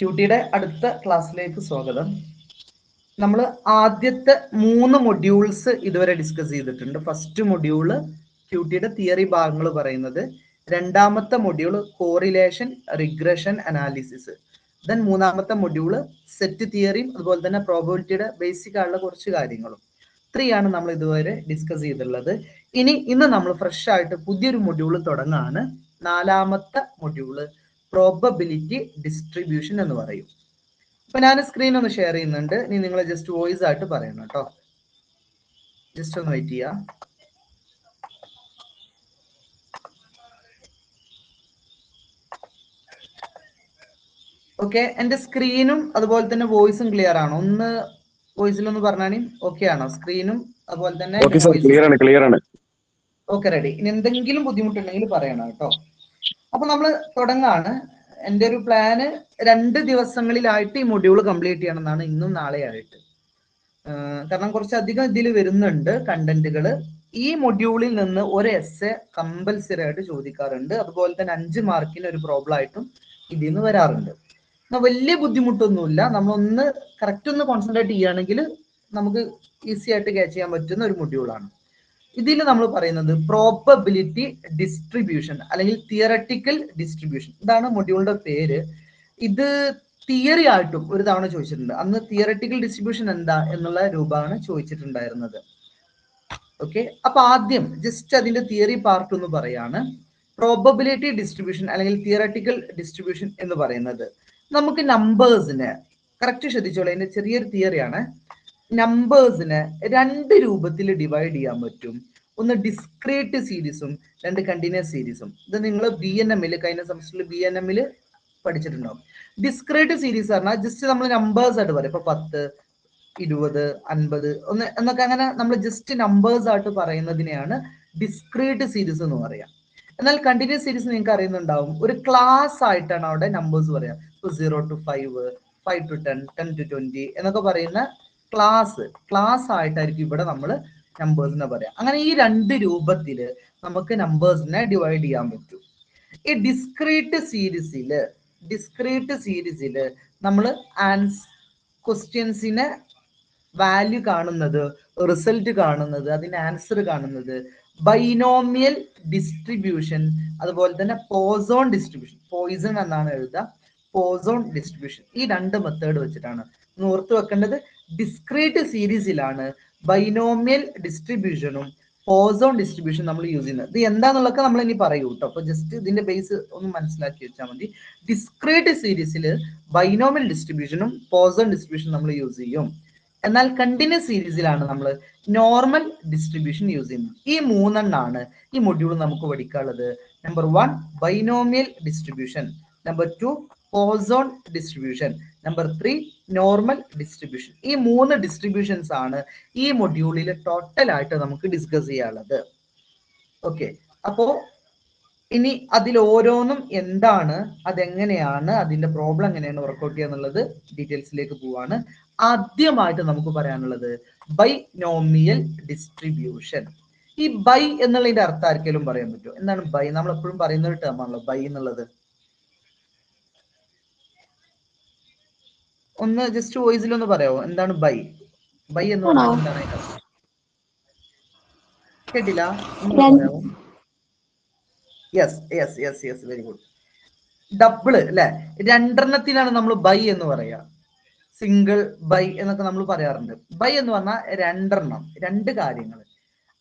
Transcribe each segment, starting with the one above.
ക്യൂട്ടിയുടെ അടുത്ത ക്ലാസ്സിലേക്ക് സ്വാഗതം. നമ്മൾ ആദ്യത്തെ 3 മൊഡ്യൂൾസ് ഇതുവരെ ഡിസ്കസ് ചെയ്തിട്ടുണ്ട്. ഫസ്റ്റ് മൊഡ്യൂള് ക്യൂട്ടിയുടെ തിയറി ഭാഗങ്ങൾ പറയുന്നത്, രണ്ടാമത്തെ module correlation, regression, analysis, then മൂന്നാമത്തെ മൊഡ്യൂള് സെറ്റ് തിയറിയും അതുപോലെ തന്നെ പ്രോബബിലിറ്റിയുടെ ബേസിക് ആയിട്ടുള്ള കുറച്ച് കാര്യങ്ങളും. 3 ആണ് നമ്മൾ ഇതുവരെ ഡിസ്കസ് ചെയ്തിട്ടുള്ളത്. ഇന്ന് നമ്മൾ ഫ്രഷ് ആയിട്ട് പുതിയൊരു മൊഡ്യൂള് തുടങ്ങാണ്. 4ാമത്തെ മൊഡ്യൂള് പ്രോബബിലിറ്റി ഡിസ്ട്രിബ്യൂഷൻ എന്ന് പറയും. അപ്പൊ ഞാൻ സ്ക്രീൻ ഒന്ന് ഷെയർ ചെയ്യുന്നുണ്ട്. ഇനി നിങ്ങൾ ജസ്റ്റ് വോയിസ് ആയിട്ട് പറയണം കേട്ടോ. ജസ്റ്റ് ഒന്ന് വെയിറ്റ് ചെയ്യാം. ഓക്കെ, എന്റെ സ്ക്രീനും അതുപോലെ തന്നെ വോയിസും ക്ലിയർ ആണോ? ഒന്ന് വോയിസിലൊന്ന് പറഞ്ഞാൽ ഓക്കെ ആണോ? സ്ക്രീനും അതുപോലെ തന്നെ ഓക്കെ, റെഡി. ഇനി എന്തെങ്കിലും ബുദ്ധിമുട്ടുണ്ടെങ്കിൽ പറയണം കേട്ടോ. അപ്പൊ നമ്മൾ തുടങ്ങാണ്. എൻ്റെ ഒരു പ്ലാന് 2 ദിവസങ്ങളിലായിട്ട് ഈ മൊഡ്യൂൾ കംപ്ലീറ്റ് ചെയ്യണം എന്നാണ്, ഇന്നും നാളെയായിട്ട്. കാരണം കുറച്ചധികം ഇതിൽ വരുന്നുണ്ട് കണ്ടന്റുകൾ. ഈ മൊഡ്യൂളിൽ നിന്ന് ഒരു എസ്സെ കമ്പൽസറി ആയിട്ട് ചോദിക്കാറുണ്ട്. അതുപോലെ തന്നെ 5 മാർക്കിന് ഒരു പ്രോബ്ലം ആയിട്ടും ഇതിൽ നിന്ന് വരാറുണ്ട്. വലിയ ബുദ്ധിമുട്ടൊന്നുമില്ല. നമ്മളൊന്ന് കറക്റ്റ് ഒന്ന് കോൺസെൻട്രേറ്റ് ചെയ്യുകയാണെങ്കിൽ നമുക്ക് ഈസി ആയിട്ട് ക്യാച്ച് ചെയ്യാൻ പറ്റുന്ന ഒരു മൊഡ്യൂളാണ്. ഇതിൽ നമ്മൾ പറയുന്നത് പ്രോബബിലിറ്റി ഡിസ്ട്രിബ്യൂഷൻ അല്ലെങ്കിൽ തിയററ്റിക്കൽ ഡിസ്ട്രിബ്യൂഷൻ, ഇതാണ് മൊഡ്യൂളിന്റെ പേര്. ഇത് തിയറി ആയിട്ടും ഒരു തവണ ചോദിച്ചിട്ടുണ്ട്. അന്ന് തിയററ്റിക്കൽ ഡിസ്ട്രിബ്യൂഷൻ എന്താ എന്നുള്ള രൂപമാണ് ചോദിച്ചിട്ടുണ്ടായിരുന്നത്. ഓക്കെ, അപ്പൊ ആദ്യം ജസ്റ്റ് അതിന്റെ തിയറി പാർട്ട് ഒന്ന് പറയാണ്. പ്രോബബിലിറ്റി ഡിസ്ട്രിബ്യൂഷൻ അല്ലെങ്കിൽ തിയററ്റിക്കൽ ഡിസ്ട്രിബ്യൂഷൻ എന്ന് പറയുന്നത്, നമുക്ക് നമ്പേഴ്സിനെ കറക്റ്റ് ശ്രദ്ധിച്ചോളൂ, അതിന്റെ ചെറിയൊരു തിയറിയാണ്. നമ്പേഴ്സിനെ 2 രൂപത്തിൽ ഡിവൈഡ് ചെയ്യാൻ പറ്റും. ഒന്ന് ഡിസ്ക്രീറ്റ് സീരീസും 2 കണ്ടിന്യൂസ് സീരീസും. ഇത് നിങ്ങൾ BNM കഴിഞ്ഞ സെമസ്റ്ററിൽ BNM പഠിച്ചിട്ടുണ്ടാവും. ഡിസ്ക്രീറ്റ് സീരീസ് പറഞ്ഞാൽ ജസ്റ്റ് നമ്മൾ നമ്പേഴ്സ് ആയിട്ട് പറയും. ഇപ്പൊ 10, 20, 50 എന്നൊക്കെ അങ്ങനെ നമ്മൾ ജസ്റ്റ് നമ്പേഴ്സ് ആയിട്ട് പറയുന്നതിനെയാണ് ഡിസ്ക്രീറ്റ് സീരീസ് എന്ന് പറയാം. എന്നാൽ കണ്ടിന്യൂസ് സീരീസ് നിങ്ങൾക്ക് അറിയുന്നുണ്ടാവും, ഒരു ക്ലാസ് ആയിട്ടാണ് അവിടെ നമ്പേഴ്സ് പറയാം. 0 to 5, 5 to 10, 10 to 20 എന്നൊക്കെ പറയുന്ന ക്ലാസ് ആയിട്ടായിരിക്കും ഇവിടെ നമ്മൾ നമ്പേഴ്സിനെ പറയാം. അങ്ങനെ ഈ 2 രൂപത്തില് നമുക്ക് നമ്പേഴ്സിനെ ഡിവൈഡ് ചെയ്യാൻ പറ്റും. ഈ ഡിസ്ക്രീറ്റ് സീരീസില് നമ്മൾ ക്വസ്റ്റ്യൻസിനെ വാല്യൂ കാണുന്നത്, റിസൾട്ട് കാണുന്നത്, അതിന്റെ ആൻസർ കാണുന്നത് ബൈനോമിയൽ ഡിസ്ട്രിബ്യൂഷൻ, അതുപോലെ തന്നെ പോസോൺ ഡിസ്ട്രിബ്യൂഷൻ, പോയിസൺ എന്നാണ് എഴുതുക, പോസോൺ ഡിസ്ട്രിബ്യൂഷൻ, ഈ 2 മെത്തേഡ് വെച്ചിട്ടാണ്. ഓർത്ത് വെക്കേണ്ടത്, ഡിസ്ക്രീറ്റ് സീരീസിലാണ് ബൈനോമിയൽ ഡിസ്ട്രിബ്യൂഷനും പോസോൺ ഡിസ്ട്രിബ്യൂഷൻ നമ്മൾ യൂസ് ചെയ്യുന്നത്. ഇത് എന്താന്നുള്ളതൊക്കെ നമ്മൾ ഇനി പറയൂ കേട്ടോ. അപ്പൊ ജസ്റ്റ് ഇതിന്റെ ബേസ് ഒന്ന് മനസ്സിലാക്കി വെച്ചാൽ മതി. ഡിസ്ക്രീറ്റ് സീരീസിൽ ബൈനോമിയൽ ഡിസ്ട്രിബ്യൂഷനും പോസോൺ ഡിസ്ട്രിബ്യൂഷനും നമ്മൾ യൂസ് ചെയ്യും. എന്നാൽ കണ്ടിന്യൂസ് സീരീസിലാണ് നമ്മൾ നോർമൽ ഡിസ്ട്രിബ്യൂഷൻ യൂസ് ചെയ്യുന്നത്. ഈ 3 ഈ മൊഡ്യൂൾ നമുക്ക് പഠിക്കാനുള്ളത്. Number 1 binomial distribution, number 2 Poisson distribution, number 3 normal distribution. ഈ 3 ഡിസ്ട്രിബ്യൂഷൻസ് ആണ് ഈ മൊഡ്യൂളിൽ ടോട്ടൽ ആയിട്ട് നമുക്ക് ഡിസ്കസ് ചെയ്യാനുള്ളത്. ഓക്കെ, അപ്പോ ഇനി അതിൽ ഓരോന്നും എന്താണ്, അതെങ്ങനെയാണ്, അതിന്റെ പ്രോബ്ലം എങ്ങനെയാണ് വർക്ക്ഔട്ട് ചെയ്യുക എന്നുള്ളത് ഡീറ്റെയിൽസിലേക്ക് പോവാണ്. ആദ്യമായിട്ട് നമുക്ക് പറയാനുള്ളത് ബൈനോമിയൽ ഡിസ്ട്രിബ്യൂഷൻ. ഈ ബൈ എന്നുള്ളതിന്റെ അർത്ഥം ആർക്കെങ്കിലും പറയാൻ പറ്റുമോ? എന്താണ് ബൈ? നമ്മൾ എപ്പോഴും പറയുന്ന ഒരു ടേം ആണല്ലോ ബൈ എന്നുള്ളത്. ഒന്ന് ജസ്റ്റ് വോയിസിൽ ഒന്ന് പറയാമോ, എന്താണ് ബൈ? ബൈ എന്ന് പറഞ്ഞാൽ എന്താണ് അതിന്റെ അർത്ഥം? കേട്ടില്ല, ഒന്ന് പറയാമോ? Yes, very good. ഡബിള് അല്ലെ, 2 നമ്മൾ ബൈ എന്ന് പറയാ. സിംഗിൾ, ബൈ എന്നൊക്കെ നമ്മൾ പറയാറുണ്ട്. ബൈ എന്ന് പറഞ്ഞാൽ 2 കാര്യങ്ങൾ.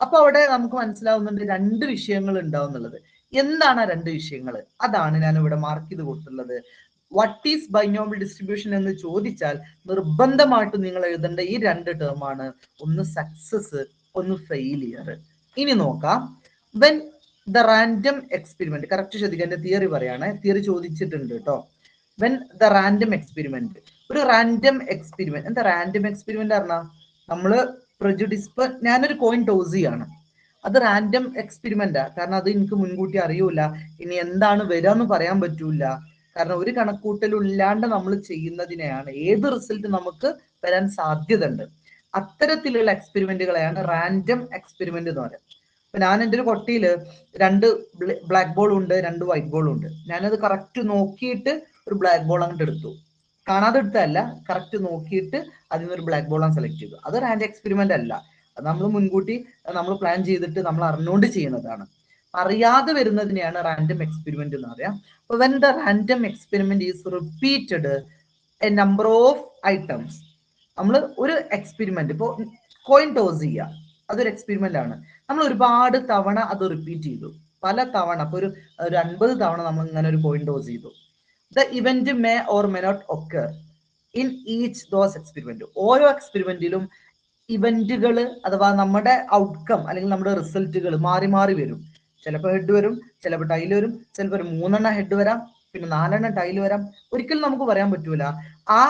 അപ്പൊ അവിടെ നമുക്ക് മനസ്സിലാവുന്നുണ്ട് 2 വിഷയങ്ങൾ ഉണ്ടാവും എന്നുള്ളത്. എന്താണ് ആ 2 വിഷയങ്ങൾ? അതാണ് ഞാൻ ഇവിടെ മാർക്ക് ചെയ്ത് കൊടുത്തിട്ടുള്ളത്. വാട്ട് ഈസ് ബൈനോമിയൽ ഡിസ്ട്രിബ്യൂഷൻ എന്ന് ചോദിച്ചാൽ നിർബന്ധമായിട്ടും നിങ്ങൾ എഴുതേണ്ട ഈ 2 ടേമാണ്. ഒന്ന് സക്സസ്, ഒന്ന് ഫെയിലിയർ. ഇനി നോക്കാം. When the random experiment, correct ശ്രദ്ധിക്കുക, എന്റെ തിയറി പറയാണ്, തിയറി ചോദിച്ചിട്ടുണ്ട് കേട്ടോ. വെൻ ദ റാൻഡം എക്സ്പെരിമെന്റ്, ഒരു റാൻഡം എക്സ്പെരിമെന്റ്. എന്താ റാൻഡം എക്സ്പെരിമെന്റ് പറഞ്ഞാൽ, നമ്മള് പ്രജുഡിസ്, ഞാനൊരു കോയിൻ ടോസ് ചെയ്യാണ്, അത് റാൻഡം എക്സ്പെരിമെന്റാ. കാരണം അത് എനിക്ക് മുൻകൂട്ടി അറിയൂല, ഇനി എന്താണ് വരാന്ന് പറയാൻ പറ്റൂല. കാരണം ഒരു കണക്കൂട്ടലും ഇല്ലാണ്ട് നമ്മൾ ചെയ്യുന്നതിനെയാണ് ഏത് റിസൾട്ട് നമുക്ക് വരാൻ സാധ്യത ഉണ്ട്. അത്തരത്തിലുള്ള എക്സ്പെരിമെന്റുകളെയാണ് റാൻഡം എക്സ്പെരിമെന്റ് എന്ന് പറയുന്നത്. ഇപ്പൊ ഞാൻ എൻ്റെ ഒരു കൊട്ടിയിൽ 2 ബ്ലാക്ക് ബോൾ ഉണ്ട്, 2 വൈറ്റ് ബോൾ ഉണ്ട്. ഞാനത് കറക്റ്റ് നോക്കിയിട്ട് ഒരു ബ്ലാക്ക് ബോൾ അങ്ങോട്ട് എടുത്തു. കാണാതെ എടുത്തതല്ല, കറക്റ്റ് നോക്കിയിട്ട് അതിൽ നിന്നൊരു ബ്ലാക്ക് ബോളാണ് സെലക്ട് ചെയ്തു. അത് റാൻഡം എക്സ്പെരിമെന്റ് അല്ല, അത് നമ്മൾ മുൻകൂട്ടി നമ്മൾ പ്ലാൻ ചെയ്തിട്ട് നമ്മൾ അറിഞ്ഞുകൊണ്ട് ചെയ്യുന്നതാണ്. അറിയാതെ വരുന്നതിനെയാണ് റാൻഡം എക്സ്പെരിമെന്റ് എന്ന് പറയാം. അപ്പൊ when the random experiment is repeated A number of items, നമ്മൾ ഒരു എക്സ്പെരിമെന്റ് ഇപ്പോൾ കോയിൻ ടോസ് ചെയ്യുക, അതൊരു എക്സ്പെരിമെന്റ് ആണ്. നമ്മൾ ഒരുപാട് തവണ അത് റിപ്പീറ്റ് ചെയ്തു, പല തവണ, അപ്പൊ ഒരു 50 തവണ നമ്മൾ ഇങ്ങനെ ഒരു കോയിൻ ടോസ് ചെയ്തു. The event may or may not occur in each those experiment. ഓരോ എക്സ്പെരിമെന്റിലും ഇവന്റുകൾ അഥവാ നമ്മുടെ ഔട്ട്കം അല്ലെങ്കിൽ നമ്മുടെ റിസൾട്ടുകൾ മാറി മാറി വരും. ചിലപ്പോൾ ഹെഡ് വരും, ചിലപ്പോൾ ടൈൽ വരും, ചിലപ്പോൾ ഒരു 3 ഹെഡ് വരാം, പിന്നെ 4 ടൈൽ വരാം. ഒരിക്കലും നമുക്ക് പറയാൻ പറ്റൂല. ആ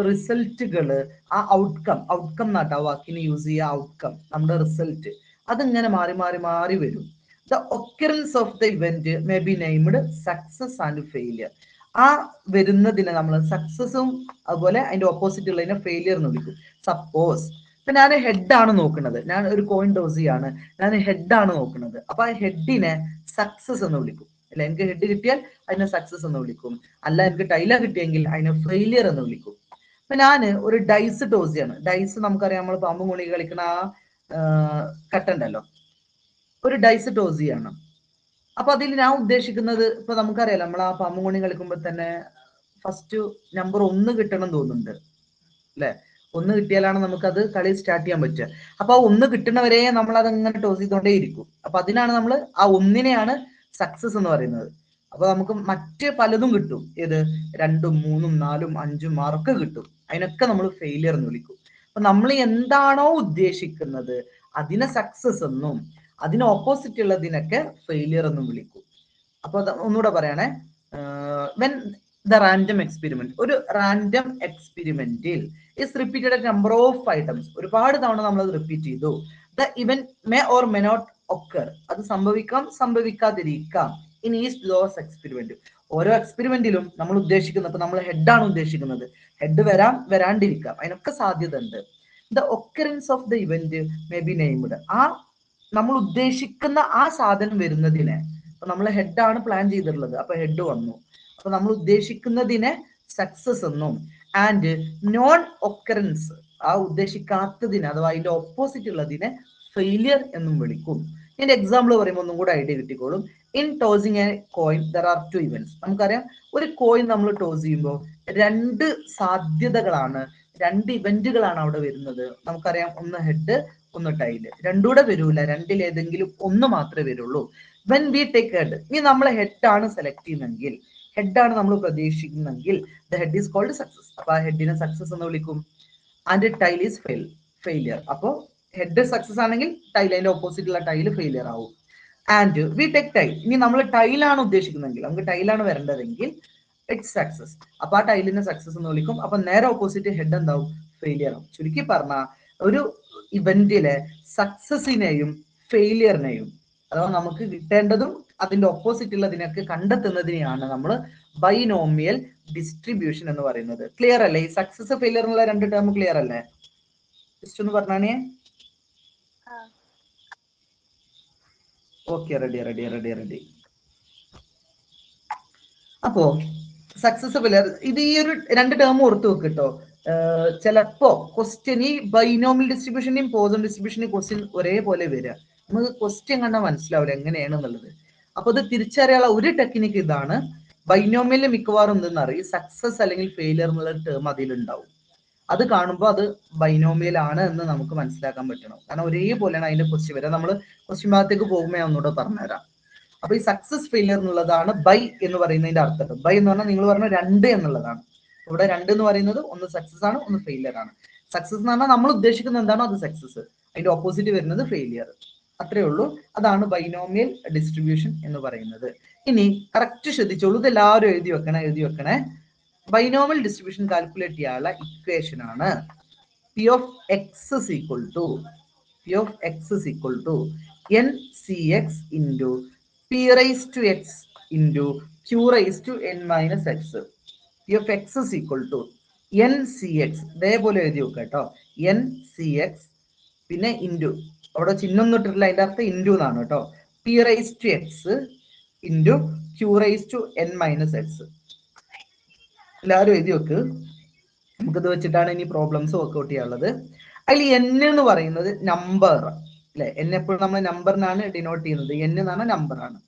റിസൾട്ടുകള്, ആ ഔട്ട്കം എന്നാട്ടോ വാക്കിന് യൂസ് ചെയ്യുക, ഔട്ട്കം, നമ്മുടെ റിസൾട്ട്, അതിങ്ങനെ മാറി മാറി മാറി വരും. The occurrence of the event may be named success and failure. ആ വരുന്നതിനെ നമ്മൾ സക്സസും അതുപോലെ അതിന്റെ ഓപ്പോസിറ്റ് ഉള്ളതിനെ ഫെയിലിയർ എന്ന് വിളിക്കും. സപ്പോസ് ഇപ്പൊ ഞാൻ ഹെഡാണ് നോക്കുന്നത്, ഞാൻ ഒരു കോയിൻ ടോസ് ചെയ്യാണ്, ഞാൻ ഹെഡാണ് നോക്കുന്നത്, അപ്പൊ ആ ഹെഡിനെ സക്സസ് എന്ന് വിളിക്കും. അല്ല, എനിക്ക് ഹെഡ് കിട്ടിയാൽ അതിനെ സക്സസ് എന്ന് വിളിക്കും. അല്ല, എനിക്ക് ടൈല കിട്ടിയെങ്കിൽ അതിനെ ഫെയിലിയർ എന്ന് വിളിക്കും. അപ്പൊ ഞാൻ ഒരു ഡൈസ് ടോസ് ചെയ്യാണ്. ഡൈസ് നമുക്കറിയാം, നമ്മൾ പാമ്പും മുണി കളിക്കണ ആ കട്ടുണ്ടല്ലോ, ഒരു ഡൈസ് ടോസ് ചെയ്യാണ്. അപ്പൊ അതിൽ ഞാൻ ഉദ്ദേശിക്കുന്നത്, ഇപ്പൊ നമുക്കറിയാലോ, നമ്മൾ ആ പാമ്പും മുണി കളിക്കുമ്പോൾ തന്നെ ഫസ്റ്റ് നമ്പർ 1 കിട്ടണം തോന്നുന്നുണ്ട് അല്ലെ? 1 കിട്ടിയാലാണ് നമുക്കത് കളി സ്റ്റാർട്ട് ചെയ്യാൻ പറ്റുക. അപ്പൊ ആ 1 കിട്ടുന്നവരെ നമ്മൾ അതങ്ങനെ ടോസ് ചെയ്തോണ്ടേ ഇരിക്കും. അപ്പൊ അതിനാണ് നമ്മൾ ആ 1-നെയാണ് സക്സസ് എന്ന് പറയുന്നത്. അപ്പൊ നമുക്ക് മറ്റ് പലതും കിട്ടും, ഏത് 2ഉം 3ഉം 4ഉം 5ഉം 6 കിട്ടും, അതിനൊക്കെ നമ്മൾ ഫെയിലിയർ എന്ന് വിളിക്കും. അപ്പൊ നമ്മൾ എന്താണോ ഉദ്ദേശിക്കുന്നത് അതിനെ സക്സസ് എന്നും അതിന് ഓപ്പോസിറ്റ് ഉള്ളതിനൊക്കെ ഫെയിലിയർ എന്നും വിളിക്കും. അപ്പൊ ഒന്നുകൂടെ പറയണേ, വെൻ ദ റാൻഡം എക്സ്പെരിമെന്റ്, ഒരു റാൻഡം എക്സ്പെരിമെന്റിൽ is repeated number of items, ഒരുപാട് തവണ നമ്മൾ അത് റിപ്പീറ്റ് ചെയ്തു. The event may or may not occur, അത് സംഭവിക്കാം സംഭവിക്കാതിരിക്കാം. ഇൻ ഈച്ച് ദോസ് എക്സ്പെരിമെന്റ്, ഓരോ എക്സ്പെരിമെന്റിലും നമ്മൾ ഉദ്ദേശിക്കുന്നത്, ഇപ്പൊ നമ്മൾ ഹെഡാണ് ഉദ്ദേശിക്കുന്നത്, ഹെഡ് വരാം വരാണ്ടിരിക്കാം, അതിനൊക്കെ സാധ്യത ഉണ്ട്. The occurrence of the event may be named, ആ നമ്മൾ ഉദ്ദേശിക്കുന്ന ആ സാധനം വരുന്നതിനെ, അപ്പൊ നമ്മൾ ഹെഡാണ് പ്ലാൻ ചെയ്തിട്ടുള്ളത്, അപ്പൊ ഹെഡ് വന്നു, അപ്പൊ നമ്മൾ ഉദ്ദേശിക്കുന്നതിനെ സക്സസ് എന്നും ആൻഡ് നോൺ ഒക്കറൻസ്, ആ ഉദ്ദേശിക്കാത്തതിനെ അഥവാ അതിന്റെ ഓപ്പോസിറ്റ് ഉള്ളതിനെ ഫെയിലിയർ എന്നും വിളിക്കും. ഇതിന്റെ എക്സാമ്പിൾ പറയുമ്പോൾ ഒന്നും കൂടെ ഐഡിയ കിട്ടിക്കോളും. In tossing a coin there are 2 events. നമുക്കറിയാം, ഒരു കോയിൻ നമ്മൾ ടോസ് ചെയ്യുമ്പോൾ 2 സാധ്യതകളാണ്, 2 ഇവന്റുകളാണ് അവിടെ വരുന്നത്. നമുക്കറിയാം, ഒന്ന് ഹെഡ്, ഒന്ന് ടൈല്. രണ്ടൂടെ വരൂല, രണ്ടിലേതെങ്കിലും ഒന്ന് മാത്രമേ വരുള്ളൂ. വെൻ വി ടേക്ക് ഹെഡ്, ഇനി നമ്മൾ ഹെഡാണ് സെലക്ട് ചെയ്യുന്നെങ്കിൽ, ഹെഡാണ് നമ്മൾ പ്രതീക്ഷിക്കുന്നെങ്കിൽ, the head is called success. അപ്പൊ ആ ഹെഡിനെ സക്സസ് എന്ന് വിളിക്കും. And tail is failure. അപ്പോ ഹെഡ് സക്സസ് ആണെങ്കിൽ ടൈൽ, അതിന്റെ ഓപ്പോസിറ്റ് ഉള്ള ടൈല് ഫെയിലിയർ ആവും. ആൻഡ് വി ടേക്ക് ടൈൽ, ഇനി നമ്മൾ ടൈലാണ് ഉദ്ദേശിക്കുന്നെങ്കിൽ, നമുക്ക് ടൈലാണ് വരേണ്ടതെങ്കിൽ ഇറ്റ്സ് സക്സസ്. അപ്പൊ ആ ടൈലിനെ സക്സസ് എന്ന് വിളിക്കും. അപ്പൊ നേരെ ഓപ്പോസിറ്റ് ഹെഡ് എന്താവും? ഫെയിലിയർ ആവും. ചുരുക്കി പറഞ്ഞ, ഒരു ഇവന്റിലെ സക്സസിനെയും ഫെയിലിയറിനെയും, അഥവാ നമുക്ക് കിട്ടേണ്ടതും അതിന്റെ ഓപ്പോസിറ്റ് ഉള്ളതിനൊക്കെ കണ്ടെത്തുന്നതിനെയാണ് നമ്മൾ ബൈനോമിയൽ ഡിസ്ട്രിബ്യൂഷൻ എന്ന് പറയുന്നത്. ക്ലിയർ അല്ലേ? ഈ സക്സസ് ഫെയിലിയർ എന്നുള്ള 2 ടേം ക്ലിയർ അല്ലേ? ജസ്റ്റ് ഒന്ന് പറഞ്ഞാണേ. Okay, ready. അപ്പോ സക്സസ് ഫെയിലിയർ, ഇത് ഈ ഒരു 2 ടേം ഓർത്ത് വെക്ക് കേട്ടോ. ചിലപ്പോ ക്വസ്റ്റ്യൻ, ഈ ബൈനോമിയൽ ഡിസ്ട്രിബ്യൂഷനെയും പോസൺ ഡിസ്ട്രിബ്യൂഷനെയും ക്വസ്റ്റ്യൻ ഒരേപോലെ വരിക, നമുക്ക് ക്വസ്റ്റ്യൻ കണ്ടാൽ മനസ്സിലാവില്ല എങ്ങനെയാണെന്നുള്ളത്. അപ്പൊ ഇത് തിരിച്ചറിയാനുള്ള ഒരു ടെക്നിക്ക് ഇതാണ്. ബൈനോമിയലിൽ മിക്കവാറും എന്തെന്നറിയും, സക്സസ് അല്ലെങ്കിൽ ഫെയിലിയർ എന്നുള്ള ടേം അതിലുണ്ടാവും. അത് കാണുമ്പോൾ അത് ബൈനോമിയൽ ആണ് എന്ന് നമുക്ക് മനസ്സിലാക്കാൻ പറ്റണം. കാരണം ഒരേപോലെയാണ് അതിന്റെ ക്വസ്റ്റ്യൻ വരിക. നമ്മൾ ക്വസ്റ്റ്യൻ ഭാഗത്തേക്ക് പോകുമ്പോൾ ഞാൻ ഒന്നുകൂടെ പറഞ്ഞുതരാം. അപ്പൊ ഈ സക്സസ് ഫെയിലിയർ എന്നുള്ളതാണ് ബൈ എന്ന് പറയുന്നതിന്റെ അർത്ഥം. ബൈ എന്ന് പറഞ്ഞാൽ നിങ്ങൾ പറഞ്ഞ 2 എന്നുള്ളതാണ്. ഇവിടെ 2 എന്ന് പറയുന്നത് ഒന്ന് സക്സസ് ആണ്, ഒന്ന് ഫെയിലിയർ ആണ്. സക്സസ് എന്ന് പറഞ്ഞാൽ നമ്മൾ ഉദ്ദേശിക്കുന്നത് എന്താണോ അത് സക്സസ്, അതിന്റെ ഓപ്പോസിറ്റ് വരുന്നത് ഫെയിലിയർ. അത്രേ ഉള്ളൂ. അതാണ് ബൈനോമിയൽ ഡിസ്ട്രിബ്യൂഷൻ എന്ന് പറയുന്നത്. ഇനി കറക്റ്റ് ശ്രദ്ധിച്ചോളൂ, ഇത് എല്ലാവരും എഴുതി വെക്കണേ. ബൈനോമിയൽ ഡിസ്ട്രിബ്യൂഷൻ കാൽക്കുലേറ്റ് ചെയ്യാനുള്ള ഇക്വേഷൻ ആണ് P of X is equal to NCX into P raised to X into Q raised to N minus X. P of X is equal to NCX, ഇതേപോലെ എഴുതി വെക്കുക കേട്ടോ. NCX പിന്നെ into, അവിടെ ചിഹ്നം ഇട്ടിട്ടില്ല, അതിന്റെ അർത്ഥം ഇൻറ്റു എന്നാണ് കേട്ടോ. P raised to X into Q raised to N minus X. എല്ലാവരും എഴുതി വെക്ക്. നമുക്കിത് വെച്ചിട്ടാണ് ഇനി പ്രോബ്ലംസ് വർക്ക്ഔട്ട് ചെയ്യാനുള്ളത്. അതിൽ n എന്ന് പറയുന്നത് നമ്പർ അല്ലെ, n എപ്പോഴും നമ്മൾ നമ്പറിനാണ് ഡിനോട്ട് ചെയ്യുന്നത്, n എന്ന് പറഞ്ഞാൽ നമ്പർ ആണ്.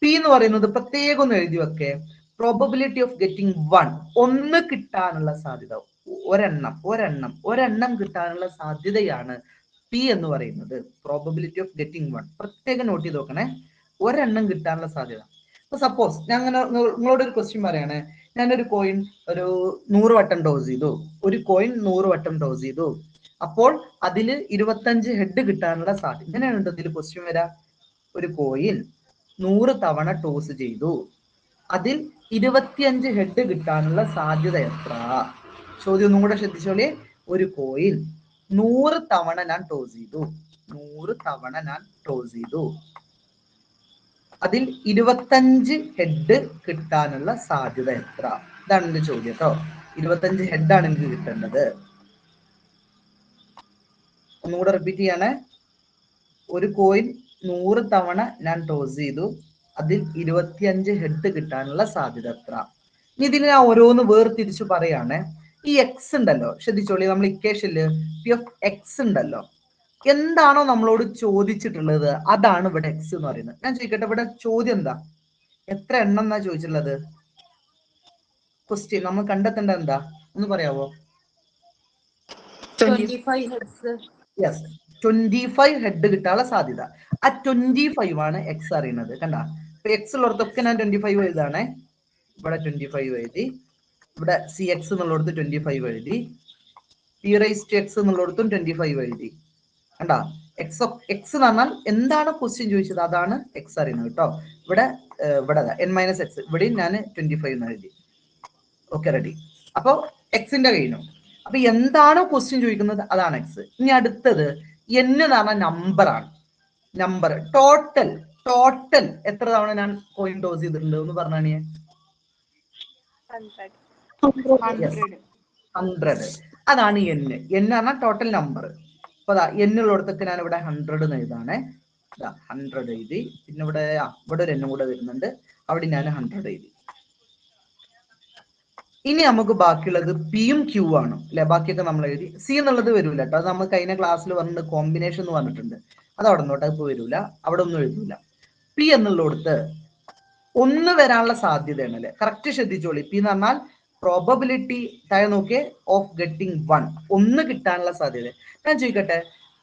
p എന്ന് പറയുന്നത് പ്രത്യേകം ഒന്ന് എഴുതി വെക്കേ, പ്രോബബിലിറ്റി ഓഫ് ഗെറ്റിംഗ് 1, ഒന്ന് കിട്ടാനുള്ള സാധ്യത, ഒരെണ്ണം കിട്ടാനുള്ള സാധ്യതയാണ് p എന്ന് പറയുന്നത്. പ്രോബബിലിറ്റി ഓഫ് ഗെറ്റിംഗ് 1 പ്രത്യേകം നോട്ട് ചെയ്ത് നോക്കണേ, ഒരെണ്ണം കിട്ടാനുള്ള സാധ്യത. സപ്പോസ് ഞാൻ നിങ്ങളോട് ഒരു ക്വസ്റ്റ്യൻ പറയാണ്, ഞാനൊരു കോയിൻ ഒരു 100 വട്ടം ടോസ് ചെയ്തു, ഒരു കോയിൻ 100 വട്ടം ടോസ് ചെയ്തു, അപ്പോൾ അതിൽ 25 ഹെഡ് കിട്ടാനുള്ള സാധ്യത. ഇങ്ങനെയാണ് ഇതിൽ ക്വസ്റ്റ്യൻ വരാം. ഒരു കോയിൻ 100 തവണ ടോസ് ചെയ്തു, അതിൽ 25 ഹെഡ് കിട്ടാനുള്ള സാധ്യത എത്ര? ചോദ്യം ഒന്നും കൂടെ ശ്രദ്ധിച്ചോളി. ഒരു കോയിൻ 100 തവണ ഞാൻ ടോസ് ചെയ്തു, 100 തവണ ഞാൻ ടോസ് ചെയ്തു, അതിൽ 25 ഹെഡ് കിട്ടാനുള്ള സാധ്യത എത്ര? ഇതാണ് എന്റെ ചോദ്യം കേട്ടോ. 25 ഹെഡാണ് എനിക്ക് കിട്ടേണ്ടത്. ഒന്നുകൂടെ റിപ്പീറ്റ് ചെയ്യണേ. ഒരു കോയിൻ 100 തവണ ഞാൻ ടോസ് ചെയ്തു, അതിൽ 25 ഹെഡ് കിട്ടാനുള്ള സാധ്യത എത്ര? ഇതിന് ഞാൻ ഓരോന്ന് വേർതിരിച്ചു പറയാണ്. ഈ എക്സ് ഉണ്ടല്ലോ, ശ്രദ്ധിച്ചോളി, നമ്മൾ ഇക്വേഷനില് പി ഓഫ് എക്സ് ഉണ്ടല്ലോ, എന്താണോ നമ്മളോട് ചോദിച്ചിട്ടുള്ളത് അതാണ് ഇവിടെ എക്സ് എന്ന് പറയുന്നത്. ഞാൻ ചോദിക്കട്ടെ, ഇവിടെ ചോദ്യം എന്താ? എത്ര എണ്ണം എന്നാ ചോദിച്ചിട്ടുള്ളത്? ക്വസ്റ്റ്യൻ നമ്മൾ കണ്ടെത്തേണ്ട എന്താ ഒന്ന് പറയാവോ? 25 ഹെഡ് കിട്ടാനുള്ള സാധ്യത. ആ 25 ആണ് എക്സ് അറിയുന്നത്. കണ്ട, എക്സ് ഉള്ളിടത്തൊക്കെ ഞാൻ 25 എഴുതാണേ. ഇവിടെ 25 എഴുതി, ഇവിടെ സി എക്സ് എന്നുള്ളിടത്ത് 25 എഴുതി, പി റൈസ് ടു എക്സ് എന്നുള്ളിടത്തും 25 എഴുതി. കണ്ടാ, എക്സ് എക്സ് എന്ന് പറഞ്ഞാൽ എന്താണ് ക്വസ്റ്റ്യൻ ചോദിച്ചത് അതാണ് എക്സ് അറിയുന്നത് കേട്ടോ. ഇവിടെ n മൈനസ് എക്സ്, ഇവിടെയും ഞാൻ 25 എന്ന് എഴുതി. Okay, ready. അപ്പൊ എക്സിന്റെ കഴിഞ്ഞു. അപ്പൊ എന്താണോ ക്വസ്റ്റ്യൻ ചോദിക്കുന്നത് അതാണ് എക്സ്. ഇനി അടുത്തത് n എന്ന് പറഞ്ഞാൽ നമ്പർ ആണ്. നമ്പർ ടോട്ടൽ എത്ര തവണ ഞാൻ കോയിൻ ടോസ് ചെയ്തിട്ടുണ്ട് എന്ന് പറഞ്ഞാണ്? 100. അതാണ് n. n പറഞ്ഞാൽ ടോട്ടൽ നമ്പർ. അപ്പൊ n ഉള്ളിടത്തൊക്കെ ഞാൻ ഇവിടെ 100 എന്ന് എഴുതാണേ. 100 എഴുതി. പിന്നെ ഇവിടെ ഒരു n കൂടെ വരുന്നുണ്ട്, അവിടെ ഞാൻ 100 എഴുതി. ഇനി നമുക്ക് ബാക്കിയുള്ളത് പിയും ക്യൂ ആണ് അല്ലെ. ബാക്കിയൊക്കെ നമ്മൾ എഴുതി. സി എന്നുള്ളത് വരൂല കേട്ടോ, അത് നമ്മൾ കഴിഞ്ഞ ക്ലാസ്സിൽ പറഞ്ഞിട്ട് കോമ്പിനേഷൻ എന്ന് പറഞ്ഞിട്ടുണ്ട്, അത് അവിടെ നിന്നോട്ട് ഇപ്പൊ വരൂല, അവിടെ ഒന്നും എഴുതൂല. പി എന്നുള്ളടത്ത് 1 വരാനുള്ള സാധ്യതയാണ് അല്ലെ. കറക്റ്റ് ശ്രദ്ധിച്ചോളി. പി എന്ന് പറഞ്ഞാൽ പ്രോബബിലിറ്റി താഴെ നോക്കിയേ ഓഫ് ഗെറ്റിംഗ് 1 കിട്ടാനുള്ള സാധ്യത. ഞാൻ ചോദിക്കട്ടെ,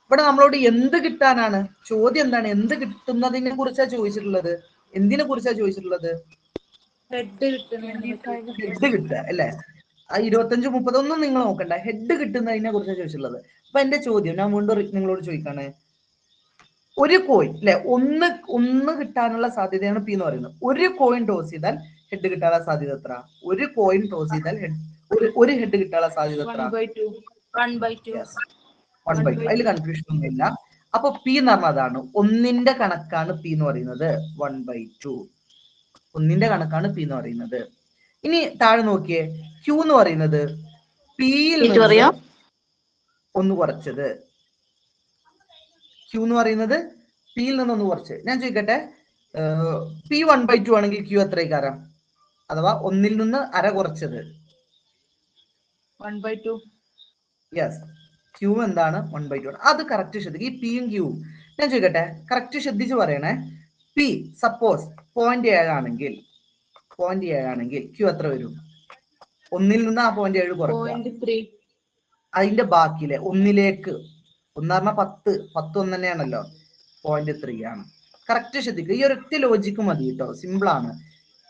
ഇവിടെ നമ്മളോട് എന്ത് കിട്ടാനാണ് ചോദ്യം? എന്താണ്? എന്ത് കിട്ടുന്നതിനെ കുറിച്ചാണ് ചോദിച്ചിട്ടുള്ളത്? എന്തിനെ കുറിച്ചാണ് ചോദിച്ചിട്ടുള്ളത്? ഹെഡ് കിട്ടുക അല്ലെ. ആ 25, 30 ഒന്നും നിങ്ങൾ നോക്കണ്ട, ഹെഡ് കിട്ടുന്നതിനെ കുറിച്ചാണ് ചോദിച്ചിട്ടുള്ളത്. അപ്പൊ എന്റെ ചോദ്യം ഞാൻ വീണ്ടും നിങ്ങളോട് ചോദിക്കാണ്, ഒരു കോയിൻ അല്ലെ, ഒന്ന് കിട്ടാനുള്ള സാധ്യതയാണ് പി എന്ന് പറയുന്നത്. ഒരു കോയിൻ ടോസ് ചെയ്താൽ ഹെഡ് കിട്ടാനുള്ള സാധ്യത എത്ര? ഒരു കോയിൻ ടോസ് ചെയ്താൽ ഒരു ഹെഡ് കിട്ടാനുള്ള സാധ്യത എത്ര? 1/2. അതിൽ കൺഫ്യൂഷൻ ഒന്നുമില്ല. അപ്പൊ പി എന്ന് പറഞ്ഞാൽ അതാണ്, ഒന്നിന്റെ കണക്കാണ് പി എന്ന് പറയുന്നത്. 1/2 ഒന്നിന്റെ കണക്കാണ് പി എന്ന് പറയുന്നത്. ഇനി താഴെ നോക്കിയേ, ക്യൂ എന്ന് പറയുന്നത് പിയിൽ നിന്ന് ഒന്ന് കുറച്ചത്. ക്യൂ എന്ന് പറയുന്നത് പിയിൽ നിന്ന് ഒന്ന് കുറച്ച്. ഞാൻ ചോദിക്കട്ടെ, പി 1/2 ആണെങ്കിൽ ക്യൂ എത്ര കാരം? അഥവാ ഒന്നിൽ നിന്ന് അര കുറച്ചത് 1/2. യെസ്, ക്യൂ എന്താണ്? 1/2 ആണ്. അത് കറക്റ്റ് ശ്രദ്ധിക്കുക. ഈ പിയും ക്യൂവും ഞാൻ ചോദിക്കട്ടെ, കറക്റ്റ് ശ്രദ്ധിച്ച് പറയണേ. പി സപ്പോസ് 0.7 ആണെങ്കിൽ ക്യൂ എത്ര വരും? ഒന്നിൽ നിന്ന് ആ 0.7 കുറക്കുക, അതിന്റെ ബാക്കിയിലെ ഒന്നിലേക്ക്, 1 പറഞ്ഞാൽ 10 1 തന്നെയാണല്ലോ, 0.3 ആണ്. കറക്റ്റ് ശ്രദ്ധിക്കുക. ഈ ഒരൊറ്റ ലോജിക്ക് മതി കേട്ടോ, സിമ്പിൾ ആണ്.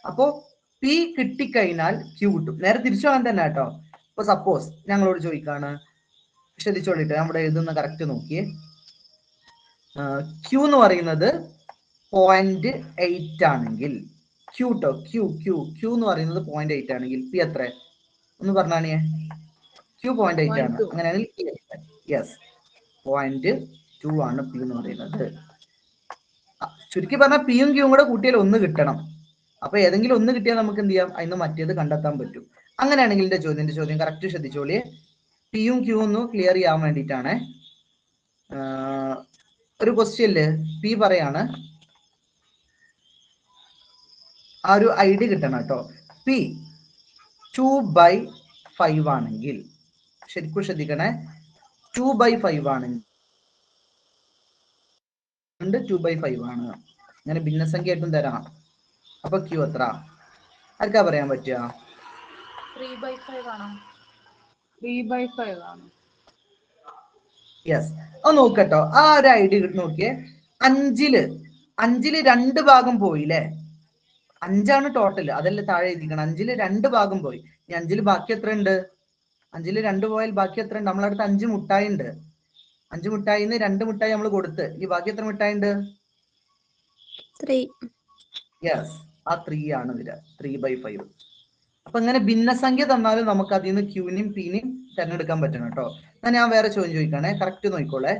അപ്പോ പി കിട്ടിക്കഴിഞ്ഞാൽ ക്യൂ കിട്ടും. നേരെ തിരിച്ചു പോകാൻ തന്നെ കേട്ടോ. ഇപ്പൊ സപ്പോസ് ഞങ്ങളോട് ചോദിക്കാണ്, ശ്രദ്ധിച്ചോളിട്ട് നമ്മുടെ എഴുതുന്ന കറക്റ്റ് നോക്കിയേ. ക്യൂ എന്ന് പറയുന്നത് 0.8 ആണെങ്കിൽ ക്യൂ ട്ടോ, ക്യൂ എന്ന് പറയുന്നത് 0.8 ആണെങ്കിൽ പി എത്ര ഒന്ന് പറഞ്ഞാണേ? ക്യൂ 0.8 ആണ്. അങ്ങനെയാണെങ്കിൽ യെസ് 0.2 ആണ് പി എന്ന് പറയുന്നത്. ചുരുക്കി പറഞ്ഞാൽ പിയും ക്യൂവും കൂടെ കൂട്ടിയാൽ 1 കിട്ടണം. അപ്പൊ ഏതെങ്കിലും 1 കിട്ടിയാൽ നമുക്ക് എന്ത് ചെയ്യാം? അതിന് മറ്റേത് കണ്ടെത്താൻ പറ്റും. അങ്ങനെയാണെങ്കിൽ എന്റെ ചോദ്യം കറക്റ്റ് ശ്രദ്ധിച്ചോളിയെ. പിയും ക്യൂ ഒന്ന് ക്ലിയർ ചെയ്യാൻ വേണ്ടിയിട്ടാണ്. ഒരു ക്വസ്റ്റ്യനില് പി പറയാണ്, ആ ഒരു ഐഡിയ കിട്ടണം കേട്ടോ. പി 2/5 5 ആണെങ്കിൽ, ശരിക്കും ശ്രദ്ധിക്കണേ, 2/5 ആണെങ്കിൽ 2/5 ആണ്. അങ്ങനെ ഭിന്നസംഖ്യ ആയിട്ടും തരാം. അപ്പൊ ക്യൂ എത്ര? ആർക്കാ പറയാൻ പറ്റുക? 3/5 ആണോ? 3/5 ആണ്. യെസ്. അത് നോക്കട്ടോ, ആ ഒരു ഐഡിയ നോക്കിയേ. 5ല് 2 ഭാഗം പോയില്ലേ? 5 ടോട്ടൽ, അതല്ലേ താഴെ എഴുതിക്കണം. 5ല് 2 ഭാഗം പോയി. ഇനി 5ല് ബാക്കി എത്ര ഉണ്ട്? 5ല് 2 പോയാൽ ബാക്കി എത്ര ഉണ്ട്? നമ്മളടുത്ത് 5 മുട്ടായി ഉണ്ട്. 5 മുട്ടായിന്ന് 2 മുട്ടായി നമ്മൾ കൊടുത്ത്, ഇനി ബാക്കി എത്ര മുട്ടായി ഉണ്ട്? 3. യെസ്, ആ 3 ആണ് വരിക. 3/5. അപ്പൊ ഇങ്ങനെ ഭിന്നസംഖ്യ തന്നാലും നമുക്ക് അതിൽ നിന്ന് ക്യൂനെയും പീനെയും തിരഞ്ഞെടുക്കാൻ പറ്റണം കേട്ടോ. ഞാൻ വേറെ ചോദ്യം ചോദിക്കാണേ, കറക്റ്റ് നോക്കിക്കോളെ,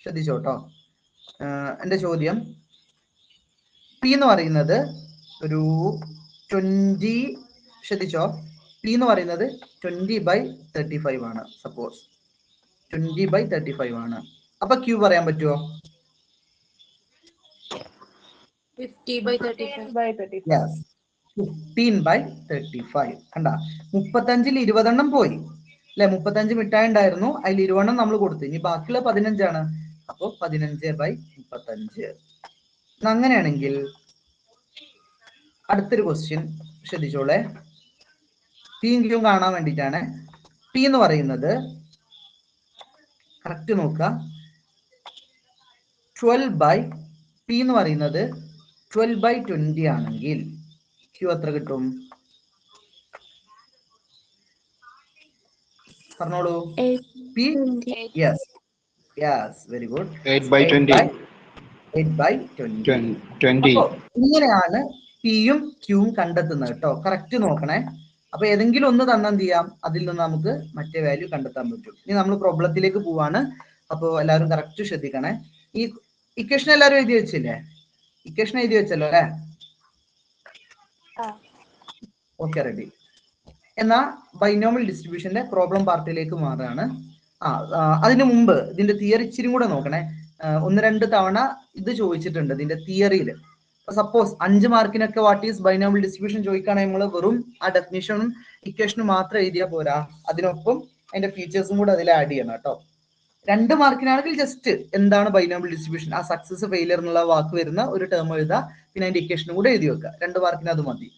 ശ്രദ്ധിച്ചോട്ടോ. എന്റെ ചോദ്യം, പി എന്ന് പറയുന്നത് ഒരു 20, ശ്രദ്ധിച്ചോ, പി എന്ന് പറയുന്നത് 20/35 ആണ്. സപ്പോസ് 20/35 ആണ്. അപ്പൊ ക്യൂ പറയാൻ പറ്റുമോ? 50/35. യെസ്, 15/35. കണ്ട, 35ൽ 20 പോയി അല്ലെ? 35 മിഠായി ഉണ്ടായിരുന്നു, അതിൽ 20 നമ്മൾ കൊടുത്തു, ഇനി ബാക്കിയുള്ള 15 അപ്പൊ 15/35. അങ്ങനെയാണെങ്കിൽ അടുത്തൊരു ക്വസ്റ്റ്യൻ ശ്രദ്ധിച്ചോളെ, പിയും ക്യൂവും കാണാൻ വേണ്ടിയിട്ടാണ്. പി എന്ന് പറയുന്നത് കറക്റ്റ് നോക്കുക, 12/P എന്ന് പറയുന്നത് 12/20 ആണെങ്കിൽ ക്യൂ എത്ര കിട്ടും? പറഞ്ഞോളൂ. P, yes yes, very good, 8/20. 8/20. 20. അപ്പൊ ഇങ്ങനെയാണ് പിയും ക്യൂവും കണ്ടെത്തുന്നത് കേട്ടോ. കറക്റ്റ് നോക്കണേ. അപ്പൊ ഏതെങ്കിലും ഒന്ന് തന്നെ എന്ത് ചെയ്യാം, അതിൽ നിന്ന് നമുക്ക് മറ്റേ വാല്യൂ കണ്ടെത്താൻ പറ്റും. ഇനി നമ്മൾ പ്രോബ്ലത്തിലേക്ക് പോവാണ്. അപ്പോൾ എല്ലാവരും കറക്റ്റ് ശ്രദ്ധിക്കണേ. ഈ ഇക്വേഷൻ എല്ലാവരും എഴുതി വെച്ചില്ലേ? ഇക്വേഷൻ എഴുതി വെച്ചല്ലോ അല്ലെ? Okay, ready. എന്നാ ബൈനോമിയൽ ഡിസ്ട്രിബ്യൂഷന്റെ പ്രോബ്ലം പാർട്ടിലേക്ക് മാറുകയാണ്. അതിനു മുമ്പ് ഇതിന്റെ തിയറി ഇച്ചിരി കൂടെ നോക്കണേ. 1-2 തവണ ഇത് ചോദിച്ചിട്ടുണ്ട് ഇതിന്റെ തിയറിയിൽ. സപ്പോസ് 5 മാർക്കിനൊക്കെ വാട്ട് ഈസ് ബൈനോമിയൽ ഡിസ്ട്രിബ്യൂഷൻ ചോദിക്കുകയാണെങ്കിൽ നമ്മൾ വെറും ആ ഡെഫിനിഷനും ഇക്വേഷനും മാത്രം എഴുതിയാൽ പോരാ, അതിനൊപ്പം അതിന്റെ ഫീച്ചേഴ്സും കൂടെ അതിൽ ആഡ് ചെയ്യണം കേട്ടോ. 2 മാർക്കിനാണെങ്കിൽ ജസ്റ്റ് എന്താണ് ബൈനോമിയൽ ഡിസ്ട്രിബ്യൂഷൻ, ആ സക്സസ് ഫെയിലിയർ എന്നുള്ള വാക്ക് വരുന്ന ഒരു ടേം എഴുതുക, പിന്നെ അതിന്റെ ഇക്വേഷനും കൂടെ എഴുതി വെക്കുക. 2 മാർക്കിന് അത് മതി.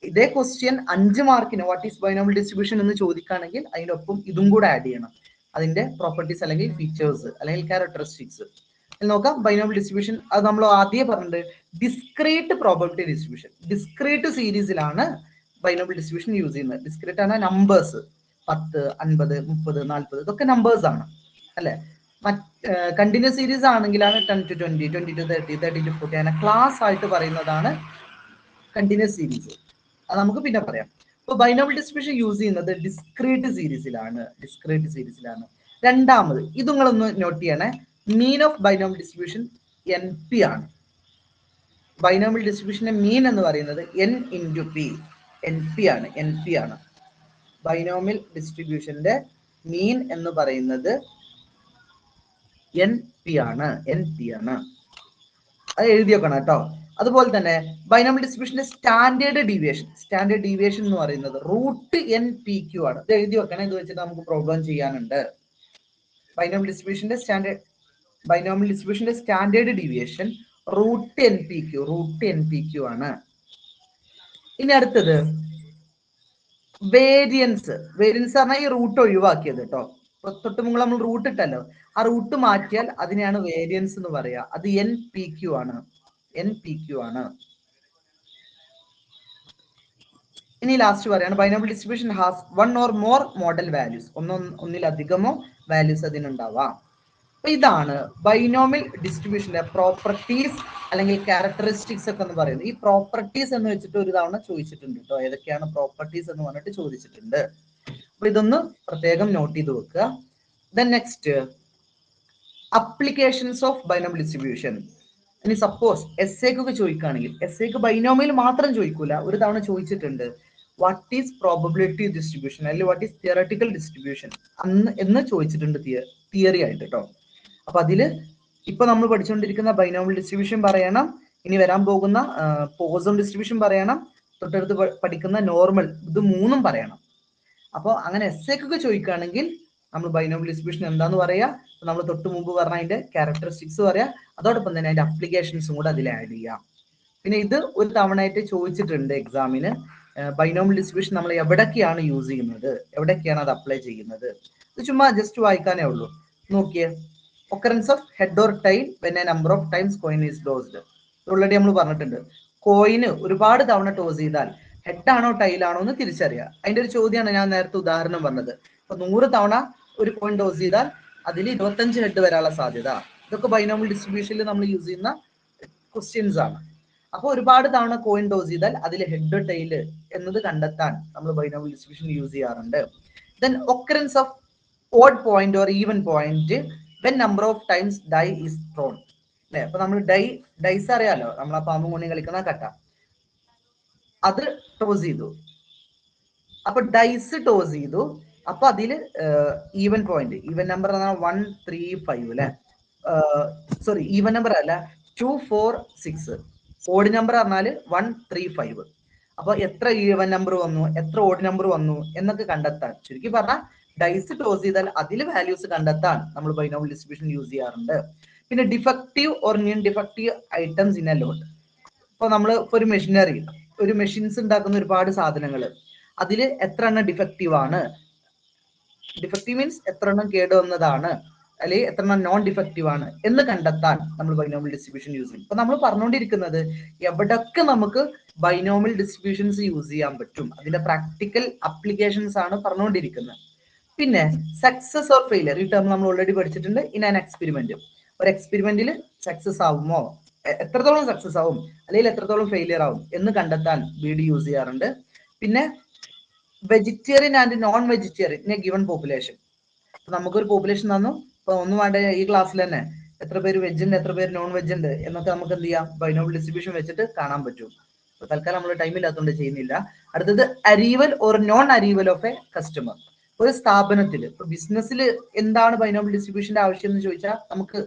ഇതേ ക്വസ്റ്റ്യൻ 5 മാർക്കിന് വാട്ട് ഈസ് ബൈനോമിയൽ ഡിസ്ട്രിബ്യൂഷൻ എന്ന് ചോദിക്കുകയാണെങ്കിൽ അതിനൊപ്പം ഇതും കൂടെ ആഡ് ചെയ്യണം, അതിന്റെ പ്രോപ്പർട്ടീസ് അല്ലെങ്കിൽ ഫീച്ചേഴ്സ് അല്ലെങ്കിൽ ക്യാരക്ടറിസ്റ്റിക്സ്. നോക്കാം. ബൈനോമിയൽ ഡിസ്ട്രിബ്യൂഷൻ അത് നമ്മൾ ആദ്യം പറഞ്ഞിട്ട് ഡിസ്ക്രീറ്റ് പ്രോബബിലിറ്റി ഡിസ്ട്രിബ്യൂഷൻ, ഡിസ്ക്രീറ്റ് സീരീസിലാണ് ബൈനോമിയൽ ഡിസ്ട്രിബ്യൂഷൻ യൂസ് ചെയ്യുന്നത്. ഡിസ്ക്രീറ്റ് ആണ് നമ്പേഴ്സ്, 10, 50, 30, 40 ഇതൊക്കെ നമ്പേഴ്സ് ആണ് അല്ലെ? കണ്ടിന്യൂസ് സീരീസ് ആണെങ്കിലാണ് 10 to 20, 20 to 30, 30 to 40 അങ്ങനെ ക്ലാസ് ആയിട്ട് പറയുന്നതാണ് കണ്ടിന്യൂസ് സീരീസ്. അത് നമുക്ക് പിന്നെ പറയാം. ഇപ്പൊ ബൈനോമിയൽ ഡിസ്ട്രിബ്യൂഷൻ യൂസ് ചെയ്യുന്നത് ഡിസ്ക്രീറ്റ് സീരീസിലാണ്. രണ്ടാമത് ഇത് നിങ്ങളൊന്ന് നോട്ട് ചെയ്യണേ, mean of binomial distribution NP ആണ്. ബൈനോമിയൽ ഡിസ്ട്രിബ്യൂഷന്റെ മീൻ എന്ന് പറയുന്നത് N into P, NP ആണ്. ബൈനോമിയൽ ഡിസ്ട്രിബ്യൂഷന്റെ മീൻ എന്ന് പറയുന്നത് NP ആണ്. അത് എഴുതി വെക്കണം കേട്ടോ. അതുപോലെ തന്നെ ബൈനോമിയൽ ഡിസ്ട്രിബ്യൂഷന്റെ സ്റ്റാൻഡേർഡ് ഡീവിയേഷൻ എന്ന് പറയുന്നത് √NPQ ആണ്. ഇത് എഴുതി വെക്കണം, ഇത് വെച്ചിട്ട് നമുക്ക് പ്രോബ്ലം ചെയ്യാനുണ്ട്. ബൈനോമിയൽ ഡിസ്ട്രിബ്യൂഷന്റെ സ്റ്റാൻഡേർഡ് ഡീവിയേഷൻ √NPQ ആണ്. ഇനി അടുത്തത് വേരിയൻസ് പറഞ്ഞാൽ ഈ റൂട്ട് ഒഴിവാക്കിയത് കേട്ടോ. തൊട്ട് മുമ്പ് നമ്മൾ റൂട്ട് ഇട്ടല്ലോ, ആ റൂട്ട് മാറ്റിയാൽ അതിനെയാണ് വേരിയൻസ് എന്ന് പറയാ. അത് NPQ ആണ്. ഇനി ലാസ്റ്റ് പറയാണ്, binomial distribution has 1 or more modal values, ഒന്നിലധികമോ വാല്യൂസ് അതിനുണ്ടാവാം. അപ്പൊ ഇതാണ് ബൈനോമിയൽ ഡിസ്ട്രിബ്യൂഷന്റെ പ്രോപ്പർട്ടീസ് അല്ലെങ്കിൽ ക്യാരക്ടറിസ്റ്റിക്സ് ഒക്കെ എന്ന് പറയുന്നത്. ഈ പ്രോപ്പർട്ടീസ് എന്ന് വെച്ചിട്ട് ഒരു തവണ ചോദിച്ചിട്ടുണ്ട് കേട്ടോ, ഏതൊക്കെയാണ് പ്രോപ്പർട്ടീസ് എന്ന് പറഞ്ഞിട്ട് ചോദിച്ചിട്ടുണ്ട്. അപ്പൊ ഇതൊന്ന് പ്രത്യേകം നോട്ട് ചെയ്ത് വെക്കുക. Then next, applications of binomial distribution. ഇനി സപ്പോസ് എസ്സേക്കൊക്കെ ചോദിക്കുകയാണെങ്കിൽ, എസ്സേക്ക് ബൈനോമിയൽ മാത്രം ചോദിക്കൂല, ഒരു തവണ ചോദിച്ചിട്ടുണ്ട് വാട്ട് ഈസ് പ്രോബബിലിറ്റി ഡിസ്ട്രിബ്യൂഷൻ അല്ലെങ്കിൽ വാട്ട് ഈസ് തിയററ്റിക്കൽ ഡിസ്ട്രിബ്യൂഷൻ എന്ന് ചോദിച്ചിട്ടുണ്ട് തിയറി ആയിട്ട് കേട്ടോ. അപ്പൊ അതില് ഇപ്പൊ നമ്മൾ പഠിച്ചുകൊണ്ടിരിക്കുന്ന ബൈനോമിയൽ ഡിസ്ട്രിബ്യൂഷൻ പറയണം, ഇനി വരാൻ പോകുന്ന പോസൺ ഡിസ്ട്രിബ്യൂഷൻ പറയണം, തൊട്ടടുത്ത് പഠിക്കുന്ന നോർമൽ, ഇത് മൂന്നും പറയണം. അപ്പോൾ അങ്ങനെ എസ്സേക്കൊക്കെ ചോദിക്കുകയാണെങ്കിൽ നമ്മൾ ബൈനോമിയൽ ഡിസ്ട്രിബ്യൂഷൻ എന്താന്ന് പറയാ, നമ്മൾ തൊട്ട് മുമ്പ് പറഞ്ഞ അതിന്റെ ക്യാരക്ടറിസ്റ്റിക്സ് പറയാ, അതോടൊപ്പം തന്നെ അതിന്റെ അപ്ലിക്കേഷൻസും കൂടെ അതിൽ ആഡ് ചെയ്യാം. പിന്നെ ഇത് ഒരു തവണയായിട്ട് ചോദിച്ചിട്ടുണ്ട് എക്സാമിന്. ബൈനോമിയൽ ഡിസ്ട്രിബ്യൂഷൻ നമ്മൾ എവിടൊക്കെയാണ് യൂസ് ചെയ്യുന്നത്, എവിടൊക്കെയാണ് അത് അപ്ലൈ ചെയ്യുന്നത്. ഇത് ചുമ്മാ ജസ്റ്റ് വായിക്കാനേ ഉള്ളൂ. നോക്കിയേ, occurrence of head or tail when a number of times coin is tossed. Already നമ്മൾ പറഞ്ഞിട്ടുണ്ട്, കോയിന് ഒരുപാട് തവണ ടോസ് ചെയ്താൽ ഹെഡ് ആണോ ടൈൽ ആണോ എന്ന് തിരിച്ചറിയാം. അതിന്റെ ഒരു ചോദ്യമാണ് ഞാൻ നേരത്തെ ഉദാഹരണം പറഞ്ഞത്. അപ്പൊ 100 തവണ ഒരു കോയിൻ ടോസ് ചെയ്താൽ അതിൽ 25 ഹെഡ് വരാനുള്ള സാധ്യത. ഇതൊക്കെ ബൈനോമിയൽ ഡിസ്ട്രിബ്യൂഷനിൽ നമ്മൾ യൂസ് ചെയ്യുന്ന ക്വസ്റ്റ്യൻസ് ആണ്. അപ്പൊ ഒരുപാട് തവണ കോയിൻ ടോസ് ചെയ്താൽ അതിൽ ഹെഡ് ടൈൽ എന്നത് കണ്ടെത്താൻ നമ്മൾ ബൈനോമിയൽ ഡിസ്ട്രിബ്യൂഷൻ യൂസ് ചെയ്യാറുണ്ട്. Then occurrence of odd point or even point when number of times die is thrown. അല്ലെ, അപ്പൊ നമ്മൾ ഡൈസ് അറിയാലോ, നമ്മൾ ആ പാമ്പും കൊണ്ടി കളിക്കുന്ന കട്ട, അത് ടോസ് ചെയ്തു. അപ്പൊ ഡൈസ് ടോസ് ചെയ്തു, അപ്പൊ അതില് ഈവൻ പോയിന്റ്, ഈവൻ നമ്പർ 135 അല്ലെ, സോറി ഈവൻ നമ്പർ അല്ല 246, ഓഡ് നമ്പർ പറഞ്ഞാല് 135. അപ്പൊ എത്ര ഈവൻ നമ്പർ വന്നു, എത്ര ഓഡ് നമ്പർ വന്നു എന്നൊക്കെ കണ്ടെത്താൻ, ചുരുക്കി പറഞ്ഞാൽ ഡൈസ് ടോസ് ചെയ്താൽ അതിൽ വാല്യൂസ് കണ്ടെത്താൻ നമ്മൾ ബൈനോമിയൽ ഡിസ്ട്രിബ്യൂഷൻ യൂസ് ചെയ്യാറുണ്ട്. പിന്നെ defective or non defective items in a lot. ഇപ്പൊ നമ്മൾ ഇപ്പൊ ഒരു മെഷീനറി, ഒരു മെഷീൻസ് ഉണ്ടാക്കുന്ന ഒരുപാട് സാധനങ്ങൾ, അതിൽ എത്ര എണ്ണം ഡിഫക്റ്റീവ് ആണ്, ഡിഫക്റ്റീവ് മീൻസ് എത്ര എണ്ണം കേടുവന്നതാണ്, അല്ലെങ്കിൽ എത്ര എണ്ണം നോൺ ഡിഫക്റ്റീവ് ആണ് എന്ന് കണ്ടെത്താൻ നമ്മൾ ബൈനോമിയൽ ഡിസ്ട്രിബ്യൂഷൻ യൂസ് ചെയ്യും. ഇപ്പൊ നമ്മൾ പറഞ്ഞുകൊണ്ടിരിക്കുന്നത് എവിടൊക്കെ നമുക്ക് ബൈനോമിയൽ ഡിസ്ട്രിബ്യൂഷൻസ് യൂസ് ചെയ്യാൻ പറ്റും, അതിന്റെ പ്രാക്ടിക്കൽ അപ്ലിക്കേഷൻസ് ആണ് പറഞ്ഞുകൊണ്ടിരിക്കുന്നത്. പിന്നെ സക്സസ് ഓർ ഫെയിലിയർ, ഈ ടേം നമ്മൾ ഓൾറെഡി പഠിച്ചിട്ടുണ്ട്. ഇൻ ആൻ എക്സ്പെരിമെന്റ്, ഒരു എക്സ്പെരിമെന്റിൽ സക്സസ് ആവുമോ, എത്രത്തോളം സക്സസ് ആവും അല്ലെങ്കിൽ എത്രത്തോളം ഫെയിലിയർ ആവും എന്ന് കണ്ടെത്താൻ BD യൂസ് ചെയ്യാറുണ്ട്. പിന്നെ vegetarian and non vegetarian in a given population. നമുക്കൊരു പോപ്പുലേഷൻ തന്നു, ഇപ്പൊ ഒന്നും വേണ്ട ഈ ക്ലാസ്സിൽ തന്നെ എത്ര പേര് വെജ് ഉണ്ട്, എത്ര പേര് നോൺ വെജ് ഉണ്ട് എന്നൊക്കെ നമുക്ക് എന്ത് ചെയ്യാം, ബൈനോമിയൽ ഡിസ്ട്രിബ്യൂഷൻ വെച്ചിട്ട് കാണാൻ പറ്റും. അപ്പൊ തൽക്കാലം നമ്മൾ ടൈം ഇല്ലാത്തതുകൊണ്ട് ചെയ്യുന്നില്ല. അടുത്തത് arrival or non arrival of a customer. ഒരു സ്ഥാപനത്തിൽ, ഇപ്പൊ ബിസിനസ്സിൽ എന്താണ് ബൈനോമിയൽ ഡിസ്ട്രിബ്യൂഷന്റെ ആവശ്യം എന്ന് ചോദിച്ചാൽ, നമുക്ക്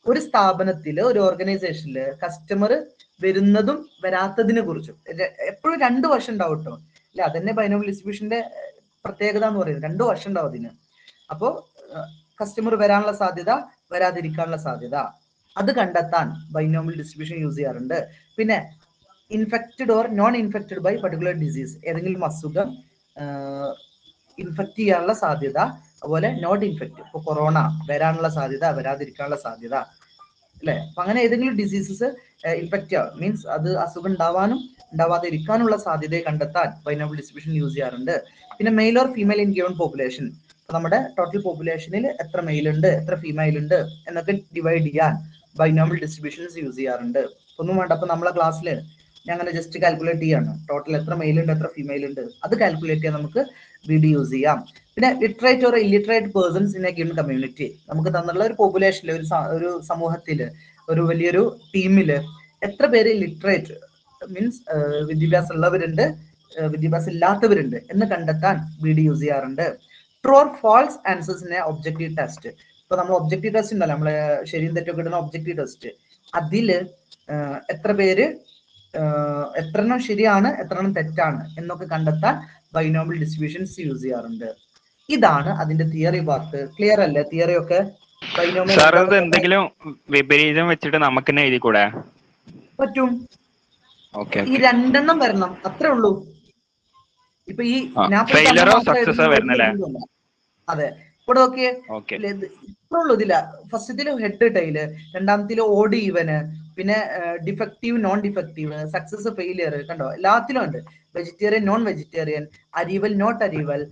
ഒരു സ്ഥാപനത്തിൽ, ഒരു ഓർഗനൈസേഷനിൽ കസ്റ്റമർ വരുന്നതും വരാത്തതിനെ കുറിച്ചും എപ്പോഴും 2 വർഷം ഉണ്ടാവും കേട്ടോ. അല്ലെ, അതന്നെ ബൈനോമിയൽ ഡിസ്ട്രിബ്യൂഷന്റെ പ്രത്യേകത എന്ന് പറയുന്നത്, 2 വർഷം ഉണ്ടാവും അതിന്. അപ്പോ കസ്റ്റമർ വരാനുള്ള സാധ്യത, വരാതിരിക്കാനുള്ള സാധ്യത, അത് കണ്ടെത്താൻ ബൈനോമിയൽ ഡിസ്ട്രിബ്യൂഷൻ യൂസ് ചെയ്യാറുണ്ട്. പിന്നെ infected or non infected by particular disease, ഏതെങ്കിലും അസുഖം ഇൻഫെക്ട് ചെയ്യാനുള്ള സാധ്യത, അതുപോലെ നോട്ട് ഇൻഫെക്റ്റ്, ഇപ്പൊ കൊറോണ വരാനുള്ള സാധ്യത, വരാതിരിക്കാനുള്ള സാധ്യത, അല്ലെ. അപ്പൊ അങ്ങനെ ഏതെങ്കിലും ഡിസീസസ് ഇൻഫെക്ട് ചെയ്യുക മീൻസ് അത് അസുഖം ഉണ്ടാവാനും ഉണ്ടാവാതെ ഇരിക്കാനുള്ള സാധ്യതയെ കണ്ടെത്താൻ ബൈനോമിയൽ ഡിസ്ട്രിബ്യൂഷൻ യൂസ് ചെയ്യാറുണ്ട്. പിന്നെ male or female in given population, നമ്മുടെ ടോട്ടൽ പോപ്പുലേഷനിൽ എത്ര മെയിൽ ഉണ്ട്, എത്ര ഫീമെയിൽ ഉണ്ട് എന്നൊക്കെ ഡിവൈഡ് ചെയ്യാൻ ബൈനോമിയൽ ഡിസ്ട്രിബ്യൂഷൻസ് യൂസ് ചെയ്യാറുണ്ട്. ഒന്നും വേണ്ട, അപ്പൊ നമ്മളെ ക്ലാസ്സിൽ ഞാൻ അങ്ങനെ ജസ്റ്റ് കാൽക്കുലേറ്റ് ചെയ്യാണ്, ടോട്ടൽ എത്ര മെയിൽ ഉണ്ട്, എത്ര ഫീമെയിൽ ഉണ്ട്, അത് കാൽക്കുലേറ്റ് ചെയ്യാൻ നമുക്ക് BD യൂസ് ചെയ്യാം. പിന്നെ literate or illiterate persons in a given community, നമുക്ക് തന്നുള്ള ഒരു പോപ്പുലേഷനിൽ, ഒരു സമൂഹത്തില്, ഒരു വലിയൊരു ടീമില് എത്ര പേര് ലിറ്ററേറ്റ് മീൻസ് വിദ്യാഭ്യാസം ഉള്ളവരുണ്ട്, വിദ്യാഭ്യാസം ഇല്ലാത്തവരുണ്ട് എന്ന് കണ്ടെത്താൻ BD യൂസ് ചെയ്യാറുണ്ട്. True or false answers in a objective test. ഇപ്പൊ നമ്മൾ ഒബ്ജക്റ്റീവ് ടെസ്റ്റ് ഉണ്ടല്ലോ, നമ്മള് ശരിയും തെറ്റൊക്കെ ഇടുന്ന ഒബ്ജക്റ്റീവ് ടെസ്റ്റ്, അതില് എത്ര പേര് എത്ര എണ്ണം ശരിയാണ്, എത്ര എണ്ണം തെറ്റാണ് എന്നൊക്കെ കണ്ടെത്താൻ ബൈനോമിയൽ ഡിസ്ട്രിബ്യൂഷൻസ് യൂസ് ചെയ്യാറുണ്ട്. ഇതാണ് അതിന്റെ തിയറി പാർട്ട്. ക്ലിയർ അല്ലേ തിയറി ഒക്കെ? ബൈനോമിയൽ എന്തെങ്കിലും വിപരീതം വെച്ചിട്ട് നമുക്ക് തന്നെ എഴുതി കൂടെ? പറ്റും. ഈ 2 എണ്ണം വരണം, അത്രേ ഉള്ളൂ. ഇപ്പൊ ഈ ഫെയിലിയറോ സക്സസോ വരുന്നല്ലേ? അതെ, ഇവിടെ നോക്കിയേ, ഇത്രേ ഉള്ളൂ. ഇതില്ല, ഫസ്റ്റത്തില് ഹെഡ് ടൈല്, രണ്ടാമത്തില് ഓഡ് ഈവന്, പിന്നെ defective non defective, success failure, കണ്ടോ എല്ലാത്തിലും ഉണ്ട്. Vegetarian non vegetarian, arrival not arrival,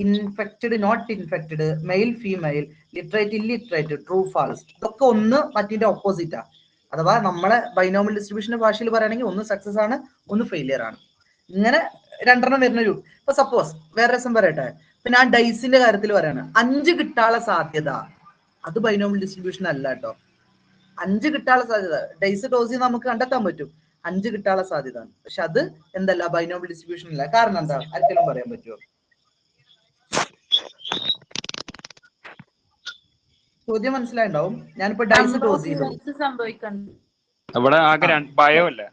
infected not infected, male female, literate illiterate, true false. ഇതൊക്കെ ഒന്ന് മറ്റിന്റെ ഓപ്പോസിറ്റാ. അഥവാ നമ്മളെ ബൈനോമിയൽ ഡിസ്ട്രിബ്യൂഷന്റെ ഭാഷയിൽ പറയുകയാണെങ്കിൽ ഒന്ന് സക്സസ് ആണ്, ഒന്ന് ഫെയിലിയർ ആണ്. ഇങ്ങനെ 2 എണ്ണം വരുന്ന ഒരു, ഇപ്പൊ സപ്പോസ് വേറെ രസം പറയട്ടെ, പിന്നെ ആ ഡൈസിന്റെ കാര്യത്തിൽ പറയാണ്, 5 കിട്ടാനുള്ള സാധ്യത, അത് ബൈനോമിയൽ ഡിസ്ട്രിബ്യൂഷൻ അല്ല കേട്ടോ. 5 കിട്ടാനുള്ള സാധ്യത ഡൈസ് ടോസ് നമുക്ക് കണ്ടെത്താൻ പറ്റും, 5 കിട്ടാനുള്ള സാധ്യത, പക്ഷെ അത് എന്തല്ല, ബൈനോമിയൽ ഡിസ്ട്രിബ്യൂഷൻ അല്ല. കാരണം എന്താ, ആർക്കെങ്കിലും പറയാൻ പറ്റുമോ? ചോദ്യം മനസ്സിലായിണ്ടാവും. ഞാനിപ്പോ ഡൈസ് ടോസ് ചെയ്തു, സംഭവിക്കണം ഇവിടെ ആകെ ഭയമല്ലേ,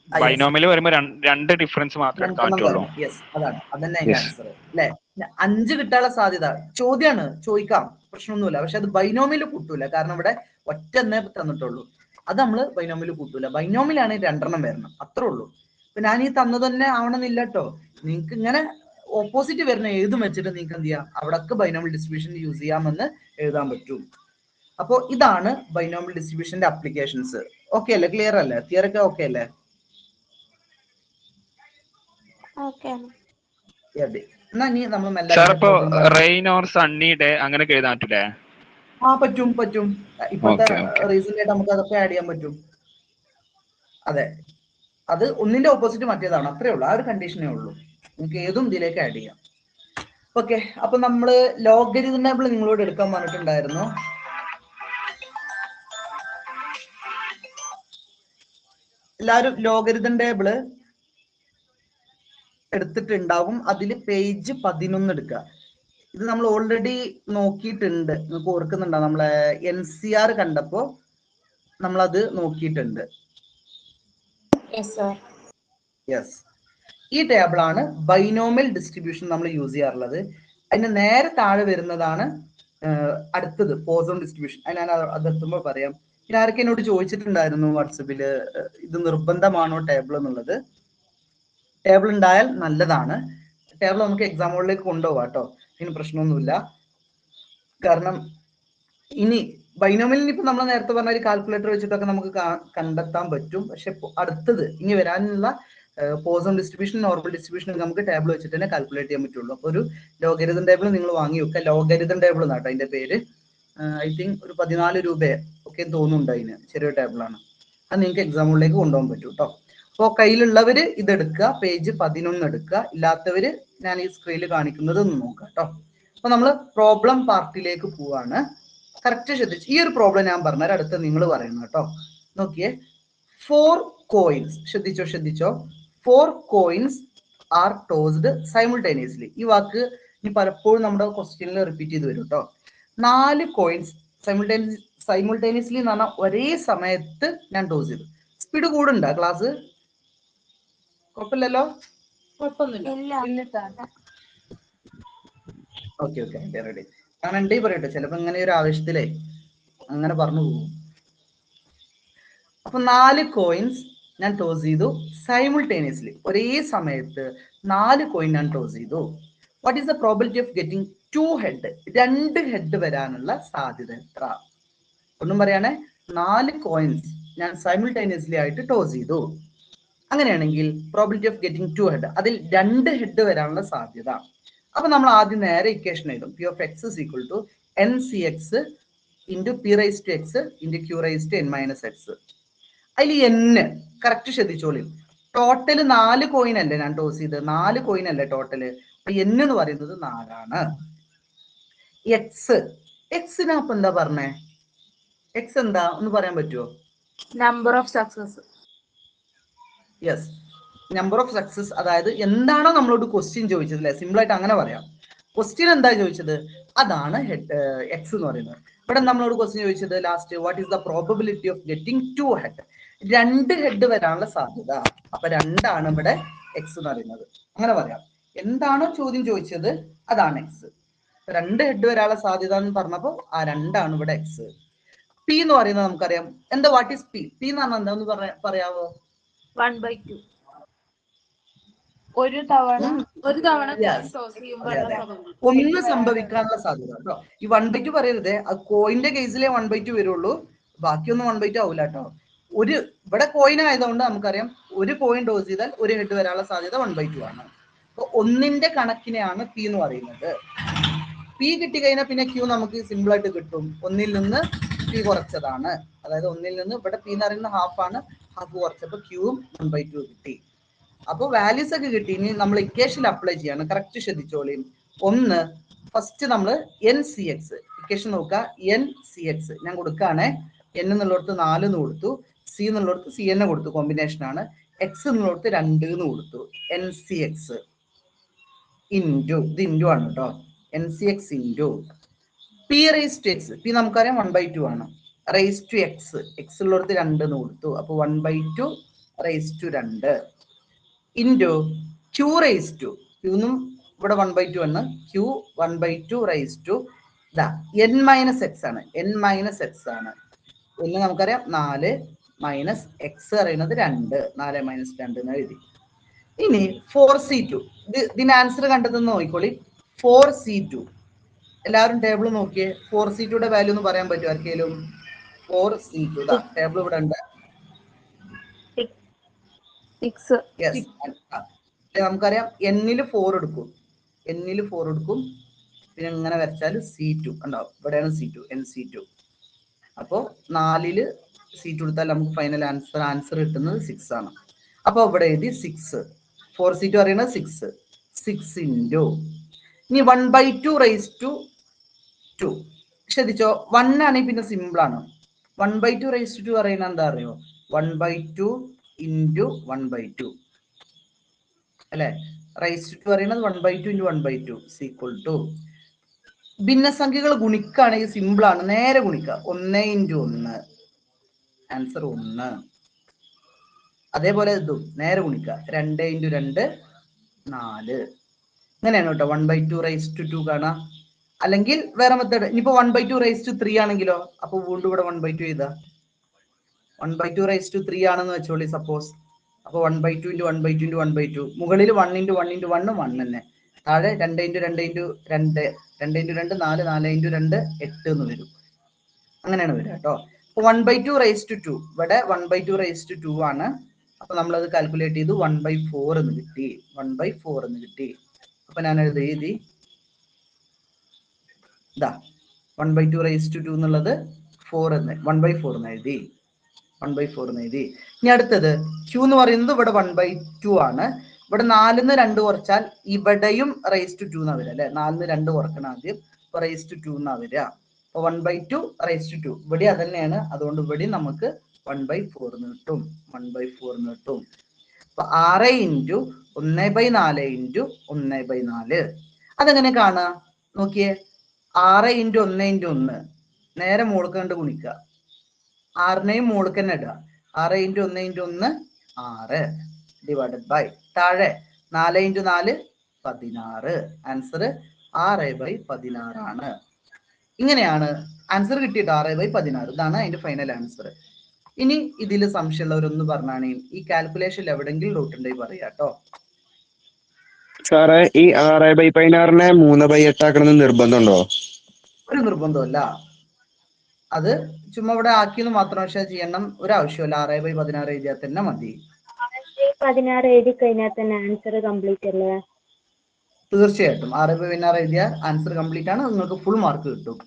ബൈനോമിയൽ വരുമ്പോ രണ്ട് ഡിഫറൻസ് മാത്രമേ എടുക്കാൻ പറ്റുള്ളൂ. യെസ്, അതാണ്, അതന്നെ അതിന്റെ ആൻസർ അല്ലെ. 5 കിട്ടാനുള്ള സാധ്യത ചോദ്യമാണ്, ചോദിക്കാം, പ്രശ്നമൊന്നുമില്ല. പക്ഷെ അത് ബൈനോമിയൽ കൂട്ടൂല, കാരണം ഇവിടെ ഒറ്റ എന്നേ തന്നിട്ടുള്ളൂ. അത് നമ്മള് ബൈനോമിയൽ കൂട്ടൂല. ബൈനോമിയലാണ് 2 വരണം, അത്രേ ഉള്ളൂ. ഇപ്പൊ ഞാൻ ഈ തന്നത് തന്നെ ആവണമെന്നില്ല കേട്ടോ. നിങ്ങൾക്ക് ഇങ്ങനെ ഓപ്പോസിറ്റ് വരുന്ന ഏതും വെച്ചിട്ട് നിങ്ങൾക്ക് എന്ത് ചെയ്യാം, അവിടൊക്കെ ബൈനോമിയൽ ഡിസ്ട്രിബ്യൂഷൻ യൂസ് ചെയ്യാമെന്ന് എഴുതാൻ പറ്റും. അപ്പോൾ ഇതാണ് ബൈനോമിയൽ ഡിസ്ട്രിബ്യൂഷന്റെ അപ്ലിക്കേഷൻസ്. ഓക്കെ അല്ലേ? ക്ലിയർ അല്ലേ? തിയറി ഒക്കെ ഓക്കെ അല്ലേ? എന്നാ ഇനി നമ്മൾ റെയിൻ ഓർ സണ്ണി ഡേ അങ്ങനെ എഴുതാൻ പറ്റൂലേ? പറ്റും. ഇപ്പോഴത്തെ റീസെന്റ് ആയിട്ട് നമുക്ക് അതൊക്കെ ആഡ് ചെയ്യാൻ പറ്റും. അതെ, അത് ഒന്നിന്റെ ഓപ്പോസിറ്റ് മറ്റേതാണ്, അത്രേ ഉള്ളൂ. ആ ഒരു കണ്ടീഷനേ ഉള്ളൂ. നിങ്ങൾക്ക് ഏതും ഇതിലേക്ക് ആഡ് ചെയ്യാം. ഓക്കെ, അപ്പൊ നമ്മള് ലോഗരിതം ടേബിൾ നിങ്ങളോട് എടുക്കാൻ പറഞ്ഞിട്ടുണ്ടായിരുന്നു. എല്ലാവരും ലോഗരിതം ടേബിള് എടുത്തിട്ടുണ്ടാവും. അതിൽ പേജ് 11 എടുക്കുക. ഇത് നമ്മൾ ഓൾറെഡി നോക്കിയിട്ടുണ്ട്, നിങ്ങൾക്ക് ഓർക്കുന്നുണ്ടോ? നമ്മളെ NCR കണ്ടപ്പോ നമ്മളത് നോക്കിയിട്ടുണ്ട്. യെസ്, ഈ ടേബിളാണ് ബൈനോമിയൽ ഡിസ്ട്രിബ്യൂഷൻ നമ്മൾ യൂസ് ചെയ്യാറുള്ളത്. അതിന് നേരെ താഴെ വരുന്നതാണ് അടുത്തത് പോസോൺ ഡിസ്ട്രിബ്യൂഷൻ. അത് ഞാൻ അതെത്തുമ്പോൾ പറയാം. പിന്നെ ആരൊക്കെ എന്നോട് ചോദിച്ചിട്ടുണ്ടായിരുന്നു വാട്സപ്പില്, ഇത് നിർബന്ധമാണോ ടേബിൾ എന്നുള്ളത്. ടേബിൾ ഉണ്ടായാൽ നല്ലതാണ്. ടേബിൾ നമുക്ക് എക്സാം ഹോളിലേക്ക് കൊണ്ടുപോകാം കേട്ടോ, ഇതിന് പ്രശ്നമൊന്നുമില്ല. കാരണം ഇനി ബൈനോമിയലിന് ഇപ്പൊ നമ്മൾ നേരത്തെ പറഞ്ഞ ഒരു കാൽക്കുലേറ്റർ വെച്ചിട്ടൊക്കെ നമുക്ക് കണ്ടെത്താൻ പറ്റും. പക്ഷെ അടുത്തത് ഇനി വരാനുള്ള പോസോൺ ഡിസ്ട്രിബ്യൂഷൻ, നോർമൽ ഡിസ്ട്രിബ്യൂഷൻ നമുക്ക് ടേബിൾ വെച്ചിട്ട് തന്നെ കാൽക്കുലേറ്റ് ചെയ്യാൻ പറ്റുള്ളൂ. അപ്പൊ ഒരു ലോഗരിതം ടേബിൾ നിങ്ങൾ വാങ്ങി വെക്കുക. ലോഗരിതം ടേബിൾ എന്നാട്ടോ അതിന്റെ പേര്. ഐ തിങ്ക് ഒരു 14 രൂപ ഒക്കെ തോന്നുന്നുണ്ട്. അതിന് ചെറിയൊരു ടേബിളാണ്. അത് നിങ്ങൾക്ക് എക്സാമുകളിലേക്ക് കൊണ്ടുപോകാൻ പറ്റും കേട്ടോ. അപ്പോൾ കയ്യിലുള്ളവര് ഇതെടുക്കുക, പേജ് 11 എടുക്കുക. ഇല്ലാത്തവര് ഞാൻ ഈ സ്ക്രീനിൽ കാണിക്കുന്നത് ഒന്ന് നോക്കുക കേട്ടോ. അപ്പൊ നമ്മൾ പ്രോബ്ലം പാർട്ടിലേക്ക് പോവാണ്. കറക്റ്റ് ശ്രദ്ധിച്ചു. ഈ ഒരു പ്രോബ്ലം ഞാൻ പറഞ്ഞാൽ അടുത്ത നിങ്ങൾ പറയുന്നു കേട്ടോ. നോക്കിയേ, 4 കോയിൻസ്, ശ്രദ്ധിച്ചോ 4 കോയിൻസ് ആർ ടോസ്ഡ് സൈമിൾട്ടേനിയസ്ലി. ഈ വാക്ക് ഇനി പലപ്പോഴും നമ്മുടെ ക്വസ്റ്റ്യനിൽ റിപ്പീറ്റ് ചെയ്ത് വരും കേട്ടോ. 4 കോയിൻസ് സൈമിൾട്ടേനിയസ്ലി എന്ന് പറഞ്ഞാൽ ഒരേ സമയത്ത് ഞാൻ ടോസ് ചെയ്തു. സ്പീഡ് കൂടുണ്ടോ ക്ലാസ്? കുഴപ്പമില്ലല്ലോ? Okay, ready. ഞാൻ എന്തേ പറയട്ടെ, ചിലപ്പോ ഇങ്ങനെ ഒരു ആവശ്യത്തിലേ അങ്ങനെ പറഞ്ഞു പോകും. അപ്പൊ 4 കോയിൻസ് ഞാൻ ടോസ് ചെയ്തു സൈമിൾട്ടേനിയസ്ലി, ഒരേ സമയത്ത് 4 കോയിൻ ഞാൻ ടോസ് ചെയ്തു. What is the probability of getting 2 head? 2 head വരാനുള്ള സാധ്യത എത്ര? ഒന്നും പറയാനേ, 4 കോയിൻസ് ഞാൻ സൈമിൾട്ടേനിയസ്ലി ആയിട്ട് ടോസ് ചെയ്തു. അങ്ങനെയാണെങ്കിൽ പ്രോബിലിറ്റി ഓഫ് ഗെറ്റിംഗ് 2 ഹെഡ്, അതിൽ 2 ഹെഡ് വരാനുള്ള സാധ്യത. അപ്പൊ നമ്മൾ ആദ്യം നേരെ ഇക്വേഷൻ എഴുതും. P of x is equal to NCx into P raised to x into Q raised to n minus x. അതിൽ n കറക്റ്റ് ശ്രദ്ധിച്ചോളി. ടോട്ടല് 4 കോയിൻ അല്ലേ ഞാൻ ടോസ് ചെയ്ത്? 4 കോയിൻ അല്ലേ ടോട്ടല്? അപ്പൊ n എന്ന് പറയുന്നത് 4 ആണ്. എക്സിന് അപ്പൊ എന്താ പറഞ്ഞേ? എക്സ് എന്താ ഒന്ന് പറയാൻ പറ്റുമോ? Number of success. Yes, number of success. അതായത് എന്താണോ നമ്മളോട് ക്വസ്റ്റ്യൻ ചോദിച്ചത് അല്ലെ, സിമ്പിൾ ആയിട്ട് അങ്ങനെ പറയാം. ക്വസ്റ്റ്യൻ എന്താ ചോദിച്ചത് അതാണ് എക്സ് എന്ന് പറയുന്നത്. ഇവിടെ നമ്മളോട് ക്വസ്റ്റ്യൻ ചോദിച്ചത് last, what is the probability of getting 2 head? 2 head വരാനുള്ള സാധ്യത. അപ്പൊ 2 ആണ് ഇവിടെ എക്സ് എന്ന് പറയുന്നത്. അങ്ങനെ പറയാം, എന്താണോ ചോദ്യം ചോദിച്ചത് അതാണ് എക്സ്. 2 ഹെഡ് വരാനുള്ള സാധ്യത എന്ന് പറഞ്ഞപ്പോ ആ 2 ആണ് ഇവിടെ എക്സ്. പി എന്ന് പറയുന്നത് നമുക്കറിയാം. എന്താ, വാട്ട് ഈസ് പി? പി എന്ന് പറഞ്ഞാൽ എന്താ ഒന്ന് പറയാവോ? 1/2. ഒരു തവണ ഒന്ന് സംഭവിക്കാനുള്ള സാധ്യത കേട്ടോ. ഈ 1/2 പറയരുത്, അത് കോയിന്റെ കേസിലെ 1/2 വരുള്ളൂ, ബാക്കിയൊന്നും 1/2 ആവില്ല കേട്ടോ. ഇവിടെ കോയിൻ ആയതുകൊണ്ട് നമുക്കറിയാം ഒരു കോയിൻ ടോസ് ചെയ്താൽ ഒരു ഹെഡ് വരാനുള്ള സാധ്യത 1/2 ആണ്. അപ്പൊ ഒന്നിന്റെ കണക്കിനെയാണ് പി എന്ന് പറയുന്നത്. പി കിട്ടിക്കഴിഞ്ഞാൽ പിന്നെ ക്യൂ നമുക്ക് സിമ്പിൾ ആയിട്ട് കിട്ടും. 1ൽ നിന്ന് പി കുറച്ചതാണ്. അതായത് 1ൽ നിന്ന് ഇവിടെ പി എന്ന് പറയുന്നത് ഹാഫ് ആണ്, ഹാഫ് കുറച്ചപ്പോ ക്യൂവും 1/2 കിട്ടി. അപ്പൊ വാല്യൂസ് ഒക്കെ കിട്ടി. ഇനി നമ്മൾ ഇക്വേഷനിൽ അപ്ലൈ ചെയ്യാണ്. കറക്റ്റ് ശ്രദ്ധിച്ചോളിയും. ഒന്ന്, ഫസ്റ്റ് നമ്മൾ NCx ഇക്വേഷൻ നോക്കുക. NCx ഞാൻ കൊടുക്കുകയാണെ. n എന്നുള്ളടത്ത് 4 എന്ന് കൊടുത്തു, c എന്നുള്ളടത്ത് CN കൊടുത്തു, കോമ്പിനേഷൻ ആണ്. x എന്നുള്ളടത്ത് 2 എന്ന് കൊടുത്തു. NCx ഇൻറ്റു, ഇത് ഇൻറ്റു ആണ് കേട്ടോ. NCx into P raised to x. P നമുക്കറിയാം 1/2 ആണ്. റേസ് ടു x, x ഉള്ളിടത്ത് 2 എന്ന് കൊടുത്തു. അപ്പൊ 1/2 raise to 2 into q raise to ക്യൂന്നും ഇവിടെ 1/2 ആണ് ക്യൂ 1/2 റേസ് ടു ഇതാ n മൈനസ് എക്സ് ആണ് n മൈനസ് എക്സ് ആണ് ഒന്ന് നമുക്കറിയാം 4 മൈനസ് എക്സ് പറയുന്നത് 2 4 മൈനസ് 2 എന്ന് എഴുതി. ഇനി 4c2 ഇതിന്റെ ആൻസർ കണ്ടെത്തുന്ന നോക്കിക്കോളി. 4c2 എല്ലാവരും ടേബിൾ നോക്കിയേ. 4c2യുടെ വാല്യൂ എന്ന് പറയാൻ പറ്റുമോ ആർക്കെങ്കിലും? 4c2 ടേബിൾ ഇവിടെ ഉണ്ട്. 6. യെസ്, നമുക്കറിയാം എന്നിൽ 4 എടുക്കും, എന്നിൽ 4 എടുക്കും, പിന്നെ ഇങ്ങനെ വരച്ചാൽ c2 ഉണ്ടാവും. ഇവിടെയാണ് c2, nc2. അപ്പോൾ 4ൽ c2 എടുത്താൽ നമുക്ക് ഫൈനൽ ആൻസർ കിട്ടുന്നത് 6 ആണ്. അപ്പോൾ ഇവിടെ എഴുതി 6. 4c2 പറയുന്നത് 6 ഇൻറ്റു ഇനി 1/2 റേസ് ടു 2. ശ്രദ്ധിച്ചോ, 1 ആണെങ്കിൽ പിന്നെ സിമ്പിൾ ആണ്. 1/2 റേസ് ടു 2 പറയുന്നത് എന്താ അറിയോ? 1/2 ഇൻറ്റു 1/2 അല്ലെ? റേസ് ടു പറയുന്നത് 1/2 ഇൻറ്റു 1/2 ഈക്വൽ ടു ഭിന്നസംഖ്യകൾ ഗുണിക്കുകയാണെങ്കിൽ സിമ്പിൾ ആണ്, നേരെ ഗുണിക്കുക. 1 ഇൻറ്റു 1 ആൻസർ 1. അതേപോലെ ഇതും നേരെ ഗുണിക്കുക. 2 ഇൻറ്റു 2 4. ഇങ്ങനെയാണ് കേട്ടോ 1/2 റേസ് ടു 2 കാണാം. അല്ലെങ്കിൽ വേറെ മെത്തേഡ്, ഇനിയിപ്പോ 1/2 റേസ് ടു 3 ആണെങ്കിലോ? അപ്പൊ വീണ്ടും ഇവിടെ 1/2 ചെയ്താ 1/2 റേസ് ടു 3 ആണെന്ന് വെച്ചോളി സപ്പോസ്. അപ്പൊ 1/2 ഇൻറ്റു 1/2 ഇൻറ്റു 1/2 മുകളിൽ 1 ഇൻറ്റു 1 ഇൻറ്റു 1 1 തന്നെ, താഴെ 2 ഇൻറ്റു 2 ഇൻറ്റു 2 2 ഇൻറ്റു 2 4 4 ഇൻറ്റു 2 8 എന്ന് വരും. അങ്ങനെയാണ് വരിക കേട്ടോ. അപ്പൊ 1/2 റേസ് ടു 2 ഇവിടെ 1/2 റേസ് ടു 2 ആണ്. അപ്പൊ നമ്മളത് കാൽക്കുലേറ്റ് ചെയ്തു 1/4 എന്ന് കിട്ടി. 1/4 എന്ന് കിട്ടി. അപ്പൊ ഞാൻ എഴുതി ഇതാ 1/2 റേസ് ടു 2 എന്നുള്ളത് 4 എന്ന് 1/4 എന്ന് എഴുതി. 1/4 എന്ന് എഴുതി. ഇനി അടുത്തത് q എന്ന് പറയുന്നത് ഇവിടെ 1/2 ആണ്. ഇവിടെ 4ന്ന് 2 കുറച്ചാൽ ഇവിടെയും റേസ് ടു 2 എന്നാ വരിക അല്ലെ? 4ന്ന് 2 കുറക്കണം ആദ്യം. അപ്പൊ റേസ് ടു 2 എന്നാ വരിക. അപ്പൊ 1/2 റേസ് ടു 2 ഇവിടെ അത് തന്നെയാണ്. അതുകൊണ്ട് ഇവിടെ നമുക്ക് 1/4 എന്ന് കിട്ടും. 1/4 എന്ന് കിട്ടും. അപ്പൊ 6 ഇൻറ്റു 1/4 ഇൻറ്റു 1/4 അതെങ്ങനെ കാണുക നോക്കിയേ. 6 ഇൻറ്റു 1 ഇൻറ്റു 1 നേരെ മുകൾക്ക് കണ്ട് ഗുണിക്കുക. 6നെയും മുകൾക്ക് തന്നെ ഇടുക. 6 ഇൻറ്റു 1 ഇൻറ്റു 1 6 ഡിവൈഡഡ് ബൈ താഴെ 4 ഇൻറ്റു 4 16. ആൻസർ 6/16 ആണ്. ഇങ്ങനെയാണ് ആൻസർ കിട്ടിയിട്ട് 6/16. ഇതാണ് അതിന്റെ ഫൈനൽ ആൻസർ. ഇനി ഇതിൽ സംശയമുള്ളവരൊന്ന് പറഞ്ഞാണ്, ഈ കാൽക്കുലേഷനിൽ എവിടെയെങ്കിലും ഡൗട്ട് ഉണ്ടെങ്കിൽ പറയാ കേട്ടോ. സാറേ ഈ 6/16 3/8 ആക്കണമെന്ന് നിർബന്ധമുണ്ടോ? ഒരു നിർബന്ധമല്ല, അത് ചുമ്മാ ഇവിടെ ആക്കിയെന്ന് മാത്രം. പക്ഷെ ചെയ്യണം ഒരാവശ്യമല്ല. 6/16 എഴുതിയാൽ തന്നെ മതി. 16 എഴുതി കഴിഞ്ഞാൽ തന്നെ ആൻസർ കംപ്ലീറ്റ് അല്ലേ? തീർച്ചയായിട്ടും 6/16 എഴുതിയാൽ ആൻസർ കംപ്ലീറ്റ് ആണ്. നിങ്ങൾക്ക് ഫുൾ മാർക്ക് കിട്ടും.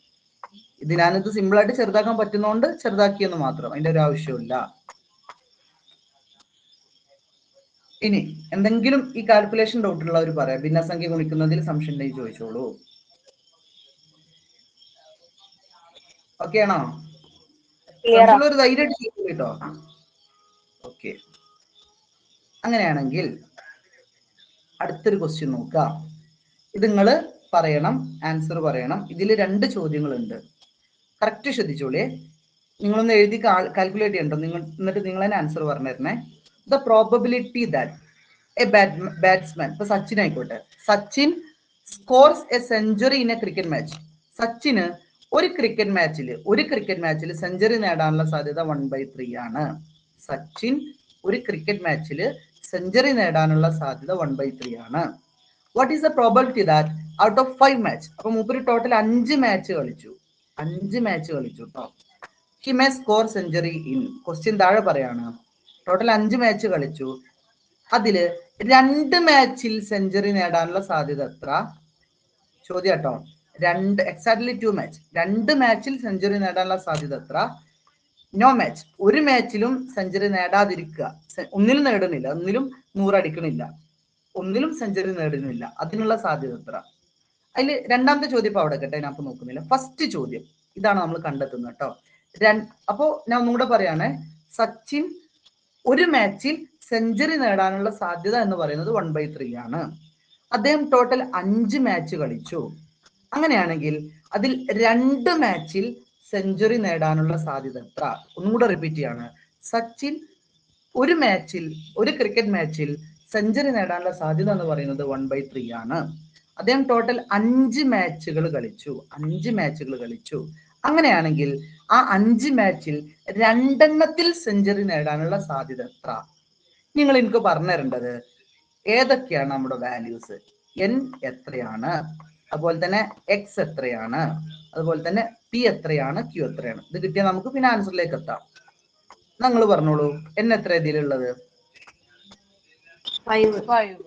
ഇത് ഞാനിത് സിമ്പിൾ ആയിട്ട് ചെറുതാക്കാൻ പറ്റുന്നതുകൊണ്ട് ചെറുതാക്കിയെന്ന് മാത്രം, അതിന്റെ ഒരു ആവശ്യമില്ല. ഇനി എന്തെങ്കിലും ഈ കാൽക്കുലേഷൻ ഡൗട്ട് ഉള്ളവർ പറയാം. ഭിന്നസംഖ്യ ഗുണിക്കുന്നതിൽ സംശയം ഉണ്ടെങ്കിൽ ചോദിച്ചോളൂ. ഓക്കെ ആണോ? ഒരു ധൈര്യമായിട്ട് ചെയ്തു കേട്ടോ. ഓക്കെ, അങ്ങനെയാണെങ്കിൽ അടുത്തൊരു ക്വസ്റ്റ്യൻ നോക്കാം. ഇത് നിങ്ങൾ പറയണം, ആൻസർ പറയണം. ഇതിൽ 2 ചോദ്യങ്ങളുണ്ട്. കറക്റ്റ് ശ്രദ്ധിച്ചോളേ. നിങ്ങളൊന്ന് എഴുതി കാൽക്കുലേറ്റ് ചെയ്യണ്ടോ? എന്നിട്ട് നിങ്ങൾ തന്നെ ആൻസർ പറഞ്ഞു തരണേ. The probability that a batsman, ഇപ്പൊ സച്ചിൻ ആയിക്കോട്ടെ, Sachin scores a century in a cricket match. സച്ചിന് ഒരു ക്രിക്കറ്റ് മാച്ചിൽ സെഞ്ചുറി നേടാനുള്ള സാധ്യത 1/3 ആണ്. സച്ചിൻ ഒരു ക്രിക്കറ്റ് മാച്ചിൽ സെഞ്ചുറി നേടാനുള്ള സാധ്യത 1/3 ആണ്. What is the probability that out of 5 match, അപ്പൊ മൂപ്പര് ടോട്ടൽ 5 മാച്ച് കളിച്ചു കേട്ടോ. He may score century in, question താഴെ പറയാണ്, ടോട്ടൽ 5 മാച്ച് കളിച്ചു, അതില് 2 മാച്ചിൽ സെഞ്ചുറി നേടാനുള്ള സാധ്യത എത്ര? ചോദ്യം കേട്ടോ. 2 എക്സാക്ട്ലി 2 മാച്ച്, 2 മാച്ചിൽ സെഞ്ചുറി നേടാനുള്ള സാധ്യത എത്ര? നോ മാച്ച്, ഒരു മാച്ചിലും സെഞ്ചുറി നേടാതിരിക്കുക. ഒന്നിലും നേടുന്നില്ല, ഒന്നിലും 100 അടിക്കണില്ല, ഒന്നിലും സെഞ്ചുറി നേടുന്നില്ല, അതിനുള്ള സാധ്യത എത്ര? അതിൽ രണ്ടാമത്തെ ചോദ്യം ഇപ്പൊ അവിടെ കേട്ടെ, ഞാൻ ഇപ്പൊ നോക്കുന്നില്ല. ഫസ്റ്റ് ചോദ്യം ഇതാണ് നമ്മൾ കണ്ടെത്തുന്നത് കേട്ടോ. അപ്പോ ഞാൻ ഒന്നുകൂടെ പറയാണ്, സച്ചിൻ ഒരു മാച്ചിൽ സെഞ്ചുറി നേടാനുള്ള സാധ്യത എന്ന് പറയുന്നത് 1/3 ആണ്. അദ്ദേഹം ടോട്ടൽ 5 മാച്ച് കളിച്ചു. അങ്ങനെയാണെങ്കിൽ അതിൽ 2 മാച്ചിൽ സെഞ്ചുറി നേടാനുള്ള സാധ്യത എത്ര? ഒന്നും കൂടെ റിപ്പീറ്റ് ചെയ്യാണ്. സച്ചിൻ ഒരു മാച്ചിൽ, ഒരു ക്രിക്കറ്റ് മാച്ചിൽ സെഞ്ചുറി നേടാനുള്ള സാധ്യത എന്ന് പറയുന്നത് 1/3 ആണ്. അദ്ദേഹം ടോട്ടൽ 5 മാച്ചുകൾ കളിച്ചു. അങ്ങനെയാണെങ്കിൽ ആ 5 മാച്ചിൽ 2 സെഞ്ചുറി നേടാനുള്ള സാധ്യത എത്ര? നിങ്ങൾ എനിക്ക് പറഞ്ഞു തരേണ്ടത് ഏതൊക്കെയാണ് നമ്മുടെ വാല്യൂസ്. എൻ എത്രയാണ്, അതുപോലെ തന്നെ എക്സ് എത്രയാണ്, അതുപോലെ തന്നെ പി എത്രയാണ്, ക്യൂ എത്രയാണ്. ഇത് കിട്ടിയാൽ നമുക്ക് പിന്നെ ആൻസറിലേക്ക് എത്താം. നിങ്ങൾ പറഞ്ഞോളൂ, എൻ എത്ര ഇതിലുള്ളത്? 5.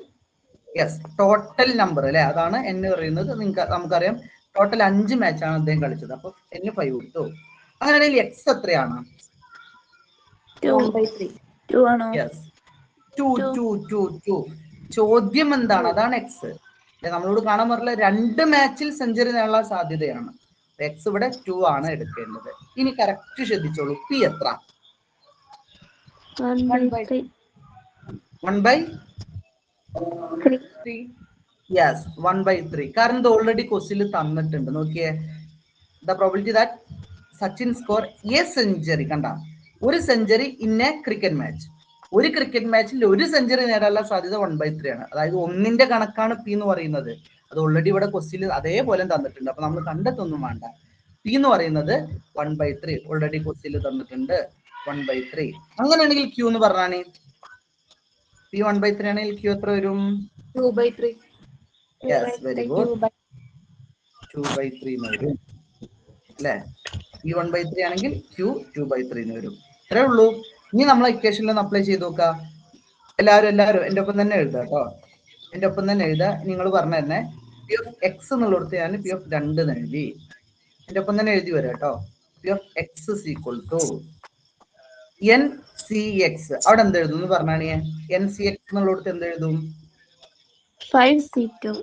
യെസ്, ടോട്ടൽ നമ്പർ അല്ലെ, അതാണ് എൻ പറയുന്നത്. നമുക്കറിയാം ടോട്ടൽ 5 മാച്ചാണ് അദ്ദേഹം കളിച്ചത്. അപ്പൊ എൻ 5 കൊടുത്തു. അങ്ങനെയാണെങ്കിൽ എക്സ് എത്രയാണ്? 1/3. യെസ്, 2. ചോദ്യം എന്താണ്? അതാണ് എക്സ്. നമ്മളോട് കാണാൻ പറഞ്ഞില്ല 2 മാച്ചിൽ സെഞ്ചുറി നേടാനുള്ള സാധ്യതയാണ്. എക്സ് ഇവിടെ 2 ആണ് എടുക്കേണ്ടത്. ഇനി കറക്റ്റ് ശ്രദ്ധിച്ചോളൂ, പി എത്ര? 1/3. 1/3. യെസ്, 1/3. കാരണം ഇത് ഓൾറെഡി ക്വസ്റ്റ്യനിൽ തന്നിട്ടുണ്ട്. നോക്കിയേ, the probability that Sachin score A century. കണ്ട, ഒരു century in a cricket match. ഒരു ക്രിക്കറ്റ് മാച്ചിൽ ഒരു സെഞ്ചുറി നേടാനുള്ള സാധ്യത 1/3 ആണ്. അതായത് 1ന്റെ കണക്കാണ് പി എന്ന് പറയുന്നത്. അത് ഓൾറെഡി ഇവിടെ ക്വസ്റ്റ്യനിൽ അതേപോലെ തന്നിട്ടുണ്ട്. അപ്പൊ നമ്മൾ കണ്ടെത്തൊന്നും വേണ്ട. പി എന്ന് പറയുന്നത് 1/3 ഓൾറെഡി ക്വസ്റ്റ്യനിൽ തന്നിട്ടുണ്ട്. 1/3. അങ്ങനെയാണെങ്കിൽ ക്യൂ എന്ന് പറഞ്ഞാണ്, പി 1/3 ആണെങ്കിൽ ക്യൂ എത്ര വരും? 2/3. Yes, very good. 2/3 വരും അല്ലെ. പി 1/3 ആണെങ്കിൽ ക്യൂ 2/3 വരും. ഇത്രേ ഉള്ളൂ. ഇനി നമ്മൾ ഇക്വേഷനിൽ ഒന്ന് അപ്ലൈ ചെയ്ത് നോക്കാം. എല്ലാവരും എന്റെ ഒപ്പം തന്നെ എഴുതാം കേട്ടോ. എന്റെ ഒപ്പം തന്നെ എഴുതാ. നിങ്ങൾ പറഞ്ഞു തന്നെ പി ഓഫ് എക്സ് എന്നുള്ളടത്ത് ഞാൻ പി ഓഫ് 2 എന്ന് എഴുതി. എന്റെ ഒപ്പം തന്നെ എഴുതി വരാം കേട്ടോ. P of X is equal to N C X. അവിടെ എന്ത് എഴുതും എന്ന് പറഞ്ഞാണ്? എൻ സി എക്സ് എന്നുള്ളടത്ത് എന്ത് എഴുതും? 5C2.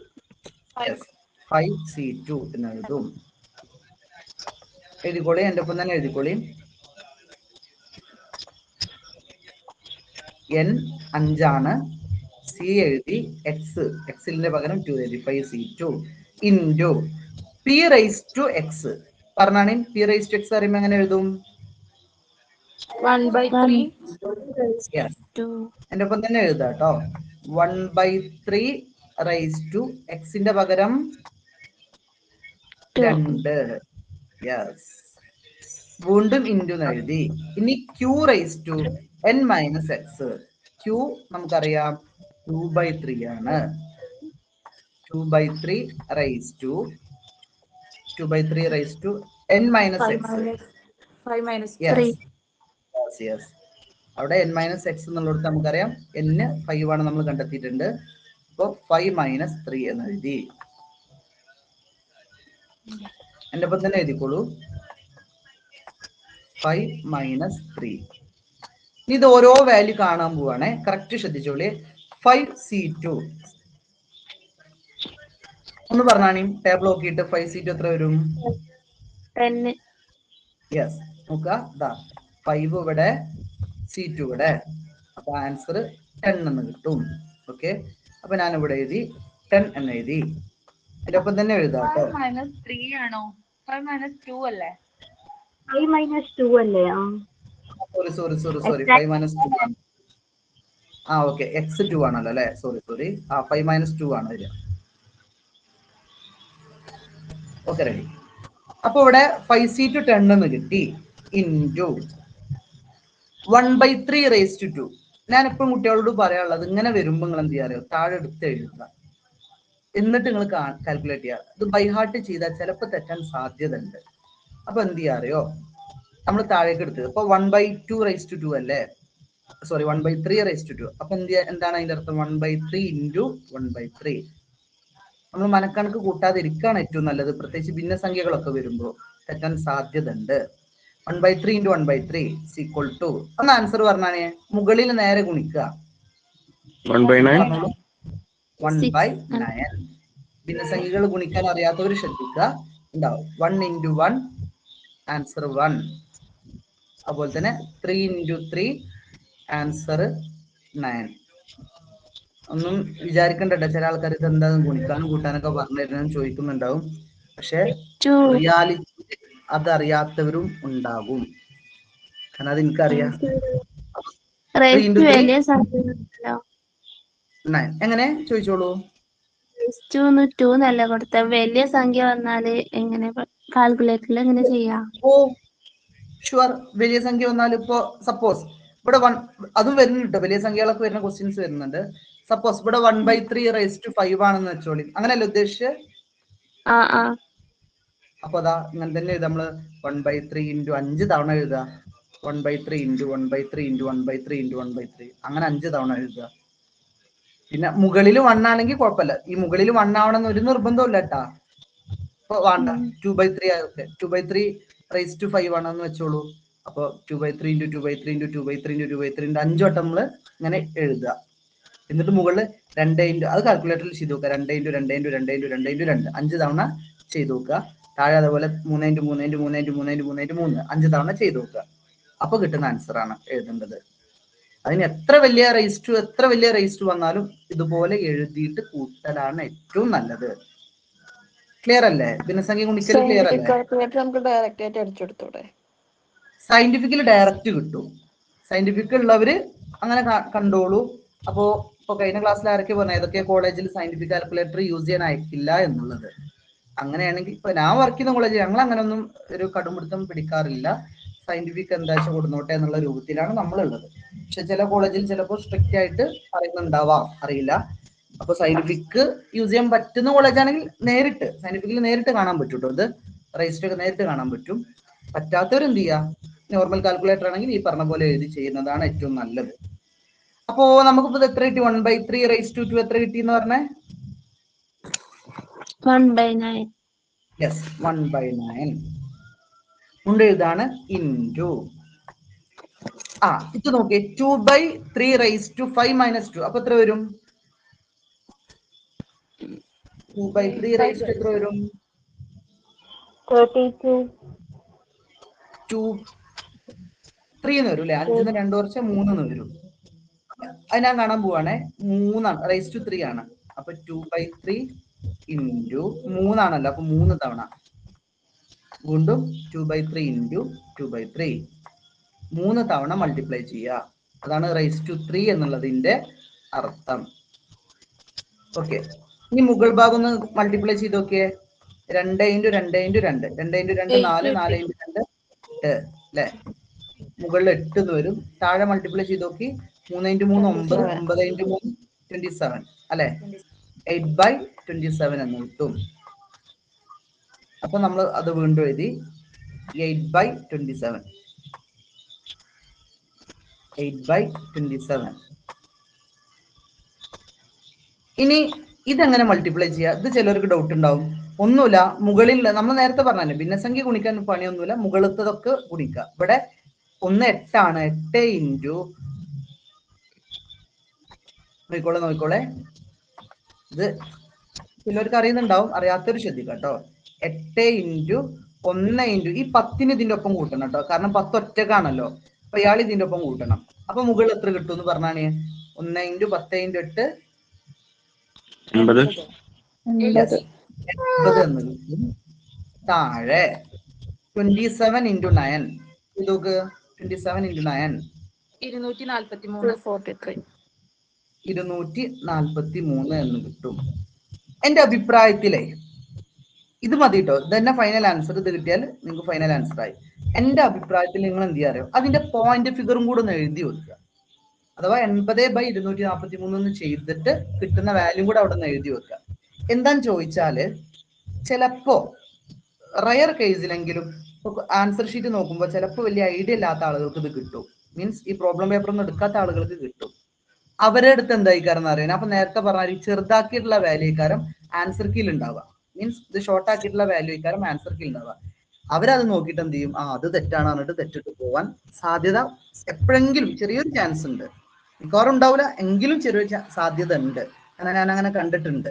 5C2 എന്ന് എഴുതും. എഴുതിക്കോളി, എന്റെ ഒപ്പം തന്നെ എഴുതിക്കോളി. എൻ 5 ആണ്, സി എഴുതി, എക്സിന്റെ പകരം 2 എഴുതി, 5C2 into P raise to X. പറഞ്ഞാണ് പി റൈസ് ടു എക്സ് അറിയുമ്പോൾ എങ്ങനെ എഴുതും? 1/3. എന്റെ ഒപ്പം തന്നെ എഴുതാം കേട്ടോ. 1/3 റൈസ് ടു എക്സിന്റെ പകരം 2. യെസ്, വീണ്ടും ഇൻറ്റു എഴുതി. ഇനി Q raise to n minus X. Q നമുക്കറിയാം 2/3 ആണ്. 2/3 raise to n minus X. 5 - 3. Yes, അവിടെ n മൈനസ് എക്സ് എന്നുള്ളത് നമുക്കറിയാം n 5 ആണ് നമ്മൾ കണ്ടെത്തിയിട്ടുണ്ട്. അപ്പോൾ 5 - 3 എന്ന് എഴുതി. എന്റെ ഒപ്പം തന്നെ എഴുതിക്കോളൂ, 5 - 3. ഇത് ഓരോ വാല്യൂ കാണാൻ പോവാണേ. കറക്റ്റ് ശ്രദ്ധിച്ചോളി. 5C2 ഒന്ന് പറഞ്ഞാണി, ടേബിൾ നോക്കിയിട്ട് 5C2 എത്ര വരും? 10. യെസ്, നോക്കുക, 5 ഇവിടെ, C2 ഇവിടെ. അപ്പൊ ആൻസർ 10 എന്ന് കിട്ടും. ഓക്കെ, അപ്പൊ ഞാൻ ഇവിടെ എഴുതി 10 എന്ന് എഴുതി. എന്റെ ഒപ്പം തന്നെ എഴുതാം കേട്ടോ. 5 - 3 ആണോ? 5 - 2 അല്ലേ? 5 - 2 അല്ലേ? സോറി 5 - 2 ആണ്. ഓക്കെ, എക്സ് 2 ആണല്ലോ അല്ലെ. സോറി 5 - 2 ആണ് വരിക. Okay, ready. അപ്പൊ ഇവിടെ 5C2 10 എന്ന് കിട്ടി ഇൻറ്റു 1/3 റേസ് ടു 2. ഞാൻ എപ്പോഴും കുട്ടികളോട് പറയാനുള്ളത്, ഇങ്ങനെ വരുമ്പോ നിങ്ങൾ എന്ത് ചെയ്യാറിയോ, താഴെ എടുത്ത് എഴുതുക, എന്നിട്ട് നിങ്ങൾ കാൽക്കുലേറ്റ് ചെയ്യുക. ഇത് ബൈ ഹാർട്ട് ചെയ്താൽ ചിലപ്പോൾ തെറ്റാൻ സാധ്യത ഉണ്ട്. അപ്പൊ എന്ത് ചെയ്യാറിയോ, നമ്മൾ താഴേക്ക് എടുത്തത് ഇപ്പൊ 1/2 റേസ് ടു 2 അല്ലേ. Sorry, 1/3 raise to 2. അപ്പൊ എന്താണ് അതിന്റെ അർത്ഥം? 1/3 ഇൻറ്റു 1/3. നമ്മൾ മനക്കണക്ക് കൂട്ടാതിരിക്കുകയാണ് ഏറ്റവും നല്ലത്, പ്രത്യേകിച്ച് ഭിന്നസംഖ്യകളൊക്കെ വരുമ്പോൾ തെറ്റാൻ സാധ്യത ഉണ്ട്. 1/3 ഇൻറ്റു 1/3 ഈക്വൽ ടു, ഒന്ന് ആൻസർ പറഞ്ഞാണേ, മുകളിൽ നേരെ ഗുണിക്കുക. 1/9. 1/9. ഭിന്നസംഖ്യകൾ ഗുണിക്കാൻ അറിയാത്തവർ ശ്രദ്ധിക്കുക, ഉണ്ടാവും. 1 ഇൻറ്റു 1 ആൻസർ 1. അതുപോലെ തന്നെ 3 ഇൻറ്റു 3 ആൻസർ 9. ഒന്നും വിചാരിക്കണ്ട, ചില ആൾക്കാർ ഇത് എന്താ ഗുണിക്കാനും കൂട്ടാനൊക്കെ പറഞ്ഞു തരുന്നതെന്ന് ചോദിക്കുന്നുണ്ടാവും. പക്ഷെ റിയാലിറ്റി അതറിയാത്തവരും ഉണ്ടാകും. കാരണം അത് എനിക്കറിയാം. റേസ്റ്റ് വലിയ സംഖ്യ എങ്ങനെ ചോദിച്ചോളൂ. ടു നല്ല കൊടുത്ത വലിയ സംഖ്യ വന്നാല് എങ്ങനെ കാൽക്കുലേറ്ററിൽ എങ്ങനെ ചെയ്യാം? ഓ ഷുവർ, വലിയ സംഖ്യ വന്നാൽ ഇപ്പോ സപ്പോസ് ഇവിടെ അതും വരുന്നുണ്ട്, വലിയ സംഖ്യകളൊക്കെ വരുന്ന ക്വസ്റ്റ്യൻസ് വരുന്നുണ്ട്. സപ്പോസ് ഇവിടെ 1/3 റൈസ് ടു 5 ആണെന്ന് വെച്ചോളി, അങ്ങനെയല്ല ഉദ്ദേശിച്ച്. അപ്പൊ അതാ ഇങ്ങനെ തന്നെ എഴുതാം നമ്മള്. 1/3 ഇൻറ്റു 5 തവണ എഴുതുക. 1/3 ഇൻറ്റു 1/3 ഇൻറ്റു 1/3 ഇൻറ്റു 1/3 അങ്ങനെ 5 തവണ എഴുതുക. പിന്നെ മുകളിൽ 1 ആണെങ്കിൽ കുഴപ്പമില്ല. ഈ മുകളിൽ 1 ആവണമെന്ന് ഒരു നിർബന്ധമില്ല കേട്ടാ. ഇപ്പൊ വേണ്ട 2/3 ആകട്ടെ. 2/3 റൈസ് ടു 5 ആണെന്ന് വെച്ചോളൂ. അപ്പൊ 2/3 ഇൻറ്റു 2/3 ഇൻറ്റു 2/3 ഇൻറ്റു 2/3 ഇൻറ്റു 5 വട്ടം നമ്മള് ഇങ്ങനെ എഴുതുക. എന്നിട്ട് മുകളിൽ 2 ഇൻറ്റു, അത് കാൽക്കുലേറ്ററിൽ ചെയ്ത് നോക്കുക. 2 ഇൻറ്റു 2 ഇൻറ്റു 2 ഇൻറ്റു 2 ഇൻറ്റു 2 5 തവണ ചെയ്ത് നോക്കുക. താഴെ അതേപോലെ 3 into 3 into 3 into 3 into 3 into 3 5 തവണ ചെയ്ത് നോക്കുക. അപ്പൊ കിട്ടുന്ന ആൻസർ ആണ് എഴുതേണ്ടത്. അതിന് എത്ര വലിയ റേസ്റ്റ് വന്നാലും ഇതുപോലെ എഴുതിയിട്ട് കൂട്ടലാണ് ഏറ്റവും നല്ലത്. ക്ലിയർ അല്ലേ? ഭിന്നസംഖ്യ ഗുണിക്കൽ ക്ലിയർ അല്ലേ? നമുക്ക് ഡയറക്റ്റ് ആയിട്ട് അടിച്ചെടുത്തൂടെ? സയന്റിഫിക്കൽ ഡയറക്റ്റ് കിട്ടും. സയന്റിഫിക് ഉള്ളവര് അങ്ങനെ കണ്ടോളൂ. അപ്പോ ഇപ്പൊ കഴിഞ്ഞ ക്ലാസ്സിൽ ആരൊക്കെ പറഞ്ഞു ഏതൊക്കെ കോളേജിൽ സയന്റിഫിക് കാൽക്കുലേറ്റർ യൂസ് ചെയ്യാൻ അയക്കില്ല എന്നുള്ളത്. അങ്ങനെയാണെങ്കിൽ ഇപ്പൊ ഞാൻ വർക്ക് ചെയ്യുന്ന കോളേജിൽ ഞങ്ങൾ അങ്ങനെയൊന്നും ഒരു കടുംപിടുത്തം പിടിക്കാറില്ല. സയന്റിഫിക് എന്താ വെച്ചാൽ കൊടുന്നോട്ടെ എന്നുള്ള രൂപത്തിലാണ് നമ്മളുള്ളത്. പക്ഷെ ചില കോളേജിൽ ചിലപ്പോൾ സ്ട്രിക്റ്റ് ആയിട്ട് പറയുന്നുണ്ടാവാം, അറിയില്ല. അപ്പൊ സയന്റിഫിക് യൂസ് ചെയ്യാൻ പറ്റുന്ന കോളേജ് ആണെങ്കിൽ സയന്റിഫിക്കിൽ നേരിട്ട് കാണാൻ പറ്റും കേട്ടോ. ഇത് രജിസ്റ്റർ ഒക്കെ നേരിട്ട് കാണാൻ പറ്റും. പറ്റാത്തവർ എന്ത് ചെയ്യുക, നോർമൽ കാൽക്കുലേറ്റർ ആണെങ്കിൽ ഈ പറഞ്ഞ പോലെ എഴുതി ചെയ്യുന്നതാണ് ഏറ്റവും നല്ലത്. അപ്പോ നമുക്കിപ്പോ എത്ര കിട്ടി? 1/3 റൈസ് ടു 2 എത്ര കിട്ടി എന്ന് പറഞ്ഞേ? 1/9. യെസ്, 1/9 കൊണ്ട് എഴുതാണ് ഇൻറ്റു. ഇത് നോക്കിയേ, 2/3 റൈസ് ടു 5 മൈനസ് 2 അപ്പൊ എത്ര വരും? 2/3 റൈസ് ടു എത്ര വരും? 32. 3 എന്ന് വരും അല്ലെ? 5 2 കുറച്ച് 3 എന്ന് വരും. അത് ഞാൻ കാണാൻ പോവാണേ. 3 ആണ്, റൈസ് ടു 3 ആണ്. അപ്പൊ 2/3 ഇൻറ്റു 3 ആണല്ലോ, അപ്പൊ 3 തവണ വീണ്ടും 2/3 ഇൻറ്റു 2/3 3 തവണ മൾട്ടിപ്ലൈ ചെയ്യുക. അതാണ് റൈസ് ടു 3 എന്നുള്ളതിന്റെ അർത്ഥം. ഓക്കെ, ഇനി മുകൾ ഭാഗം ഒന്ന് മൾട്ടിപ്ലൈ ചെയ്ത് നോക്കിയേ. 2 ഇൻറ്റു 2 ഇൻറ്റു 2 2 ഇൻറ്റു 2 4 4 ഇൻറ്റു 2 8 അല്ലെ? മുകളിൽ 8 എന്ന് വരും. താഴെ മൾട്ടിപ്ലൈ ചെയ്ത് നോക്കി. 3 ഇൻറ്റു 3 9, 9 ഇൻറ്റു 3 27 അല്ലെ? 8/27 എന്ന് കിട്ടും. അപ്പൊ നമ്മൾ അത് വീണ്ടും എഴുതി 8/27. 8/27. ഇനി ഇതെങ്ങനെ മൾട്ടിപ്ലൈ ചെയ്യുക? ഇത് ചിലർക്ക് ഡൗട്ട് ഉണ്ടാവും. ഒന്നുമില്ല, മുകളിൽ നമ്മൾ നേരത്തെ പറഞ്ഞല്ലേ ഭിന്നസംഖ്യ ഗുണിക്കാൻ പണിയൊന്നുമില്ല, മുകളിലത്തതൊക്കെ ഗുണിക്കുക. ഇവിടെ 1 8 ആണ്. 8 ഇൻറ്റു നോക്കിക്കോളെ ഇത് ചിലർക്ക് അറിയുന്നുണ്ടാവും, അറിയാത്തൊരു ശ്രദ്ധിക്കുക കേട്ടോ. 8 ഇൻറ്റു 1 ഇൻറ്റു ഈ 10 ഇതിന്റെ ഒപ്പം കൂട്ടണം കേട്ടോ, കാരണം 10 ഒറ്റക്കാണല്ലോ. അപ്പൊ ഇയാൾ ഇതിന്റെ ഒപ്പം കൂട്ടണം. അപ്പൊ മുകളിൽ എത്ര കിട്ടും എന്ന് പറഞ്ഞാണ്? 1 ഇൻറ്റു 10 ഇൻറ്റു 8 80 എന്ന് കിട്ടും. താഴെ 27 ഇൻറ്റു 9 ഇതൊക്കെ 27 ഇൻറ്റു 9 243 എന്ന് കിട്ടും. എന്റെ അഭിപ്രായത്തിലേ ഇത് മതി കേട്ടോ. ഇത് തന്നെ ഫൈനൽ ആൻസർ. ഇത് കിട്ടിയാൽ നിങ്ങൾക്ക് ഫൈനൽ ആൻസർ ആയി. എന്റെ അഭിപ്രായത്തിൽ നിങ്ങൾ എന്ത് ചെയ്യാറിയോ, അതിന്റെ പോയിന്റ് ഫിഗറും കൂടെ ഒന്ന് എഴുതി വെക്കുക. അഥവാ 80/243 എന്ന് ചെയ്തിട്ട് കിട്ടുന്ന വാല്യൂ കൂടെ അവിടെ നിന്ന് എഴുതി വെക്കുക. എന്താന്ന് ചോദിച്ചാല് ചിലപ്പോ റയർ കേസിലെങ്കിലും ആൻസർ ഷീറ്റ് നോക്കുമ്പോൾ ചിലപ്പോൾ വലിയ ഐഡിയ ഇല്ലാത്ത ആളുകൾക്ക് ഇത് കിട്ടും. മീൻസ് ഈ പ്രോബ്ലം പേപ്പർ ഒന്നും എടുക്കാത്ത ആളുകൾക്ക് കിട്ടും. അവരുടെ അടുത്ത് എന്തായിക്കാരം എന്ന് അറിയാൻ, അപ്പൊ നേരത്തെ പറഞ്ഞാൽ ഈ ചെറുതാക്കിയിട്ടുള്ള വാല്യൂ കാരം ആൻസർ കീൽ ഉണ്ടാവുക. മീൻസ് ഇത് ഷോർട്ട് ആക്കിയിട്ടുള്ള വാല്യൂ കാരം ആൻസർ കീൽ ഉണ്ടാവുക. അവരത് നോക്കിയിട്ട് എന്ത് ചെയ്യും, അത് തെറ്റാണ് പറഞ്ഞിട്ട് തെറ്റിട്ട് പോവാൻ സാധ്യത എപ്പോഴെങ്കിലും ചെറിയൊരു ചാൻസ് ഉണ്ട്. മിക്കവാറും ഉണ്ടാവില്ല, എങ്കിലും ചെറിയൊരു സാധ്യത ഉണ്ട്. ഞാൻ അങ്ങനെ കണ്ടിട്ടുണ്ട്.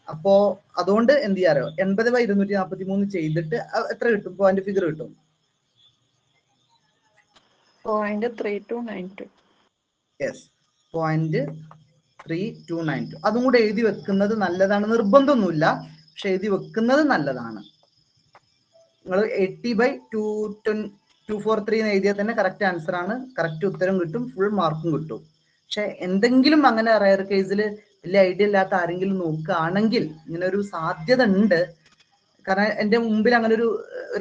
അപ്പോ അതുകൊണ്ട് എന്ത് ചെയ്യാറോ, 80/243 ചെയ്തിട്ട് എത്ര കിട്ടും? പോയിന്റ് ഫിഗർ കിട്ടും. 0.3292. യെസ്, 0.3292. അതും കൂടെ എഴുതി വെക്കുന്നത് നല്ലതാണ്. നിർബന്ധമൊന്നുമില്ല, പക്ഷെ എഴുതി വെക്കുന്നത് നല്ലതാണ്. നിങ്ങൾ 243 എന്ന് എഴുതിയാൽ തന്നെ കറക്റ്റ് ആൻസർ ആണ്, കറക്റ്റ് ഉത്തരം കിട്ടും, ഫുൾ മാർക്കും കിട്ടും. പക്ഷെ എന്തെങ്കിലും അങ്ങനെ റയർ കേസിൽ വലിയ ഐഡിയ ഇല്ലാത്ത ആരെങ്കിലും നോക്കുകയാണെങ്കിൽ ഇങ്ങനെ ഒരു സാധ്യത ഉണ്ട്. കാരണം എൻ്റെ മുമ്പിൽ അങ്ങനെ ഒരു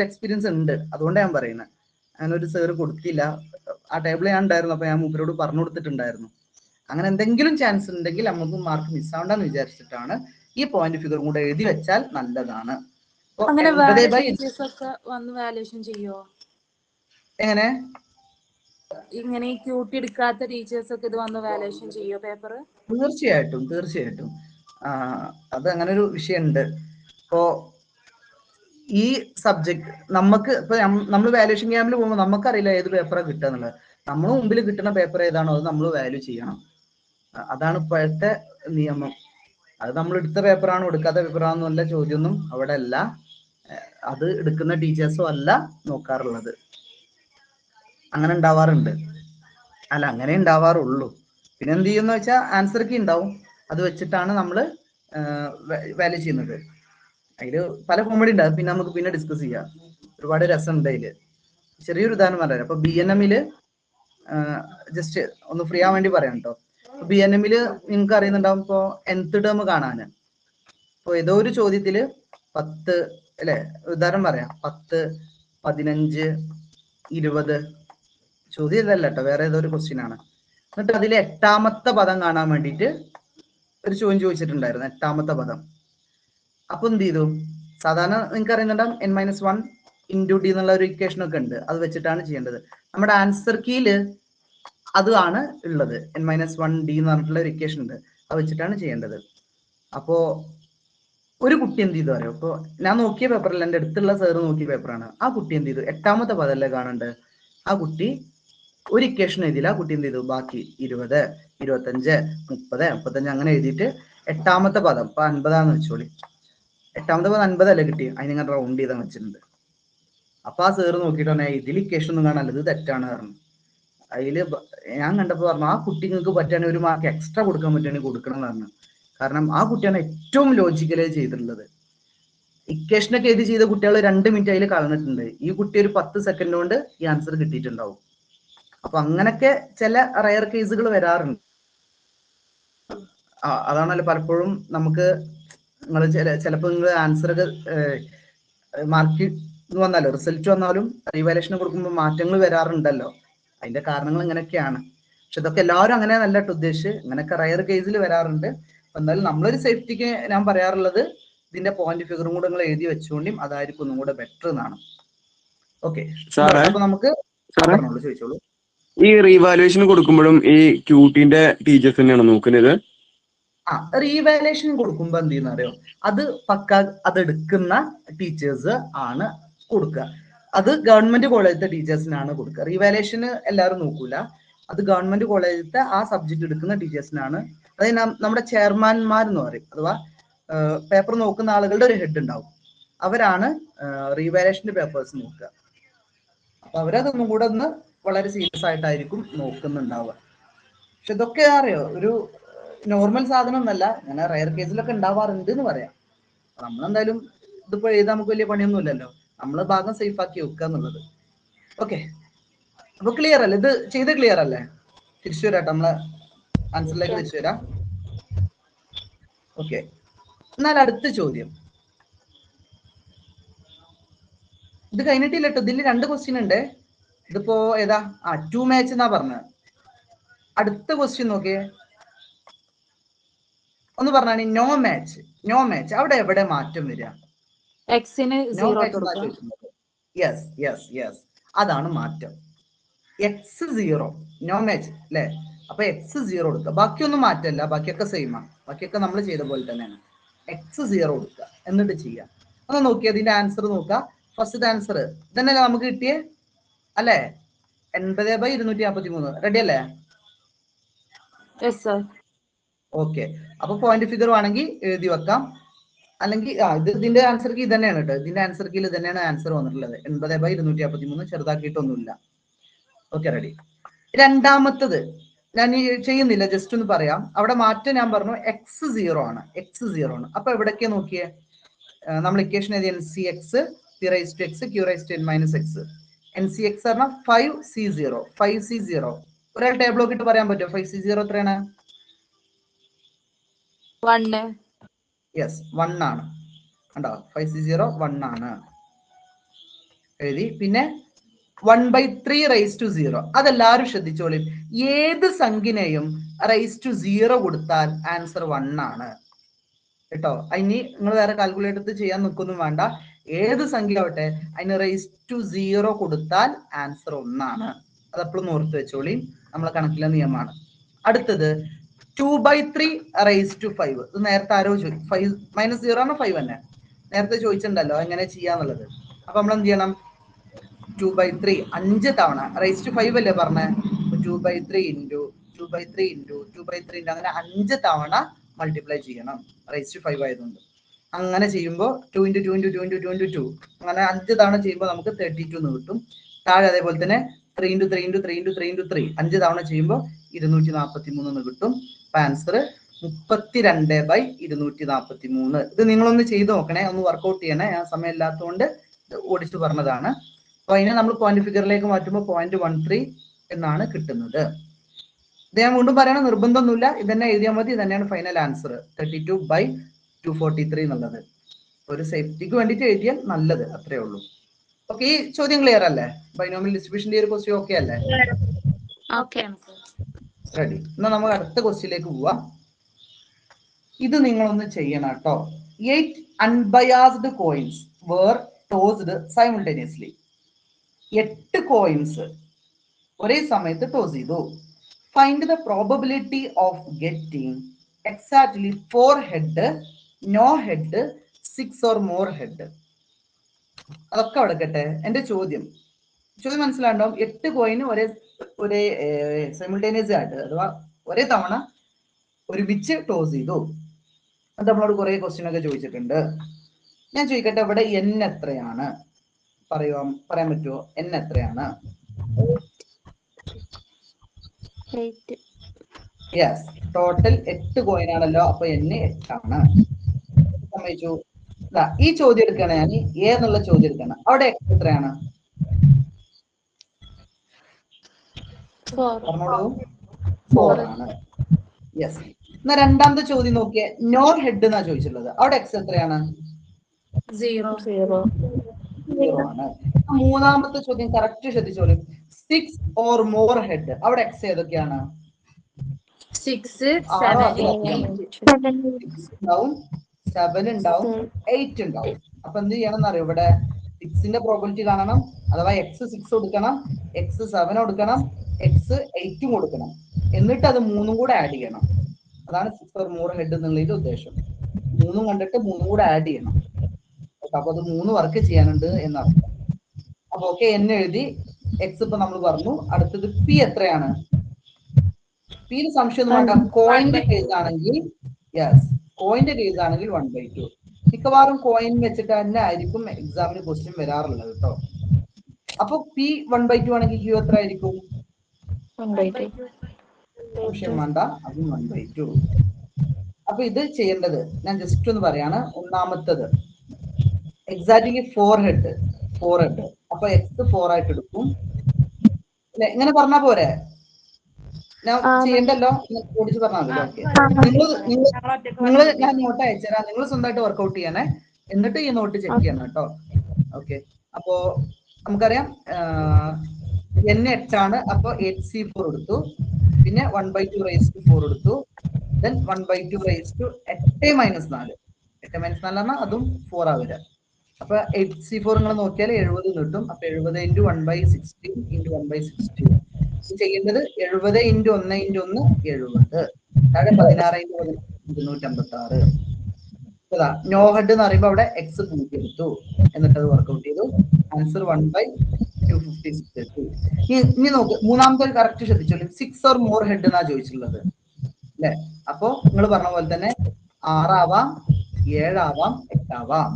എക്സ്പീരിയൻസ് ഉണ്ട്, അതുകൊണ്ടാണ് ഞാൻ പറയുന്നത്. അങ്ങനെ ഒരു സാറ് കൊടുത്തില്ല, ആ ടേബിൾ ഞാൻ ഉണ്ടായിരുന്നു, അപ്പൊ ഞാൻ മൂപ്പരോട് പറഞ്ഞു കൊടുത്തിട്ടുണ്ടായിരുന്നു. അങ്ങനെ എന്തെങ്കിലും ചാൻസ് ഉണ്ടെങ്കിൽ നമുക്ക് മാർക്ക് മിസ്സാവണ്ടെന്ന് വിചാരിച്ചിട്ടാണ് ഈ പോയിന്റ് ഫിഗർ കൂടെ എഴുതി വെച്ചാൽ നല്ലതാണ്. അങ്ങനെ വേറെ ടീച്ചേഴ്സ് ഒക്കെ വന്ന് വാല്യുവേഷൻ ചെയ്യോ? എങ്ങനെ ഇങ്ങനെ ഈ ക്യൂട്ടി എടുക്കാത്ത ടീച്ചേഴ്സ് ഒക്കെ ഇത് വന്ന് വാല്യുവേഷൻ ചെയ്യോ പേപ്പർ? തീർച്ചയായിട്ടും തീർച്ചയായിട്ടും അത് അങ്ങനെ ഒരു വിഷയമുണ്ട്. ഇപ്പോ ഈ സബ്ജക്ട് നമുക്ക് ഇപ്പൊ നമ്മൾ വാല്യുവേഷൻ ക്യാമ്പിൽ പോകുമ്പോൾ നമുക്കറിയില്ല ഏത് പേപ്പറാണ് കിട്ടുക എന്നുള്ളത്. നമ്മൾ മുമ്പിൽ കിട്ടുന്ന പേപ്പർ ഏതാണോ അത് നമ്മൾ വാല്യൂ ചെയ്യണം. അതാണ് ഇപ്പോഴത്തെ നിയമം. അത് നമ്മൾ എടുത്ത പേപ്പറാണോ എടുക്കാത്ത പേപ്പറാണോ എന്നുള്ള ചോദ്യമൊന്നും അവിടെ അല്ല. അത് എടുക്കുന്ന ടീച്ചേഴ്സും അല്ല നോക്കാറുള്ളത്. അങ്ങനെ ഉണ്ടാവാറുണ്ട്, അല്ല അങ്ങനെ ഉണ്ടാവാറുള്ളൂ. പിന്നെ എന്ത് ചെയ്യുന്ന വെച്ചാൽ ആൻസർ കീ ഉണ്ടാവും, അത് വെച്ചിട്ടാണ് നമ്മൾ വാല്യൂ ചെയ്യുന്നത്. അതിൽ പല കോമഡി ഉണ്ട്, പിന്നെ നമുക്ക് പിന്നെ ഡിസ്കസ് ചെയ്യാം. ഒരുപാട് രസമുണ്ട് അതിൽ. ചെറിയൊരു ഉദാഹരണം പറയാം. അപ്പൊ BNM ജസ്റ്റ് ഒന്ന് ഫ്രീ ആവാൻ വേണ്ടി പറയാം കേട്ടോ. BNM നിങ്ങൾക്ക് അറിയുന്നുണ്ടാവും ഇപ്പോ nth ടേം കാണാന്. ഇപ്പൊ ഏതോ ഒരു ചോദ്യത്തില് 10 അല്ലെ, ഉദാഹരണം പറയാം, 10, 15, 20 ചോദ്യം ഇതല്ല കേട്ടോ, വേറെ ഏതോ ഒരു ക്വസ്റ്റ്യൻ ആണ്. എന്നിട്ട് അതിൽ 8ാമത്തെ പദം കാണാൻ വേണ്ടിയിട്ട് ഒരു ചോദ്യം ചോദിച്ചിട്ടുണ്ടായിരുന്നു, 8ാമത്തെ പദം. അപ്പൊ എന്ത് ചെയ്തു? സാധാരണ നിങ്ങൾക്ക് അറിയുന്നുണ്ടാവും n-1 × d എന്നുള്ള ഒരു ഇക്വേഷൻ ഒക്കെ ഉണ്ട്, അത് വെച്ചിട്ടാണ് ചെയ്യേണ്ടത്. നമ്മുടെ ആൻസർ കീയില് അതാണ് ഉള്ളത്, n-1 d എന്ന് പറഞ്ഞിട്ടുള്ള ഒരു ഇക്വേഷൻ ഉണ്ട്, അത് വെച്ചിട്ടാണ് ചെയ്യേണ്ടത്. അപ്പോ ഒരു കുട്ടി എന്ത് ചെയ്തു അറിയോ? ഇപ്പൊ ഞാൻ നോക്കിയ പേപ്പറിൽ എൻ്റെ അടുത്തുള്ള സാറ് നോക്കിയ പേപ്പറാണ്. ആ കുട്ടി എന്ത് ചെയ്തു? 8ാമത്തെ പദമല്ലേ കാണണ്ടത്. ആ കുട്ടി ഒരു ഇക്വേഷൻ എഴുതിയില്ല. ആ കുട്ടി എന്ത് ചെയ്തു? ബാക്കി 20, 25, 30, 35 അങ്ങനെ എഴുതിയിട്ട് 8ാമത്തെ പദം ഇപ്പൊ 50 വെച്ചോളി. 8ാമത്തെ പദം 50 അല്ലേ കിട്ടി, അതിനിങ്ങനെ റൗണ്ട് ചെയ്താൽ വെച്ചിട്ടുണ്ട്. അപ്പൊ ആ സാറ് നോക്കിയിട്ട് പറഞ്ഞാൽ ഇതിൽ ഇക്വേഷൻ ഒന്നും കാണാനല്ല, ഇത് തെറ്റാണ് പറഞ്ഞു. അതില് ഞാൻ കണ്ടപ്പോൾ പറഞ്ഞു, ആ കുട്ടി നിങ്ങൾക്ക് പറ്റുകയാണെങ്കിൽ ഒരു മാർക്ക് എക്സ്ട്രാ കൊടുക്കാൻ പറ്റുകയാണെങ്കിൽ കൊടുക്കണം എന്ന് പറഞ്ഞു. കാരണം ആ കുട്ടിയാണ് ഏറ്റവും ലോജിക്കലായി ചെയ്തിട്ടുള്ളത്. ഇക്വേഷനൊക്കെ എഴുതി ചെയ്ത കുട്ടികൾ 2 മിനിറ്റ് അതിൽ കളഞ്ഞിട്ടുണ്ട്. ഈ കുട്ടി ഒരു 10 സെക്കൻഡ് കൊണ്ട് ഈ ആൻസർ കിട്ടിയിട്ടുണ്ടാവും. അപ്പൊ അങ്ങനൊക്കെ ചില റയർ കേസുകൾ വരാറുണ്ട്. അതാണല്ലോ പലപ്പോഴും നമുക്ക് നിങ്ങൾ ചിലപ്പോൾ നിങ്ങൾ ആൻസർ മാർക്ക് വന്നാലോ റിസൾട്ട് വന്നാലും റീവാലുവേഷൻ കൊടുക്കുമ്പോൾ മാറ്റങ്ങൾ വരാറുണ്ടല്ലോ. അതിന്റെ കാരണങ്ങൾ ഇങ്ങനെയൊക്കെയാണ്. പക്ഷെ ഇതൊക്കെ എല്ലാവരും അങ്ങനെ നല്ല ഉദ്ദേശിച്ച് ഇങ്ങനെയൊക്കെ റയർ കേസിൽ വരാറുണ്ട്. എന്നാലും നമ്മളൊരു സേഫ്റ്റിക്ക് ഞാൻ പറയാറുള്ളത് ഇതിന്റെ പോയിന്റ് ഫിഗറും കൂടെ നിങ്ങൾ എഴുതി വെച്ചുകൊണ്ടും അതായിരിക്കും ഒന്നും കൂടെ ബെറ്റർ എന്നാണ്. ഓക്കെ, അപ്പൊ നമുക്ക് പറഞ്ഞോളൂ, ചോദിച്ചോളൂ. ഈ റീവാലുവേഷൻ കൊടുക്കുമ്പോഴും ഈ ക്യൂട്ടിന്റെ ടീച്ചേഴ്സ് തന്നെയാണ് നോക്കുന്നത്? റീവാലുവേഷൻ കൊടുക്കുമ്പോ എന്ത് ചെയ്യുന്ന അറിയോ, അത് പക്ക അതെടുക്കുന്ന ടീച്ചേഴ്സ് ആണ് കൊടുക്കുക. അത് ഗവൺമെന്റ് കോളേജിലത്തെ ടീച്ചേഴ്സിനാണ് കൊടുക്കുക. റീവാലുവേഷന് എല്ലാവരും നോക്കൂല, അത് ഗവൺമെന്റ് കോളേജിലത്തെ ആ സബ്ജക്ട് എടുക്കുന്ന ടീച്ചേഴ്സിനാണ്. അതായത് നമ്മുടെ ചെയർമാൻമാരെന്ന് പറയും, അഥവാ പേപ്പർ നോക്കുന്ന ആളുകളുടെ ഒരു ഹെഡ് ഉണ്ടാവും, അവരാണ് റീവാലുവേഷന്റെ പേപ്പേഴ്സ് നോക്കുക. അപ്പൊ അവരതൊന്നും കൂടെ ഒന്ന് വളരെ സീരിയസ് ആയിട്ടായിരിക്കും നോക്കുന്നുണ്ടാവുക. പക്ഷെ ഇതൊക്കെ അറിയോ, ഒരു നോർമൽ സാധനം ഒന്നല്ല, അങ്ങനെ റയർ കേസിലൊക്കെ ഉണ്ടാവാറുണ്ട് എന്ന് പറയാം. നമ്മളെന്തായാലും ഇതിപ്പോ എഴുതാൻ നമുക്ക് വലിയ പണിയൊന്നും ഇല്ലല്ലോ, നമ്മള് ഭാഗം സേഫ് ആക്കി വെക്കുക എന്നുള്ളത്. ഓക്കെ, അപ്പൊ ക്ലിയർ അല്ലേ? ഇത് ചെയ്ത് ക്ലിയർ അല്ലേ? തിരിച്ചു വരാട്ടോ, നമ്മളെ ആൻസറിലേക്ക് തിരിച്ചു വരാം. ഓക്കെ, എന്നാൽ അടുത്ത ചോദ്യം ഇത് കഴിഞ്ഞിട്ടില്ല കേട്ടോ, ഇതിൽ 2 ക്വസ്റ്റ്യൻ ഉണ്ട്. ഇതിപ്പോ ഏതാ? 2 മാച്ച് എന്നാ പറഞ്ഞത്. അടുത്ത ക്വസ്റ്റ്യൻ നോക്കിയേ, ഒന്ന് പറഞ്ഞാണ് നോ മാച്ച്. നോ മാച്ച് അവിടെ എവിടെ മാറ്റം വരിക? യെസ് യെസ് യെസ്, അതാണ് മാറ്റം. x0 നോ മാച്ച് അല്ലെ? അപ്പൊ x0 കൊടുക്കുക, ബാക്കിയൊന്നും മാറ്റല്ല, ബാക്കിയൊക്കെ സെയിമാ, ബാക്കിയൊക്കെ നമ്മൾ ചെയ്ത പോലെ തന്നെയാണ്. x0 കൊടുക്കുക, എന്നിട്ട് ചെയ്യാം. ഒന്ന് നോക്കിയാൽ ഇതിന്റെ ആൻസർ നോക്കുക. ഫസ്റ്റ് ആൻസർ ഇതന്നെയല്ലേ നമുക്ക് കിട്ടിയേ അല്ലേ? 80/243. റെഡി അല്ലേ? ഓക്കെ, അപ്പൊ പോയിന്റ് ഫിഗർ വേണമെങ്കിൽ എഴുതി വെക്കാം, അല്ലെങ്കിൽ ഇതിന്റെ ആൻസർ കീ തന്നെയാണ് കേട്ടോ. ഇതിന്റെ ആൻസർ കീയിൽ തന്നെയാണ് ആൻസർ വന്നിട്ടുള്ളത്, 80/243, ചെറുതാക്കിയിട്ടൊന്നുമില്ല. Okay, ready. രണ്ടാമത്തത് ഞാൻ ചെയ്യുന്നില്ല, ജസ്റ്റ് ഒന്ന് പറയാം. അവിടെ മാറ്റം ഞാൻ പറഞ്ഞു x0 ആണ്, x0 ആണ്. അപ്പൊ എവിടേക്കാ നോക്കിയേ? നമ്മൾ ഇക്വേഷൻ എഴുതി NCx, P raised to x, Q raised to n - x. NCX പറഞ്ഞാൽ 5C0. 5C0 ഒരാൾ ടേബിൾ നോക്കിയിട്ട് പറയാൻ പറ്റുമോ 5C0 എത്രയാണ്? 1. യെസ് 1 ആണ്. കണ്ടോ 5C0 1 ആണ് എഴുതി. പിന്നെ 1/3 റൈസ് ടു 0. അതെല്ലാവരും ശ്രദ്ധിച്ചോളൂ. ഏത് സംഖ്യനെയും റൈസ് ടു 0 കൊടുത്താൽ ആൻസർ 1 ആണ് കേട്ടോ. അതിന് നിങ്ങൾ വേറെ കാൽക്കുലേറ്റർ എടുത്ത് ചെയ്യാൻ നിൽക്കൊന്നും വേണ്ട. ഏത് സംഖ്യ ആവട്ടെ അതിന് റൈസ് ടു 0 കൊടുത്താൽ ആൻസർ 1 ആണ്. അതെപ്പോഴും ഓർത്ത് വെച്ചോളി, നമ്മളെ കണക്കിലെ നിയമമാണ്. അടുത്തത് 2/3 റൈസ് ടു 5. ഇത് നേരത്തെ ആരോ ചോദിച്ചു. 5 - 0 ആണ് 5 തന്നെ നേരത്തെ ചോദിച്ചിട്ടുണ്ടല്ലോ എങ്ങനെ ചെയ്യാന്നുള്ളത്. അപ്പൊ നമ്മൾ എന്ത് ചെയ്യണം? 2/3 5 തവണ റൈസ് ടു 5 അല്ലേ പറഞ്ഞേ. 2/3 ഇൻറ്റു 2/3 ഇൻറ്റു 2/3 അങ്ങനെ 5 തവണ മൾട്ടിപ്ലൈ ചെയ്യണം റൈസ് ടു 5 ആയതുകൊണ്ട്. അങ്ങനെ ചെയ്യുമ്പോൾ 2 × 2 × 2 × 2 × 2 അങ്ങനെ 5 തവണ ചെയ്യുമ്പോൾ നമുക്ക് 32 എന്ന് കിട്ടും. താഴെ അതേപോലെ തന്നെ 3 × 3 × 3 × 3 × 3 5 തവണ ചെയ്യുമ്പോൾ 243 എന്ന് കിട്ടും. അപ്പൊ ആൻസർ 32/243. ഇത് നിങ്ങളൊന്ന് ചെയ്ത് നോക്കണേ, ഒന്ന് വർക്ക്ഔട്ട് ചെയ്യണേ. ഞാൻ സമയം ഇല്ലാത്തതുകൊണ്ട് ഓടിച്ചു പറഞ്ഞതാണ്. അപ്പൊ അതിനെ നമ്മൾ ക്വാണ്ടിഫിക്കറിലേക്ക് മാറ്റുമ്പോൾ 0.13 എന്നാണ് കിട്ടുന്നത്. ഇത് ഞാൻ വീണ്ടും പറയണ നിർബന്ധമൊന്നുമില്ല, ഇത് തന്നെ എഴുതിയാൽ മതി. ഇത് തന്നെയാണ് ഫൈനൽ ആൻസർ 32/243 എന്നുള്ളത്. ഒരു സേഫ്റ്റിക്ക് വേണ്ടിയിട്ട് എഴുതിയാൽ നല്ലത്, അത്രേ ഉള്ളൂ. ഓക്കെ, ഈ ചോദ്യം ക്ലിയർ അല്ലേ? ബൈനോമിയൽ ഡിസ്ട്രിബ്യൂഷന്റെ ഒരു ക്വസ്റ്റ്യൻ ഓക്കെ അല്ലേ? റെഡി. എന്നാൽ നമുക്ക് അടുത്ത ക്വസ്റ്റ്യനിലേക്ക് പോവാം. ഇത് നിങ്ങളൊന്ന് ചെയ്യണം കേട്ടോ. 8 unbiased coins were tossed simultaneously. 8 coins ഒരേ സമയത്ത് ടോസ് ചെയ്തു. Find the probability of getting exactly 4 head, no head, 6 or more head. അതൊക്കെ അവിടെ കേട്ടെ. എന്റെ ചോദ്യം മനസ്സിലാണ്ടാവും. 8 കോയിന് ഒരേ സൈമിൾട്ടേനിയസ് ആയിട്ട് അഥവാ ഒരേ തവണ ഒരുമിച്ച് ടോസ് ചെയ്തു. അത് നമ്മളോട് കുറെ ക്വസ്റ്റ്യൻ ഒക്കെ ചോദിച്ചിട്ടുണ്ട്. ഞാൻ ചോദിക്കട്ടെ, ഇവിടെ n എത്രയാണ്? പറയാൻ പറ്റുമോ? n എത്രയാണ്? യെസ്, ടോട്ടൽ 8 കോയിൻ ആണല്ലോ, അപ്പൊ n 8 ആണ്. സമ്മതിച്ചു. ഈ ചോദ്യം എടുക്കണേ, ഞാൻ എ എന്നുള്ള ചോദ്യം എടുക്കണം. അവിടെ x എത്രയാണ്? പറഞ്ഞോളൂ. 4 ആണ്. യെസ്. എന്നാ രണ്ടാമത്തെ ചോദ്യം നോക്കിയേ, നോ ഹെഡ് എന്നാ ചോദിച്ചിട്ടുള്ളത്. അവിടെ x എത്രയാണ്? 0. 0. 0 ആണ്. മൂന്നാമത്തെ ചോദ്യം കറക്റ്റ് ശ്രദ്ധിച്ചോളൂ, 6 or more ഹെഡ്. അവിടെ x ഏതൊക്കെയാണ്? 6, 7, 8. ഉണ്ടാവും, 7 ഉണ്ടാവും, 8 ഉണ്ടാവും. അപ്പൊ എന്ത് ചെയ്യണം എന്നറിയോ? ഇവിടെ 6ന്റെ പ്രോബിലിറ്റി കാണണം. അഥവാ x 6 കൊടുക്കണം, x 7 കൊടുക്കണം, x 8 കൊടുക്കണം. എന്നിട്ട് അത് 3 കൂടെ ആഡ് ചെയ്യണം. അതാണ് 6 or more ഹെഡ് എന്നുള്ളതിന്റെ ഉദ്ദേശം. 3 കണ്ടിട്ട് 3 കൂടെ ആഡ് ചെയ്യണം. അപ്പൊ അത് 3 വർക്ക് ചെയ്യാനുണ്ട് എന്നർത്ഥം. അപ്പൊ ഓക്കെ, n എഴുതി. x ഇപ്പൊ നമ്മൾ പറഞ്ഞു. അടുത്തത് p എത്രയാണ്? പിയിൽ സംശയം ഒന്നും വേണ്ട. കോയിന്റെ കേസ് ആണെങ്കിൽ യെസ്, കോയിന്റെ കേസ് ആണെങ്കിൽ 1/2. മിക്കവാറും കോയിൻ വെച്ചിട്ട് തന്നെ ആയിരിക്കും എക്സാമിന് ക്വസ്റ്റ്യൻ വരാറുള്ളത് കേട്ടോ. അപ്പൊ p 1/2 ആണെങ്കിൽ q എത്ര ആയിരിക്കും? 1/2. സംശയം വേണ്ട, അതും 1/2. അപ്പൊ ഇത് ചെയ്യേണ്ടത് ഞാൻ ജസ്റ്റ് ഒന്ന് പറയാണ്. ഒന്നാമത്തത് എക്സാക്ട്ലി 4 ഹെഡ്. അപ്പൊ x 4 ആയിട്ട് എടുക്കും. അല്ലെ, ഇങ്ങനെ പറഞ്ഞാ പോരെ? ഞാൻ ചെയ്യണ്ടല്ലോ, ഓടിച്ച് പറഞ്ഞാൽ മതി. ഓക്കെ, നിങ്ങൾ ഞാൻ നോട്ട് അയച്ചുതരാം. നിങ്ങൾ സ്വന്തമായിട്ട് വർക്ക്ഔട്ട് ചെയ്യണേ, എന്നിട്ട് ഈ നോട്ട് ചെക്ക് ചെയ്യണം കേട്ടോ. ഓക്കെ, അപ്പോ നമുക്കറിയാം n 8 ആണ്. അപ്പൊ 8c4 എടുത്തു. പിന്നെ 1/2 റൈസ് ടു 4 എടുത്തു. Then 1/2 raise to 8 - 4. 8 - 4 പറഞ്ഞാൽ അതും 4 ആ വരിക. അപ്പൊ 8c4 നിങ്ങൾ നോക്കിയാൽ 70 കിട്ടും. അപ്പൊ 70 × 1/16 × 1/16 ചെയ്യേണ്ടത് 70 × 1 × 1 70. താഴെ 16 × 256. നോ ഹെഡ് എന്ന് പറയുമ്പോൾ അവിടെ x കൂട്ടിയെടുത്തു, എന്നിട്ട് അത് വർക്ക്ഔട്ട് ചെയ്തു. ആൻസർ 1/256. ഇനി നോക്ക്, മൂന്നാമത്തെ കറക്റ്റ് ശ്രദ്ധിച്ചോളൂ. 6 or more ഹെഡ് എന്നാ ചോദിച്ചിട്ടുള്ളത് അല്ലെ? അപ്പൊ നിങ്ങൾ പറഞ്ഞ പോലെ തന്നെ 6 ആവാം, 7 ആവാം, 8 ആവാം.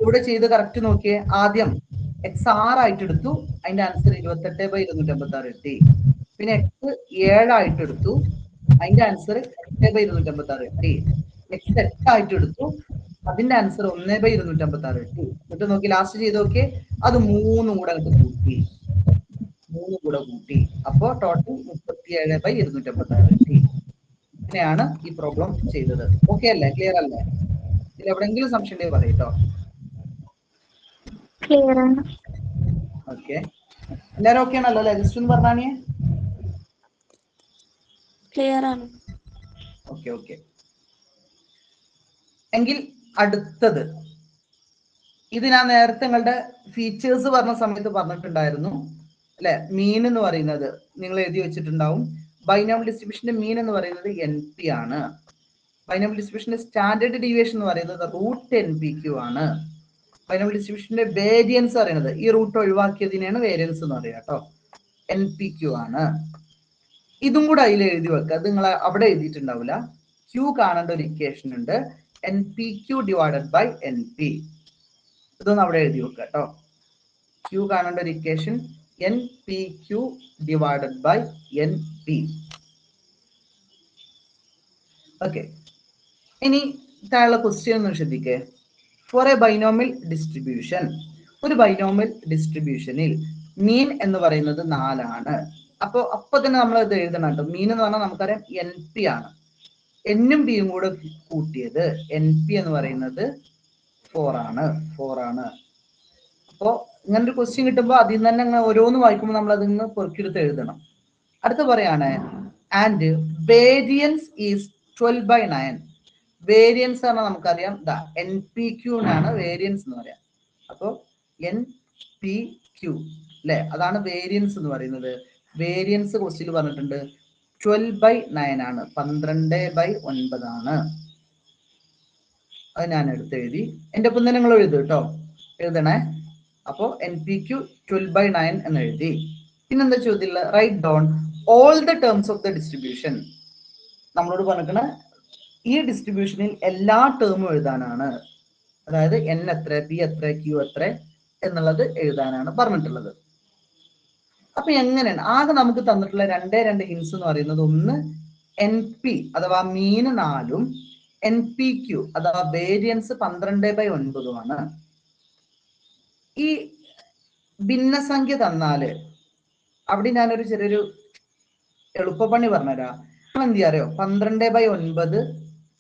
ഇവിടെ ചെയ്ത് കറക്റ്റ് നോക്കിയേ. ആദ്യം x 6 ആയിട്ട് എടുത്തു, അതിന്റെ ആൻസർ 28/256 കിട്ടി. പിന്നെ x 7 ആയിട്ട് എടുത്തു, അതിന്റെ ആൻസർ 8/256 കിട്ടി. x 8 ആയിട്ട് എടുത്തു, അതിന്റെ ആൻസർ 1/256 കിട്ടി. എന്നിട്ട് നോക്കി ലാസ്റ്റ് ചെയ്ത് നോക്കി, അത് 3 കൂടെ കൂട്ടി, 3 കൂടെ കൂട്ടി. അപ്പോ ടോട്ടൽ 37/256 കിട്ടി. ഇങ്ങനെയാണ് ഈ പ്രോബ്ലം ചെയ്തത്. ഓക്കെ അല്ലേ? ക്ലിയർ അല്ലേ? ഇതിൽ എവിടെയെങ്കിലും സംശയം ഉണ്ടെങ്കിൽ പറയട്ടോ. ക്ലിയർ ആണ്. ഓക്കെ, എല്ലാരും ഓക്കെ ആണല്ലോ അല്ലേ? ജസ്റ്റ് ഒന്ന് പറഞ്ഞാണേ. ക്ലിയർ ആണ്. Okay okay. എങ്കിൽ അടുത്തത്, ഇത് ഞാൻ നേരത്തെ നിങ്ങളുടെ ഫീച്ചേഴ്സ് പറഞ്ഞ സമയത്ത് പറഞ്ഞിട്ടുണ്ടായിരുന്നു അല്ലെ? മീൻ എന്ന് പറയുന്നത് നിങ്ങൾ എഴുതി വെച്ചിട്ടുണ്ടാവും. ബൈനോമിയൽ ഡിസ്ട്രിബ്യൂഷന്റെ മീൻ എന്ന് പറയുന്നത് NP ആണ്. ബൈനോമിയൽ ഡിസ്ട്രിബ്യൂഷന്റെ സ്റ്റാൻഡേർഡ് ഡീവിയേഷൻ എന്ന് പറയുന്നത് √NPQ ആണ്. ബൈനോമിയൽ ഡിസ്ട്രിബ്യൂഷന്റെ വേരിയൻസ് പറയുന്നത് ഈ റൂട്ട് ഒഴിവാക്കിയതിനെയാണ് വേരിയൻസ് എന്ന് പറയുക കേട്ടോ. NPQ ആണ്. ഇതും കൂടെ അതിൽ എഴുതി വെക്കുക. അത് നിങ്ങൾ അവിടെ എഴുതിയിട്ടുണ്ടാവില്ല. Q കാണേണ്ട ഒരു ഇക്വേഷൻ ഉണ്ട്, NPQ ഡിവൈഡഡ് ബൈ NP. ഇതൊന്നും അവിടെ എഴുതി വെക്കുക കേട്ടോ. Q കാണേണ്ട ഒരു equation NPQ divided by NP. Okay, ഇനി താഴെ ക്വസ്റ്റ്യൻ ഒന്ന് ശ്രദ്ധിക്കേ. ഫോർ എ ബൈനോമിയൽ ഡിസ്ട്രിബ്യൂഷൻ, ഒരു ബൈനോമിയൽ ഡിസ്ട്രിബ്യൂഷനിൽ മീൻ എന്ന് പറയുന്നത് 4 ആണ്. അപ്പൊ തന്നെ നമ്മൾ ഇത് എഴുതണം കേട്ടോ. മീൻ എന്ന് പറഞ്ഞാൽ നമുക്കറിയാം NP ആണ്. N-ഉം P-യും കൂടെ കൂട്ടിയത് NP എന്ന് പറയുന്നത് 4 ആണ്. അപ്പോ ഇങ്ങനെ ഒരു ക്വസ്റ്റ്യൻ കിട്ടുമ്പോൾ അതിൽ നിന്ന് തന്നെ അങ്ങനെ ഓരോന്ന് വായിക്കുമ്പോൾ നമ്മൾ അതിൽ നിന്ന് പൊറുക്കിയെടുത്ത് എഴുതണം. അടുത്ത പറയാണ് ആൻഡ് വേരിയൻസ് ഈസ് 12/9. വേരിയൻസ് പറഞ്ഞാൽ നമുക്കറിയാം NPQ ആണ് വേരിയൻസ് എന്ന് പറയാം. അപ്പോ NPQ അല്ലെ, അതാണ് വേരിയൻസ് എന്ന് പറയുന്നത്. വേരിയൻസ് ക്വസ്റ്റ്യൻ പറഞ്ഞിട്ടുണ്ട് 12/9 ആണ്, 12/9 ആണ്. അത് ഞാൻ എടുത്ത് എഴുതി. എന്റെ ഒപ്പം തന്നെ നിങ്ങൾ എഴുതും കേട്ടോ, എഴുതണേ. അപ്പോ NPQ 12/9 എന്ന് എഴുതി. പിന്നെന്താ ചോദ്യമുള്ള? Write down all the terms of the distribution. നമ്മളോട് പറഞ്ഞിരിക്കണ ഈ ഡിസ്ട്രിബ്യൂഷനിൽ എല്ലാ ടേമും എഴുതാനാണ്. അതായത് N എത്ര, P എത്ര, Q എത്ര എന്നുള്ളത് എഴുതാനാണ് പറഞ്ഞിട്ടുള്ളത്. അപ്പൊ എങ്ങനെയാണ്? ആകെ നമുക്ക് തന്നിട്ടുള്ള 2 ഹിൻസ് എന്ന് പറയുന്നത്, ഒന്ന് NP അഥവാ മീൻ 4-ഉം NPQ അഥവാ വേരിയൻസ് 12/9 ആണ്. ഈ ഭിന്നസംഖ്യ തന്നാല് അവിടെ ഞാനൊരു ചെറിയൊരു എളുപ്പപ്പണി പറഞ്ഞുതരാം. നമ്മൾ എന്ത് ചെയ്യാറിയോ, 12/9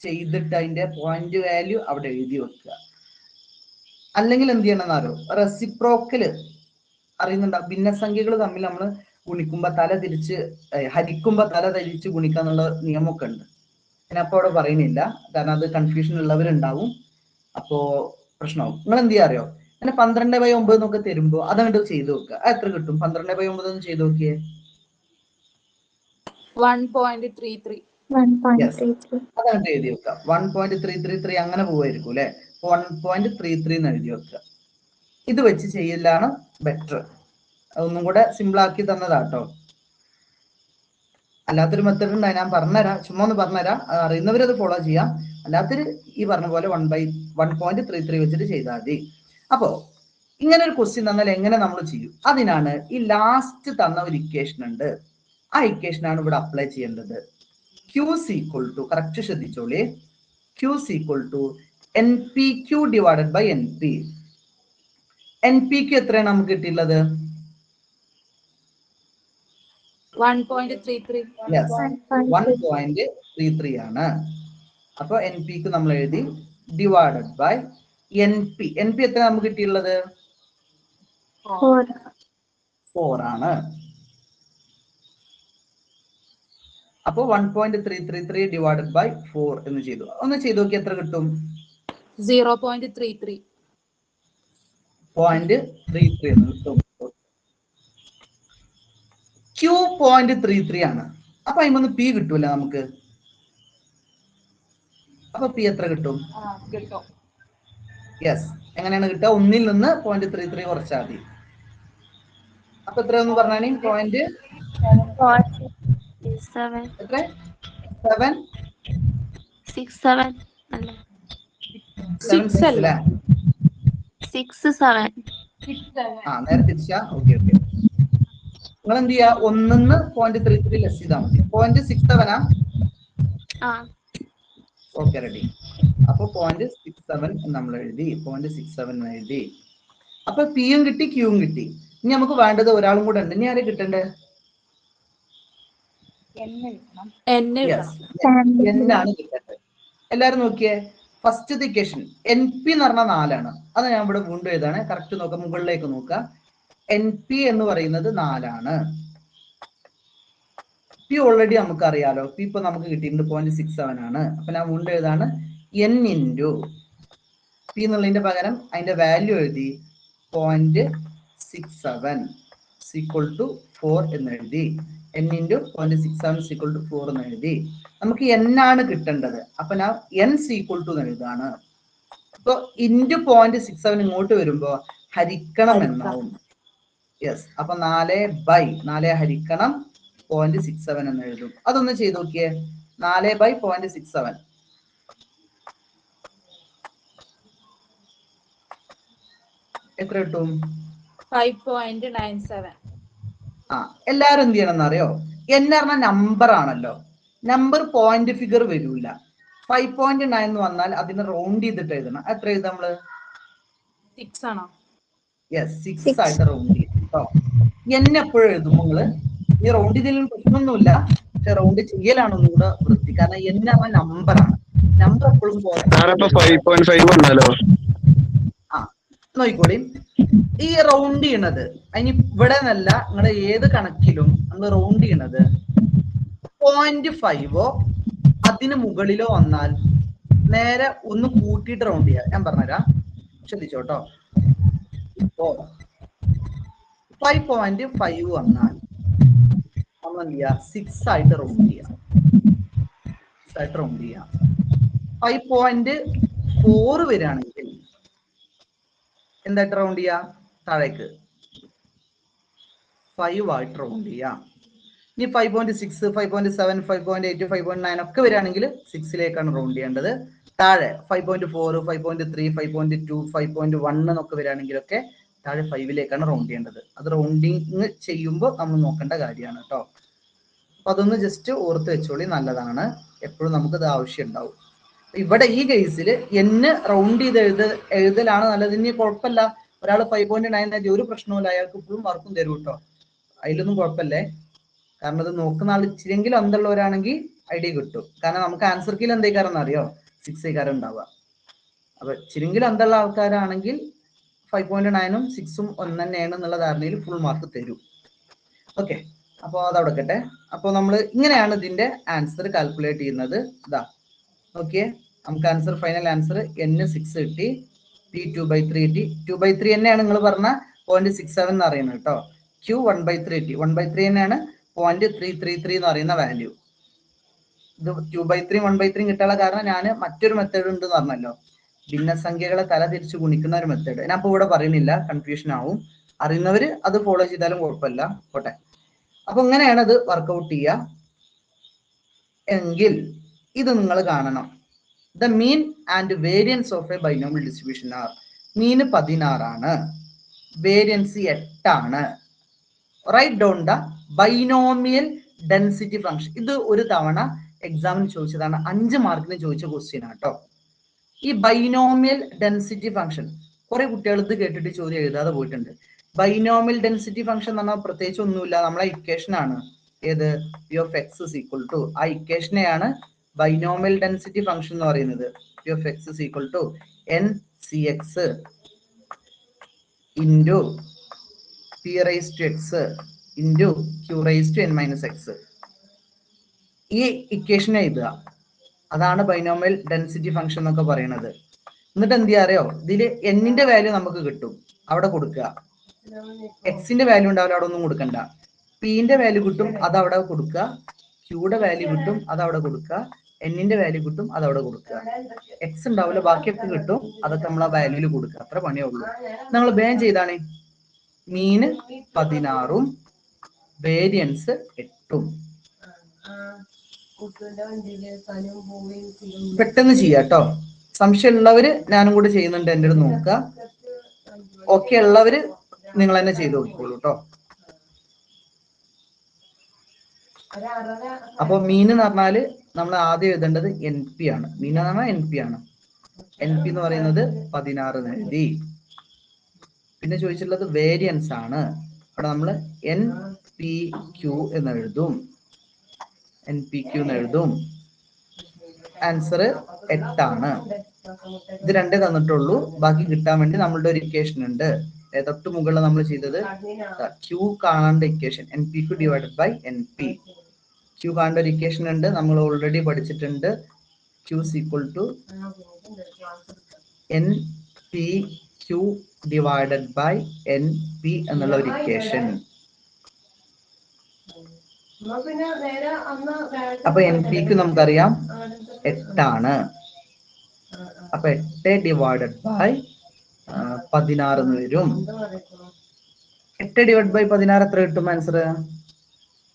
ചെയ്തിട്ട് അതിന്റെ പോയിന്റ് വാല്യൂ അവിടെ എഴുതി വെക്കുക. അല്ലെങ്കിൽ എന്ത് ചെയ്യണമെന്നറിയോ, റെസിപ്രോക്കല് അറിയുന്നുണ്ടോ? ഭിന്നസംഖ്യകൾ തമ്മിൽ നമ്മൾ ഗുണിക്കുമ്പോ ഹരിക്കുമ്പോ തല തിരിച്ച് ഗുണിക്കുക എന്നുള്ള നിയമമൊക്കെ ഉണ്ട്. ഞാനപ്പോ അവിടെ പറയുന്നില്ല, കാരണം അത് കൺഫ്യൂഷൻ ഉള്ളവരുണ്ടാവും, അപ്പോ പ്രശ്നമാവും. നിങ്ങൾ എന്ത് ചെയ്യാറിയോ, അങ്ങനെ 12/9 എന്നൊക്കെ തരുമ്പോ അതങ്ങോട്ട് ചെയ്ത് നോക്കുക. എത്ര കിട്ടും? 12/9 ഒന്ന് ചെയ്ത് നോക്കിയേ. 1.33. അതങ്ങോട്ട് എഴുതി വെക്കുക. 1.333 അങ്ങനെ പോവായിരിക്കും അല്ലെ. 1.33 എന്ന് എഴുതി വെക്കുക. ഇത് വെച്ച് ചെയ്യലാണ് ബെറ്റർ. ഒന്നും കൂടെ സിമ്പിൾ ആക്കി തന്നതാട്ടോ. അല്ലാത്തൊരു മെത്തേഡ് ഉണ്ടായി, ഞാൻ പറഞ്ഞുതരാം, ചുമ്മാ ഒന്ന് പറഞ്ഞുതരാം. അറിയുന്നവരത് ഫോളോ ചെയ്യാം. അല്ലാത്തൊരു ഈ പറഞ്ഞ പോലെ 1.33 വെച്ചിട്ട് ചെയ്താൽ മതി. അപ്പോ ഇങ്ങനെ ഒരു ക്വസ്റ്റ്യൻ തന്നാൽ എങ്ങനെ നമ്മൾ ചെയ്യും? അതിനാണ് ഈ ലാസ്റ്റ് തന്ന ഒരു ഇക്വേഷൻ ഉണ്ട്, ആ ഇക്വേഷൻ ആണ് ഇവിടെ അപ്ലൈ ചെയ്യേണ്ടത്. Q = കറക്റ്റ് ശ്രദ്ധിച്ചോളേ, Q = NPQ divided by NP. NPQ എത്രയാണ് നമുക്ക് കിട്ടിയിട്ടുള്ളത്? 1.33. Yes, 1.33 ആണ്. അപ്പൊ NPQ നമ്മൾ എഴുതി ഡിവൈഡഡ് ബൈ NP. NP എത്ര നമുക്ക് കിട്ടിയിട്ടുള്ളത്? 4 ആണ്. അപ്പൊ 1.333 ഡിവൈഡഡ് ബൈ 4 എന്ന് ചെയ്തു. ഒന്ന് ചെയ്ത് നോക്കി, എത്ര കിട്ടും? 0.33. 0.33 എന്ന് കിട്ടും. Q 0.33 ആണ്. അപ്പൊ അതിമൊന്ന് P കിട്ടൂല നമുക്ക്. അപ്പൊ P എത്ര കിട്ടും? യെസ്, എങ്ങനെയാണ് കിട്ടുക? 1-ൽ നിന്ന് 0.33 കുറച്ചാൽ മതി. അപ്പൊ എത്രയെന്ന് പറഞ്ഞാൽ പോയിന്റ് എത്ര? 67 അല്ലേ? 6 അല്ലേ? 67. നേരെ തിരിച്ചാ. ഓക്കെ. നിങ്ങൾ എന്ത് ചെയ്യാ, 1-ന്ന് 0.33 ലെസ് ചെയ്താൽ മതി. 0.67 ആ. Okay, ready. അപ്പൊ 0.67 7 നമ്മൾ എഴുതി, 0.67 എഴുതി. അപ്പൊ പിയും കിട്ടി ക്യൂവും കിട്ടി. ഇനി നമുക്ക് വേണ്ടത് ഒരാളും കൂടെ ഉണ്ട്. ഇനി ആരെ കിട്ടണ്ടേ? യെസ്, എന്നാണ് കിട്ടേണ്ടത്. എല്ലാരും നോക്കിയേ, ഫസ്റ്റ് ഇക്വേഷൻ എൻ പി എന്ന് പറഞ്ഞാൽ 4 അത് ഞാൻ ഇവിടെ വീണ്ടും എഴുതാണ്. കറക്റ്റ് നോക്കാം, മുകളിലേക്ക് നോക്കാം. എൻ പി എന്ന് പറയുന്നത് 4. പി ഓൾറെഡി നമുക്ക് അറിയാലോ, പി ഇപ്പൊ നമുക്ക് കിട്ടിയിട്ടുണ്ട് 0.67 ആണ്. അപ്പൊ ഞാൻ വീണ്ടും എഴുതാണ് എൻ ഇൻറ്റു പി എന്നുള്ളതിന്റെ പകരം അതിന്റെ വാല്യൂ എഴുതി 0.67 ഈക്വൽ ടു 4 എന്ന് എഴുതി. n ഇൻറ്റു 0.67 ഈക്വൽ ടു 4 എന്ന് എഴുതി. നമുക്ക് n ആണ് കിട്ടേണ്ടത്. അപ്പൊ ഞാൻ n ഈക്വൽ ടു എഴുതാണ്. ഇപ്പൊ ഇൻറ്റു 0.67 ഇങ്ങോട്ട് വരുമ്പോ ഹരിക്കണം എന്നാവും. യെസ്, അപ്പൊ 4 ഹരിക്കണം 0.67 എന്ന് എഴുതും. അതൊന്ന് ചെയ്ത് നോക്കിയേ. 4/0.67 എത്ര കിട്ടും? 5.97. എല്ലാരും എന്ത് ചെയ്യണം എന്നറിയോ? n പറഞ്ഞ നമ്പർ ആണല്ലോ, നമ്പർ പോയിന്റ് ഫിഗർ വരൂല. 5.9 എന്ന് വന്നാൽ അതിനെ റൗണ്ട് ചെയ്തിട്ട് എഴുതണം. എത്ര എഴുതാം നമ്മള്? 6 ആണോ? യെസ്, 6 ആയിട്ട് റൗണ്ട് ചെയ്യും കേട്ടോ. n എപ്പോഴും എഴുതും നിങ്ങള് ഈ റൗണ്ട് ചെയ്തതിലും പ്രശ്നമൊന്നുമില്ല, പക്ഷെ റൗണ്ട് ചെയ്യലാണ് ഒന്നും കൂടെ വൃത്തി. കാരണം n പറഞ്ഞ നമ്പറാണ്, നമ്പർ എപ്പോഴും നോക്കിക്കോളി. ഈ റൗണ്ട് ചെയ്യണത് അതിന് ഇവിടെ നിന്നല്ല, നിങ്ങളുടെ ഏത് കണക്കിലും നമ്മൾ റൗണ്ട് ചെയ്യണത് 0.5 അതിന് മുകളിലോ വന്നാൽ നേരെ ഒന്ന് കൂട്ടിയിട്ട് റൗണ്ട് ചെയ്യുക. ഞാൻ പറഞ്ഞുതരാം, ശ്രദ്ധിച്ചോട്ടോ. ഇപ്പോ 5.5 വന്നാൽ നമ്മൾ എന്ത് ചെയ്യുക? 6 ആയിട്ട് റൗണ്ട് ചെയ്യാം. 5.4 വരികയാണെങ്കിൽ എന്തായിട്ട് റൗണ്ട് ചെയ്യാം? താഴേക്ക് 5 ആയിട്ട് റൗണ്ട് ചെയ്യാം. ഇനി 5.6, 5.7, 5.8, 5.9 ഒക്കെ വരികയാണെങ്കിൽ 6ലേക്കാണ് റൗണ്ട് ചെയ്യേണ്ടത്. താഴെ 5.4, 5.3, 5.2, 5.1 എന്നൊക്കെ വരികയാണെങ്കിലൊക്കെ താഴെ 5ലേക്കാണ് റൗണ്ട് ചെയ്യേണ്ടത്. അത് റൗണ്ടിങ് ചെയ്യുമ്പോൾ നമ്മൾ നോക്കേണ്ട കാര്യമാണ് കേട്ടോ. അപ്പൊ അതൊന്ന് ജസ്റ്റ് ഓർത്ത് വെച്ചോളി, നല്ലതാണ്. എപ്പോഴും നമുക്കത് ആവശ്യം ഉണ്ടാവും. ഇവിടെ ഈ കേസിൽ എന്ന് റൗണ്ട് ചെയ്ത് എഴുതലാണ് നല്ലത്. ഇനി കുഴപ്പമില്ല, ഒരാൾ 5.9 എഴുതി ഒരു പ്രശ്നവുമില്ല, അയാൾക്ക് ഇപ്പോഴും മാർക്കും തരും കേട്ടോ. അതിലൊന്നും കുഴപ്പമില്ലേ. കാരണം അത് നോക്കുന്ന ആൾ ഇച്ചിരിയെങ്കിലും അന്തമുള്ളവരാണെങ്കിൽ ഐഡിയ കിട്ടും. കാരണം നമുക്ക് ആൻസർ കീയിൽ എന്തേക്കാരെന്ന് അറിയോ? 6 ഉണ്ടാവുക. അപ്പൊ ഇച്ചിരിയെങ്കിലും അന്തമുള്ള ആൾക്കാരാണെങ്കിൽ 5.9ഉം 6ഉം ഒന്ന് തന്നെയാണ് എന്നുള്ള ധാരണയിൽ ഫുൾ മാർക്ക് തരും. ഓക്കെ, അപ്പോൾ അതവിടെ കട്ടെ. അപ്പോൾ നമ്മൾ ഇങ്ങനെയാണ് ഇതിന്റെ ആൻസർ കാൽക്കുലേറ്റ് ചെയ്യുന്നത്. ഇതാ നോക്കിയേ, നമുക്ക് ആൻസർ, ഫൈനൽ ആൻസർ n6 കിട്ടി, p 2/3 കിട്ടി. 2/3 തന്നെയാണ് നിങ്ങൾ പറഞ്ഞ 0.67 എന്ന് അറിയുന്നത് കേട്ടോ. q 1/3 കിട്ടി. 1/3 തന്നെയാണ് 0.333 എന്ന് പറയുന്ന വാല്യൂ. ഇത് 2/3 1/3 കിട്ടാനുള്ള കാരണം ഞാൻ മറ്റൊരു മെത്തേഡ് ഉണ്ടെന്ന് പറഞ്ഞല്ലോ, ഭിന്നസംഖ്യകളെ തല തിരിച്ച് ഗുണിക്കുന്ന ഒരു മെത്തേഡ്. ഞാൻ ഇപ്പോൾ ഇവിടെ പറയുന്നില്ല, കൺഫ്യൂഷൻ ആവും. അറിയുന്നവര് അത് ഫോളോ ചെയ്താലും കുഴപ്പമില്ല, പോട്ടെ. അപ്പൊ ഇങ്ങനെയാണ് ഇത് വർക്കൗട്ട് ചെയ്യുക എങ്കിൽ ഇത് നിങ്ങൾ കാണണം. The mean and variance of a binomial distribution are. മീന് 16 ആണ്, വേരിയൻസ് 8 ആണ്. Write down the binomial density function. ഇത് ഒരു തവണ എക്സാമിന് ചോദിച്ചതാണ്, 5 മാർക്കിന് ചോദിച്ച ക്വസ്റ്റ്യൻ ആട്ടോ. ഈ ബൈനോമിയൽ ഡെൻസിറ്റി ഫംഗ്ഷൻ കുറെ കുട്ടികൾ ഇത് കേട്ടിട്ട് ചോദ്യം എഴുതാതെ പോയിട്ടുണ്ട്. ബൈനോമിയൽ ഡെൻസിറ്റി ഫംഗ്ഷൻ എന്ന് പറഞ്ഞാൽ പ്രത്യേകിച്ച് ഒന്നുമില്ല, നമ്മളെ ഇക്വേഷൻ ആണ്. ഏത്? P of X is equal to, ആ ഇക്വേഷനെയാണ് ബൈനോമിയൽ ഡെൻസിറ്റി ഫംഗ്ഷൻ എന്ന് പറയുന്നത്. P of X is equal to N C X into P raise to X into Q raise to N minus X. ഈ equation എഴുതുക, അതാണ് binomial density function എന്നൊക്കെ പറയുന്നത്. എന്നിട്ട് എന്ത് ചെയ്യാ അറിയോ? ഇതിൽ എന്നിന്റെ വാല്യൂ നമുക്ക് കിട്ടും, അവിടെ കൊടുക്കുക. എക്സിന്റെ വാല്യൂ ഉണ്ടാവില്ല, അവിടെ ഒന്നും കൊടുക്കണ്ട. പിന്റെ വാല്യൂ കിട്ടും, അത് അവിടെ കൊടുക്കുക. ക്യൂയുടെ വാല്യൂ കിട്ടും, അത് അവിടെ കൊടുക്കുക. എന്നിന്റെ വാല്യൂ കിട്ടും, അത് അവിടെ കൊടുക്കുക. എക്സ് ഉണ്ടാവില്ല, ബാക്കിയൊക്കെ കിട്ടും, അതൊക്കെ നമ്മൾ ആ വാല്യൂല് കൊടുക്കുക. അത്ര പണിയേ ഉള്ളൂ. നമ്മൾ ബാൻ ചെയ്താണ് മീന് 16ഉം വേരിയൻസ് 8ഉം. പെട്ടെന്ന് ചെയ്യാട്ടോ. സംശയം ഉള്ളവര് ഞാനും കൂടെ ചെയ്യുന്നുണ്ട്, എൻ്റെ അടുത്ത് നോക്കുക. ഓക്കെ ഉള്ളവര് നിങ്ങൾ തന്നെ ചെയ്ത് നോക്കിക്കോളൂ കേട്ടോ. അപ്പൊ മീൻ എന്ന് പറഞ്ഞാല് നമ്മൾ ആദ്യം എഴുതേണ്ടത് എൻ പി ആണ്. മീൻ എന്ന് പറഞ്ഞാൽ എൻ പി ആണ്. എൻ പി എന്ന് പറയുന്നത് 16 എന്ന് എഴുതി. പിന്നെ ചോദിച്ചിട്ടുള്ളത് വേരിയൻസ് ആണ്. അവിടെ നമ്മൾ എൻ പി ക്യു എന്ന് എഴുതും. NPQ എന്ന് എഴുതും. ആൻസർ 8 ആണ്. ഇത് രണ്ടേ തന്നിട്ടുള്ളൂ. ബാക്കി കിട്ടാൻ വേണ്ടി നമ്മളുടെ ഒരു ഇക്വേഷൻ ഉണ്ട്. തൊട്ട് മുകളിൽ നമ്മൾ ചെയ്തത് ക്യൂ കാണേണ്ട equation NPQ divided by NP. Q കാണേണ്ട ഒരു ഇക്വേഷൻ ഉണ്ട്, നമ്മൾ ഓൾറെഡി പഠിച്ചിട്ടുണ്ട്. Q is equal to NPQ divided by NP എന്നുള്ള ഒരു ഇക്വേഷൻ. അപ്പൊ NPQ നമുക്കറിയാം 8 ആണ്. അപ്പൊ 8 ഡിവൈഡഡ് ബൈ 16 എന്ന് വരും. 8 ഡിവൈഡ് ബൈ 16 എത്ര കിട്ടും ആൻസർ?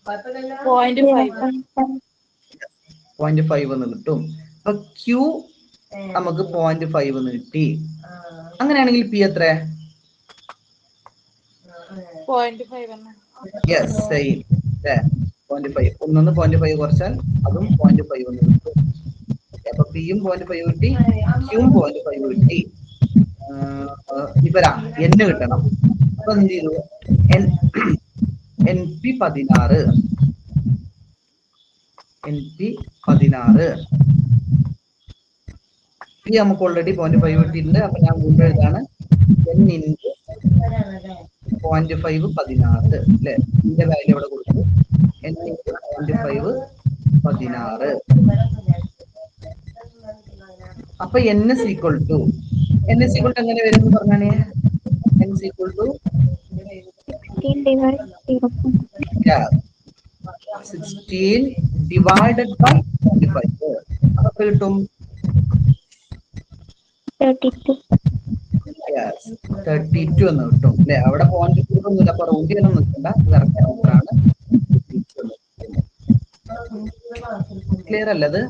0.5 എന്ന് കിട്ടും. അപ്പൊ Q നമുക്ക് 0.5 എന്ന് കിട്ടി. അങ്ങനെയാണെങ്കിൽ P എത്ര? 0.5. Yes, same. 0.5 ഒന്നൊന്ന് 0.5 കുറച്ചാൽ അതും 0.5 എന്ന് കിട്ടും. അപ്പൊ പിയും 0.5 കിട്ടി, ക്യൂവും 0.5 കിട്ടി. ഇവരാ എന്ന് കിട്ടണം. അപ്പൊ എന്ത് ചെയ്തു? NP 16 പി നമുക്ക് ഓൾറെഡി 0.5 കിട്ടിയിട്ടുണ്ട്. അപ്പൊ ഞാൻ വീണ്ടും എഴുതാണ് N ഇൻറ്റു 0.5 16 അല്ലെ. ഇതിന്റെ വാല്യൂ ഇവിടെ കൊടുത്തു. N into 0.5 16. അപ്പൊ N is equal to എങ്ങനെ വരും എന്ന് പറഞ്ഞാണ്? N is equal to 16 divided by 25. അപ്പൊ കിട്ടും 32 എന്ന് കിട്ടും അല്ലെ. അവിടെ 0.2 ഒന്നുമില്ല, അപ്പൊ റൗണ്ട് ചെയ്യാൻ നിൽക്കണ്ട. കറക്റ്റ് ആൻസർ ആണ്. ക്ലിയർ അല്ലത്?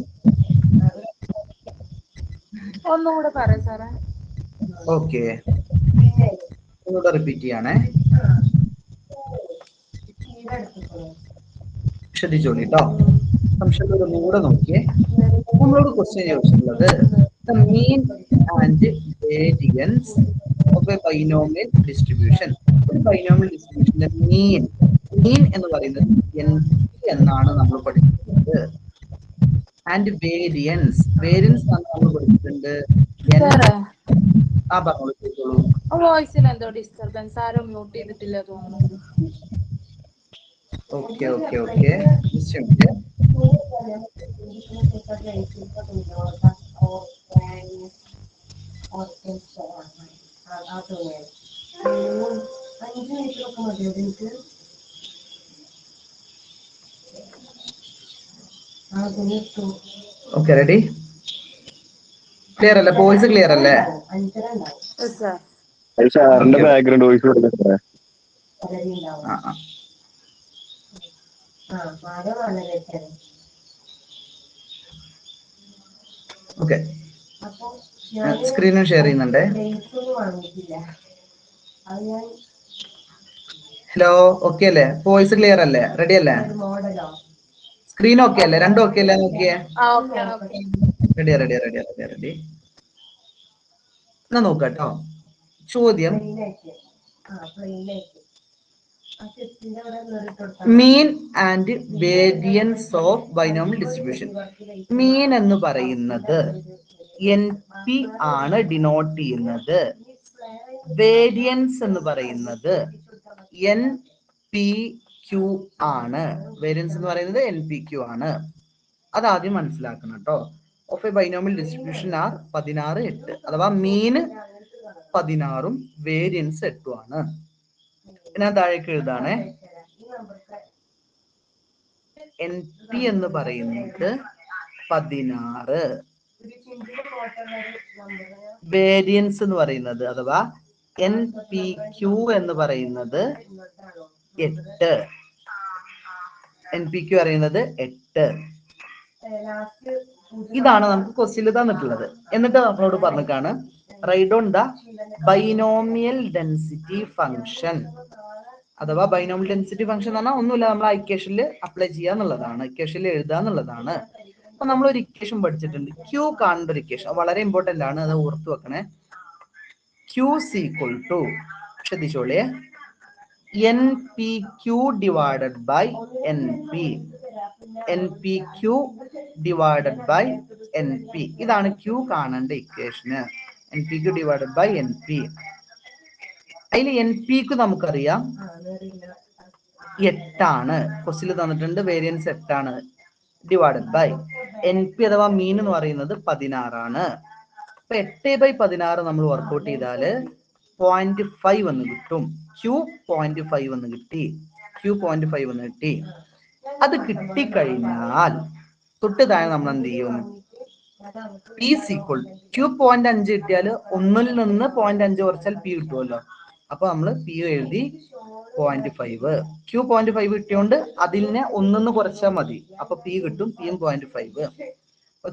ഒന്നുകൂടെ പറയാം സാറേ. ഓക്കെ, ഒന്നുകൂടെ റിപ്പീറ്റ് ചെയ്യണേ. ശ്രദ്ധിച്ചോളി കേട്ടോ. സംശയം ഒന്നുകൂടെ നോക്കിയേ. നമ്മളോട് ക്വസ്റ്റ്യൻ ചോദിച്ചിട്ടുള്ളത് the mean and variance of a binomial distribution. ഒരു ബൈനോമിയൽ ഡിസ്ട്രിബ്യൂഷന്റെ മീൻ എന്ന് പറയുന്നത് NP എന്നാണ് നമ്മൾ പഠിച്ചിട്ടുള്ളത്. ആൻഡ് വേരിയൻസ് നമ്മൾ പഠിച്ചിട്ടുണ്ട്. പറഞ്ഞോളൂ, ചോദിച്ചോളൂ. വോയിസിന് എന്തോ ഡിസ്റ്റർബൻസ്, ആരും മ്യൂട്ട് ചെയ്തിട്ടില്ല തോന്നുന്നു. ഓക്കെ. Okay, ready? ക്ലിയർ അല്ലേ? വോയിസ് ക്ലിയർ അല്ലേ? സാറിന്റെ ബാക്ക്ഗ്രൗണ്ട് വോയിസ് ഓക്കെ. സ്ക്രീനും ഷെയർ ചെയ്യുന്നുണ്ട്. ഹലോ, ഓക്കെ അല്ലേ? വോയിസ് ക്ലിയർ അല്ലേ? റെഡി അല്ലേ? സ്ക്രീൻ ഓക്കെ അല്ലേ? രണ്ടും ഓക്കെ അല്ലേ? നോക്കിയേ. റെഡി. എന്നാ നോക്കാട്ടോ. ചോദ്യം mean and variance of binomial distribution. Mean എന്ന് പറയുന്നത് NP ആണ് ഡിനോട്ട് ചെയ്യുന്നത്. വേരിയൻസ് എന്ന് പറയുന്നത് NPQ ആണ്. വേരിയൻസ് എന്ന് പറയുന്നത് NPQ ആണ്. അതാദ്യം മനസ്സിലാക്കണം കേട്ടോ. Of a binomial distribution R 16, 8. അഥവാ മീൻ 16ഉം വേരിയൻസ് 8ഉം ആണ്. ഞാൻ താഴേക്ക് എഴുതാണേ. NP എന്ന് പറയുന്നത് 16, വേരിയൻസ് എന്ന് പറയുന്നത് അഥവാ NPQ എന്ന് പറയുന്നത് 8. NPQ പറയുന്നത് 8. ഇതാണ് നമുക്ക് ക്വസ്റ്റ്യനിൽ തന്നിട്ടുള്ളത്. എന്നിട്ട് നമ്മളോട് പറഞ്ഞിട്ടാണ് write down the binomial density function. അഥവാ ബൈനോമിയൽ ഡെൻസിറ്റി ഫംഗ്ഷൻ എന്ന് പറഞ്ഞാൽ ഒന്നുമില്ല, നമ്മൾ ഇക്വേഷനിൽ അപ്ലൈ ചെയ്യുക എന്നുള്ളതാണ്, ഇക്വേഷനിൽ എഴുതുക എന്നുള്ളതാണ്. അപ്പൊ നമ്മൾ ഒരു ഇക്വേഷൻ പഠിച്ചിട്ടുണ്ട്, ക്യൂ കാണേണ്ട ഒരു ഇക്വേഷൻ, വളരെ ഇമ്പോർട്ടന്റ് ആണ്, അത് ഓർത്തു വെക്കണേ. ക്യൂ ഈക്വൽ ടു, ശ്രദ്ധിച്ചോളേ, N P Q divided by N P, N P Q divided by N P. ഇതാണ് ക്യൂ കാണേണ്ട ഇക്വേഷന്, N P Q divided by N P. അതിൽ എൻ പിക്ക് നമുക്കറിയാം 8 ക്വസ്റ്റിൽ തന്നിട്ടുണ്ട്, variance 8 divided by N P അഥവാ മീൻ എന്ന് പറയുന്നത് 16. അപ്പൊ 8/16 നമ്മൾ വർക്ക്ഔട്ട് ചെയ്താല് 0.5 എന്ന് കിട്ടും. ക്യൂ 0.5 എന്ന് കിട്ടി, ക്യൂ 0.5 എന്ന് കിട്ടി. അത് കിട്ടിക്കഴിഞ്ഞാൽ തൊട്ട് താഴെ നമ്മൾ എന്ത് ചെയ്യും, പി ഈക്വൽ ക്യൂ 0.5 കിട്ടിയാൽ 1ൽ നിന്ന് 0.5 കുറച്ചാൽ പി കിട്ടുമല്ലോ. അപ്പൊ നമ്മൾ പി എഴുതി 0.5. ക്യൂ 0.5 കിട്ടിയോണ്ട് അതിനെ 1 കുറച്ചാൽ മതി, അപ്പൊ പി കിട്ടും, പിയും 0.5.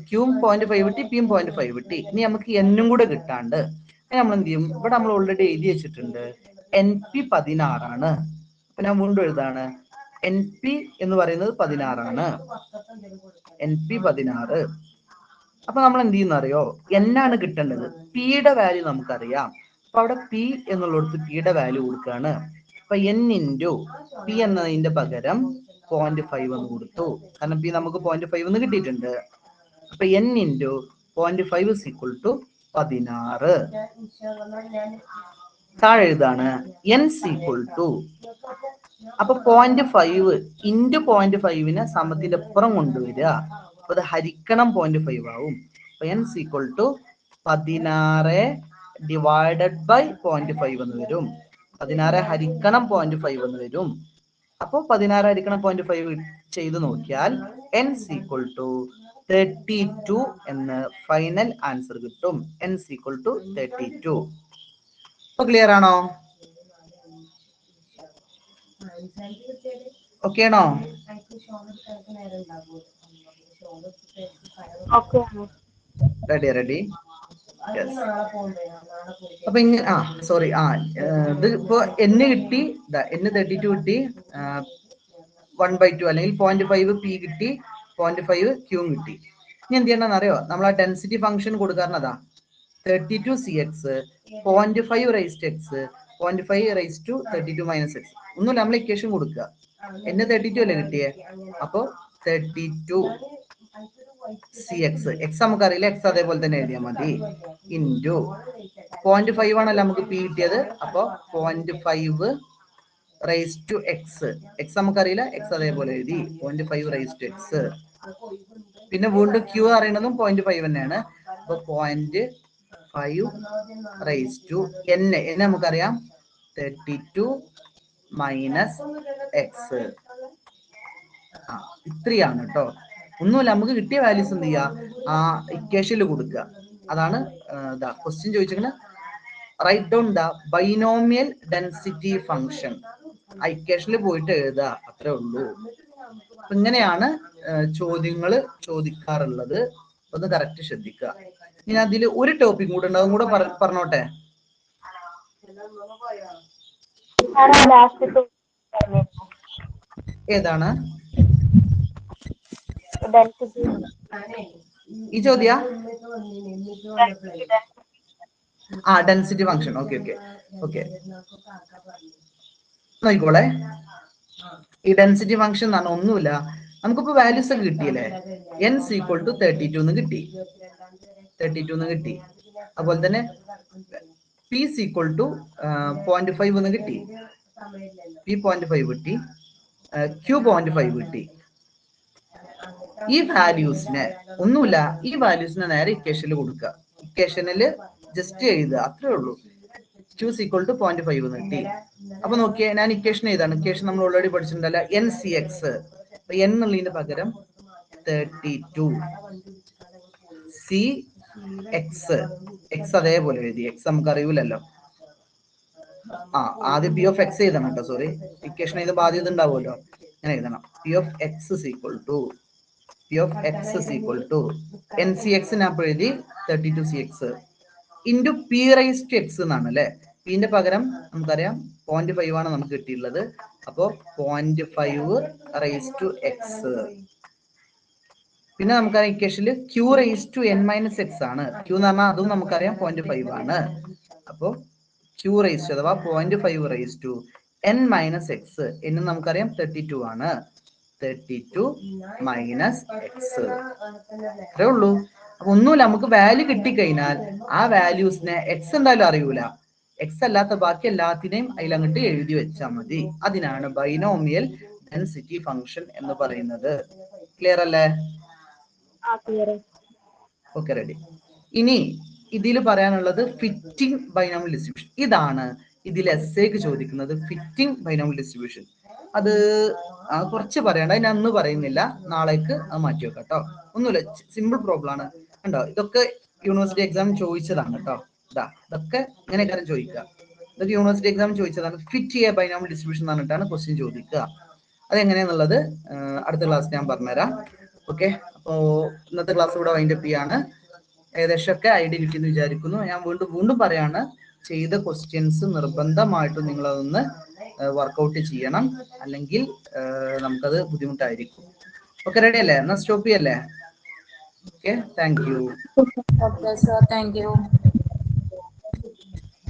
ക്യൂം 0.5 കിട്ടി, പിയും 0.5 കിട്ടി. ഇനി നമുക്ക് എന്നും കൂടെ കിട്ടാണ്ട് നമ്മൾ എന്ത് ചെയ്യും, ഇവിടെ നമ്മൾ ഓൾറെഡി എഴുതി വെച്ചിട്ടുണ്ട് എൻ പി 16. അപ്പൊ ഞാൻ വീണ്ടും എഴുതാണ്, എൻ പി എന്ന് പറയുന്നത് 16, എൻ പി 16. അപ്പൊ നമ്മൾ എന്ത് ചെയ്യുന്ന അറിയോ, എന്നാണ് കിട്ടേണ്ടത്, പിയുടെ വാല്യൂ നമുക്കറിയാം. അപ്പൊ അവിടെ പി എന്നുള്ളിടത്ത് പിയുടെ വാല്യൂ കൊടുക്കുകയാണ്. അപ്പൊ എൻ ഇൻറ്റു പി എന്നതിന്റെ പകരം 0.5 എന്ന് കൊടുത്തു, കാരണം പി നമുക്ക് 0.5 എന്ന് കിട്ടിയിട്ടുണ്ട്. അപ്പൊ എൻ ഇൻറ്റു 0.5 ഈക്വൽ ടു 16. താഴെ എഴുതാണ് എൻ ഈക്വൽ ടു, അപ്പൊ 0.5 ഇൻറ്റു 0.5നെ സമത്തിന്റെ അപ്പുറം കൊണ്ടുവരിക, അപ്പൊ അത് ഹരിക്കണം 0.5 ആവും. അപ്പൊ N equal to 16 divided by 0.5 എന്ന് വരും, 16 ഹരിക്കണം 0.5 എന്ന് വരും. അപ്പൊ 16 ഹരിക്കണം 0.5 ചെയ്ത് നോക്കിയാൽ എൻ ഈക്വൽ ടു 32 എന്ന് ഫൈനൽ ആൻസർ കിട്ടും. N equal to 32. അപ്പൊ ക്ലിയർ ആണോ? ഓക്കെ ആണോ? റെഡി? അപ്പൊ ഇങ്ങനെ സോറി ഇത് ഇപ്പൊ എന്ന് കിട്ടി, എന്ന് 32 കിട്ടി, 1/2 അല്ലെങ്കിൽ 0.5 പി കിട്ടി, 0.5 ക്യൂ കിട്ടി. ഇനി എന്ത് ചെയ്യണമെന്ന് അറിയോ, നമ്മൾ ആ ഡെൻസിറ്റി ഫംഗ്ഷൻ കൊടുക്കാറുള്ളതാ 32 CX 0.5 raise to x 0.5 raise to 32 minus x. ഒന്നുമില്ല, നമ്മൾ ഇക്വേഷൻ കൊടുക്കുക, എന്ന് 32 അല്ലേ കിട്ടിയേ, അപ്പൊ 32 CX, എക്സ് നമുക്കറിയില്ല, എക്സ് അതേപോലെ തന്നെ എഴുതിയാൽ മതി, ഇൻറ്റു 0.5 ആണല്ലോ നമുക്ക് പി കിട്ടിയത്, അപ്പൊ 0.5 റൈസ് ടു എക്സ്, എക്സ് നമുക്കറിയില്ല, എക്സ് അതേപോലെ എഴുതി 0.5 റൈസ് ടു എക്സ്. പിന്നെ വീണ്ടും ക്യൂ അറിയണതും 0.5 തന്നെയാണ്, അപ്പൊ 0.5 റൈസ് ടു എൻ നമുക്കറിയാം 32 മൈനസ് എക്സ്. ഇത്രയാണ് കേട്ടോ. ഒന്നുമില്ല, നമുക്ക് കിട്ടിയ വാല്യൂസ് എന്ത് ചെയ്യുക, ആ ഇക്വേഷനിൽ കൊടുക്കുക. അതാണ് ക്വസ്റ്റ്യൻ ചോദിച്ചിരിക്കുന്നത്, write down the binomial density function. ആ ഇക്വേഷനിൽ പോയിട്ട് എഴുതുക, അത്രേ ഉള്ളൂ. അപ്പൊ ഇങ്ങനെയാണ് ചോദ്യങ്ങൾ ചോദിക്കാറുള്ളത്, ഒന്ന് കറക്റ്റ് ശ്രദ്ധിക്കുക. ഇനി അതിൽ ഒരു ടോപ്പിക് കൂടെ ഉണ്ട്, അതും കൂടെ പറഞ്ഞോട്ടെ. ഏതാണ് ഈ ചോദ്യ? Density function. ഓക്കെ നോക്കിക്കോളെ. ഈ ഡെൻസിറ്റി ഫംഗ്ഷൻ എന്ന് പറഞ്ഞാൽ ഒന്നുമില്ല, നമുക്കിപ്പോ വാല്യൂസ് ഒക്കെ കിട്ടിയല്ലേ, എൻ ഈക്വൽ ടു 32 എന്ന് കിട്ടി, 32 എന്ന് കിട്ടി. അതുപോലെ തന്നെ പി ഈക്വൽ ടു 0.5 എന്ന് കിട്ടി, പി 0.5 കിട്ടി, ക്യൂ 0.5 കിട്ടി. ഈ വാല്യൂസിനെ ഒന്നുമില്ല, ഈ വാല്യൂസിനെ നേരെ ഇക്വേഷനിൽ കൊടുക്കുക, ഇക്വേഷനിൽ ജസ്റ്റ് എഴുതുക, അത്രേ ഉള്ളൂ. ക്യൂ ഈക്വൽ ടു 0.5 എന്ന് കിട്ടി. അപ്പൊ നോക്കിയേ, ഞാൻ ഇക്വേഷൻ എഴുതാണ്, ഇക്വേഷൻ നമ്മൾ ഓൾറെഡി പഠിച്ചിട്ടുണ്ടല്ലോ, എൻ സി എക്സ്. എൻ എന്നുള്ളതിന്റെ പകരം 32 സി എക്സ്, എക്സ് അതേപോലെ എഴുതി, എക്സ് നമുക്ക് അറിയില്ലല്ലോ. ആദ്യം പി ഓഫ് എക്സ് എഴുതണം കേട്ടോ, സോറി, ഇക്വേഷൻ ഇത് ബാധ്യത ഉണ്ടാവുമല്ലോ, അങ്ങനെ എഴുതണം. P of X equal to N C X ഞാൻ എഴുതി 32 CX into P raise to X എന്നാണ് അല്ലെ. പിന്റെ പകരം നമുക്കറിയാം 0.5 ആണ് നമുക്ക് കിട്ടിയിട്ടുള്ളത്, അപ്പോ 0.5 റൈസ് ടു എക്സ്. പിന്നെ നമുക്കറിയാം ഇക്വേഷനിൽ Q raise to n minus X ആണ്. ക്യൂ എന്ന് പറഞ്ഞാൽ അതും നമുക്കറിയാം 0.5 ആണ്. അപ്പോൾ ക്യൂ റേസ് ടു അഥവാ 0.5 raise to n minus X എന്ന് നമുക്കറിയാം 32 ആണ്. 32 മൈനസ് എക്സ് അത്രേ ഉള്ളൂ. അപ്പൊ ഒന്നുമില്ല, നമുക്ക് വാല്യൂ കിട്ടിക്കഴിഞ്ഞാൽ ആ വാല്യൂസിനെ എക്സ് എന്തായാലും അറിയൂല, എക്സ് അല്ലാത്ത ബാക്കി എല്ലാത്തിനെയും അതിലങ്ങോട്ട് എഴുതി വെച്ചാൽ മതി. അതിനാണ് ബൈനോമിയൽ ഡെൻസിറ്റി ഫംഗ്ഷൻ എന്ന് പറയുന്നത്. ക്ലിയർ അല്ലേ? Okay, ready. ഇനി ഇതിൽ പറയാനുള്ളത് ഫിറ്റിംഗ് ബൈനോമിയൽ ഡിസ്ട്രിബ്യൂഷൻ. ഇതാണ് ഇതിൽ എസ്സേക്ക് ചോദിക്കുന്നത്, ഫിറ്റിംഗ് ബൈനോമിയൽ ഡിസ്ട്രിബ്യൂഷൻ. അത് കുറച്ച് പറയണ്ട, ഞാൻ അന്ന് പറയുന്നില്ല, നാളേക്ക് അത് മാറ്റി വെക്കാം കേട്ടോ. ഒന്നുമില്ല, സിമ്പിൾ പ്രോബ്ലം ആണ്. കണ്ടോ, ഇതൊക്കെ യൂണിവേഴ്സിറ്റി എക്സാം ചോദിച്ചതാണ് കേട്ടോ. ഇതൊക്കെ ഇങ്ങനെ കാര്യം ചോദിക്കുക. ഇതൊക്കെ യൂണിവേഴ്സിറ്റി എക്സാം ചോദിച്ചതാണ്. ഫിറ്റ് എ ബൈനോമിയൽ ഡിസ്ട്രിബ്യൂഷൻ എന്ന് പറഞ്ഞിട്ടാണ് ക്വസ്റ്റ്യൻ ചോദിക്കുക. അതെങ്ങനെയാന്നുള്ളത് അടുത്ത ക്ലാസ് ഞാൻ പറഞ്ഞുതരാം. ഓക്കെ, അപ്പോ ഇന്നത്തെ ക്ലാസ് ഇവിടെ വൈൻഡ് അപ്പ് ചെയ്യാണ്. ഏകദേശം ഒക്കെ ഐഡിയ കിട്ടിയെന്ന് വിചാരിക്കുന്നു. ഞാൻ വീണ്ടും പറയാണ്, ചെയ്ത ക്വസ്റ്റ്യൻസ് നിർബന്ധമായിട്ടും നിങ്ങളതൊന്ന് വർക്ക്ഔട്ട് ചെയ്യണം, അല്ലെങ്കിൽ നമുക്കത് ബുദ്ധിമുട്ടായിരിക്കും. ഓക്കെ, റെഡി അല്ലേ? എന്നാൽ സ്റ്റോപ്പ് ചെയ്യല്ലേ? Okay, thank you. Okay sir, thank you.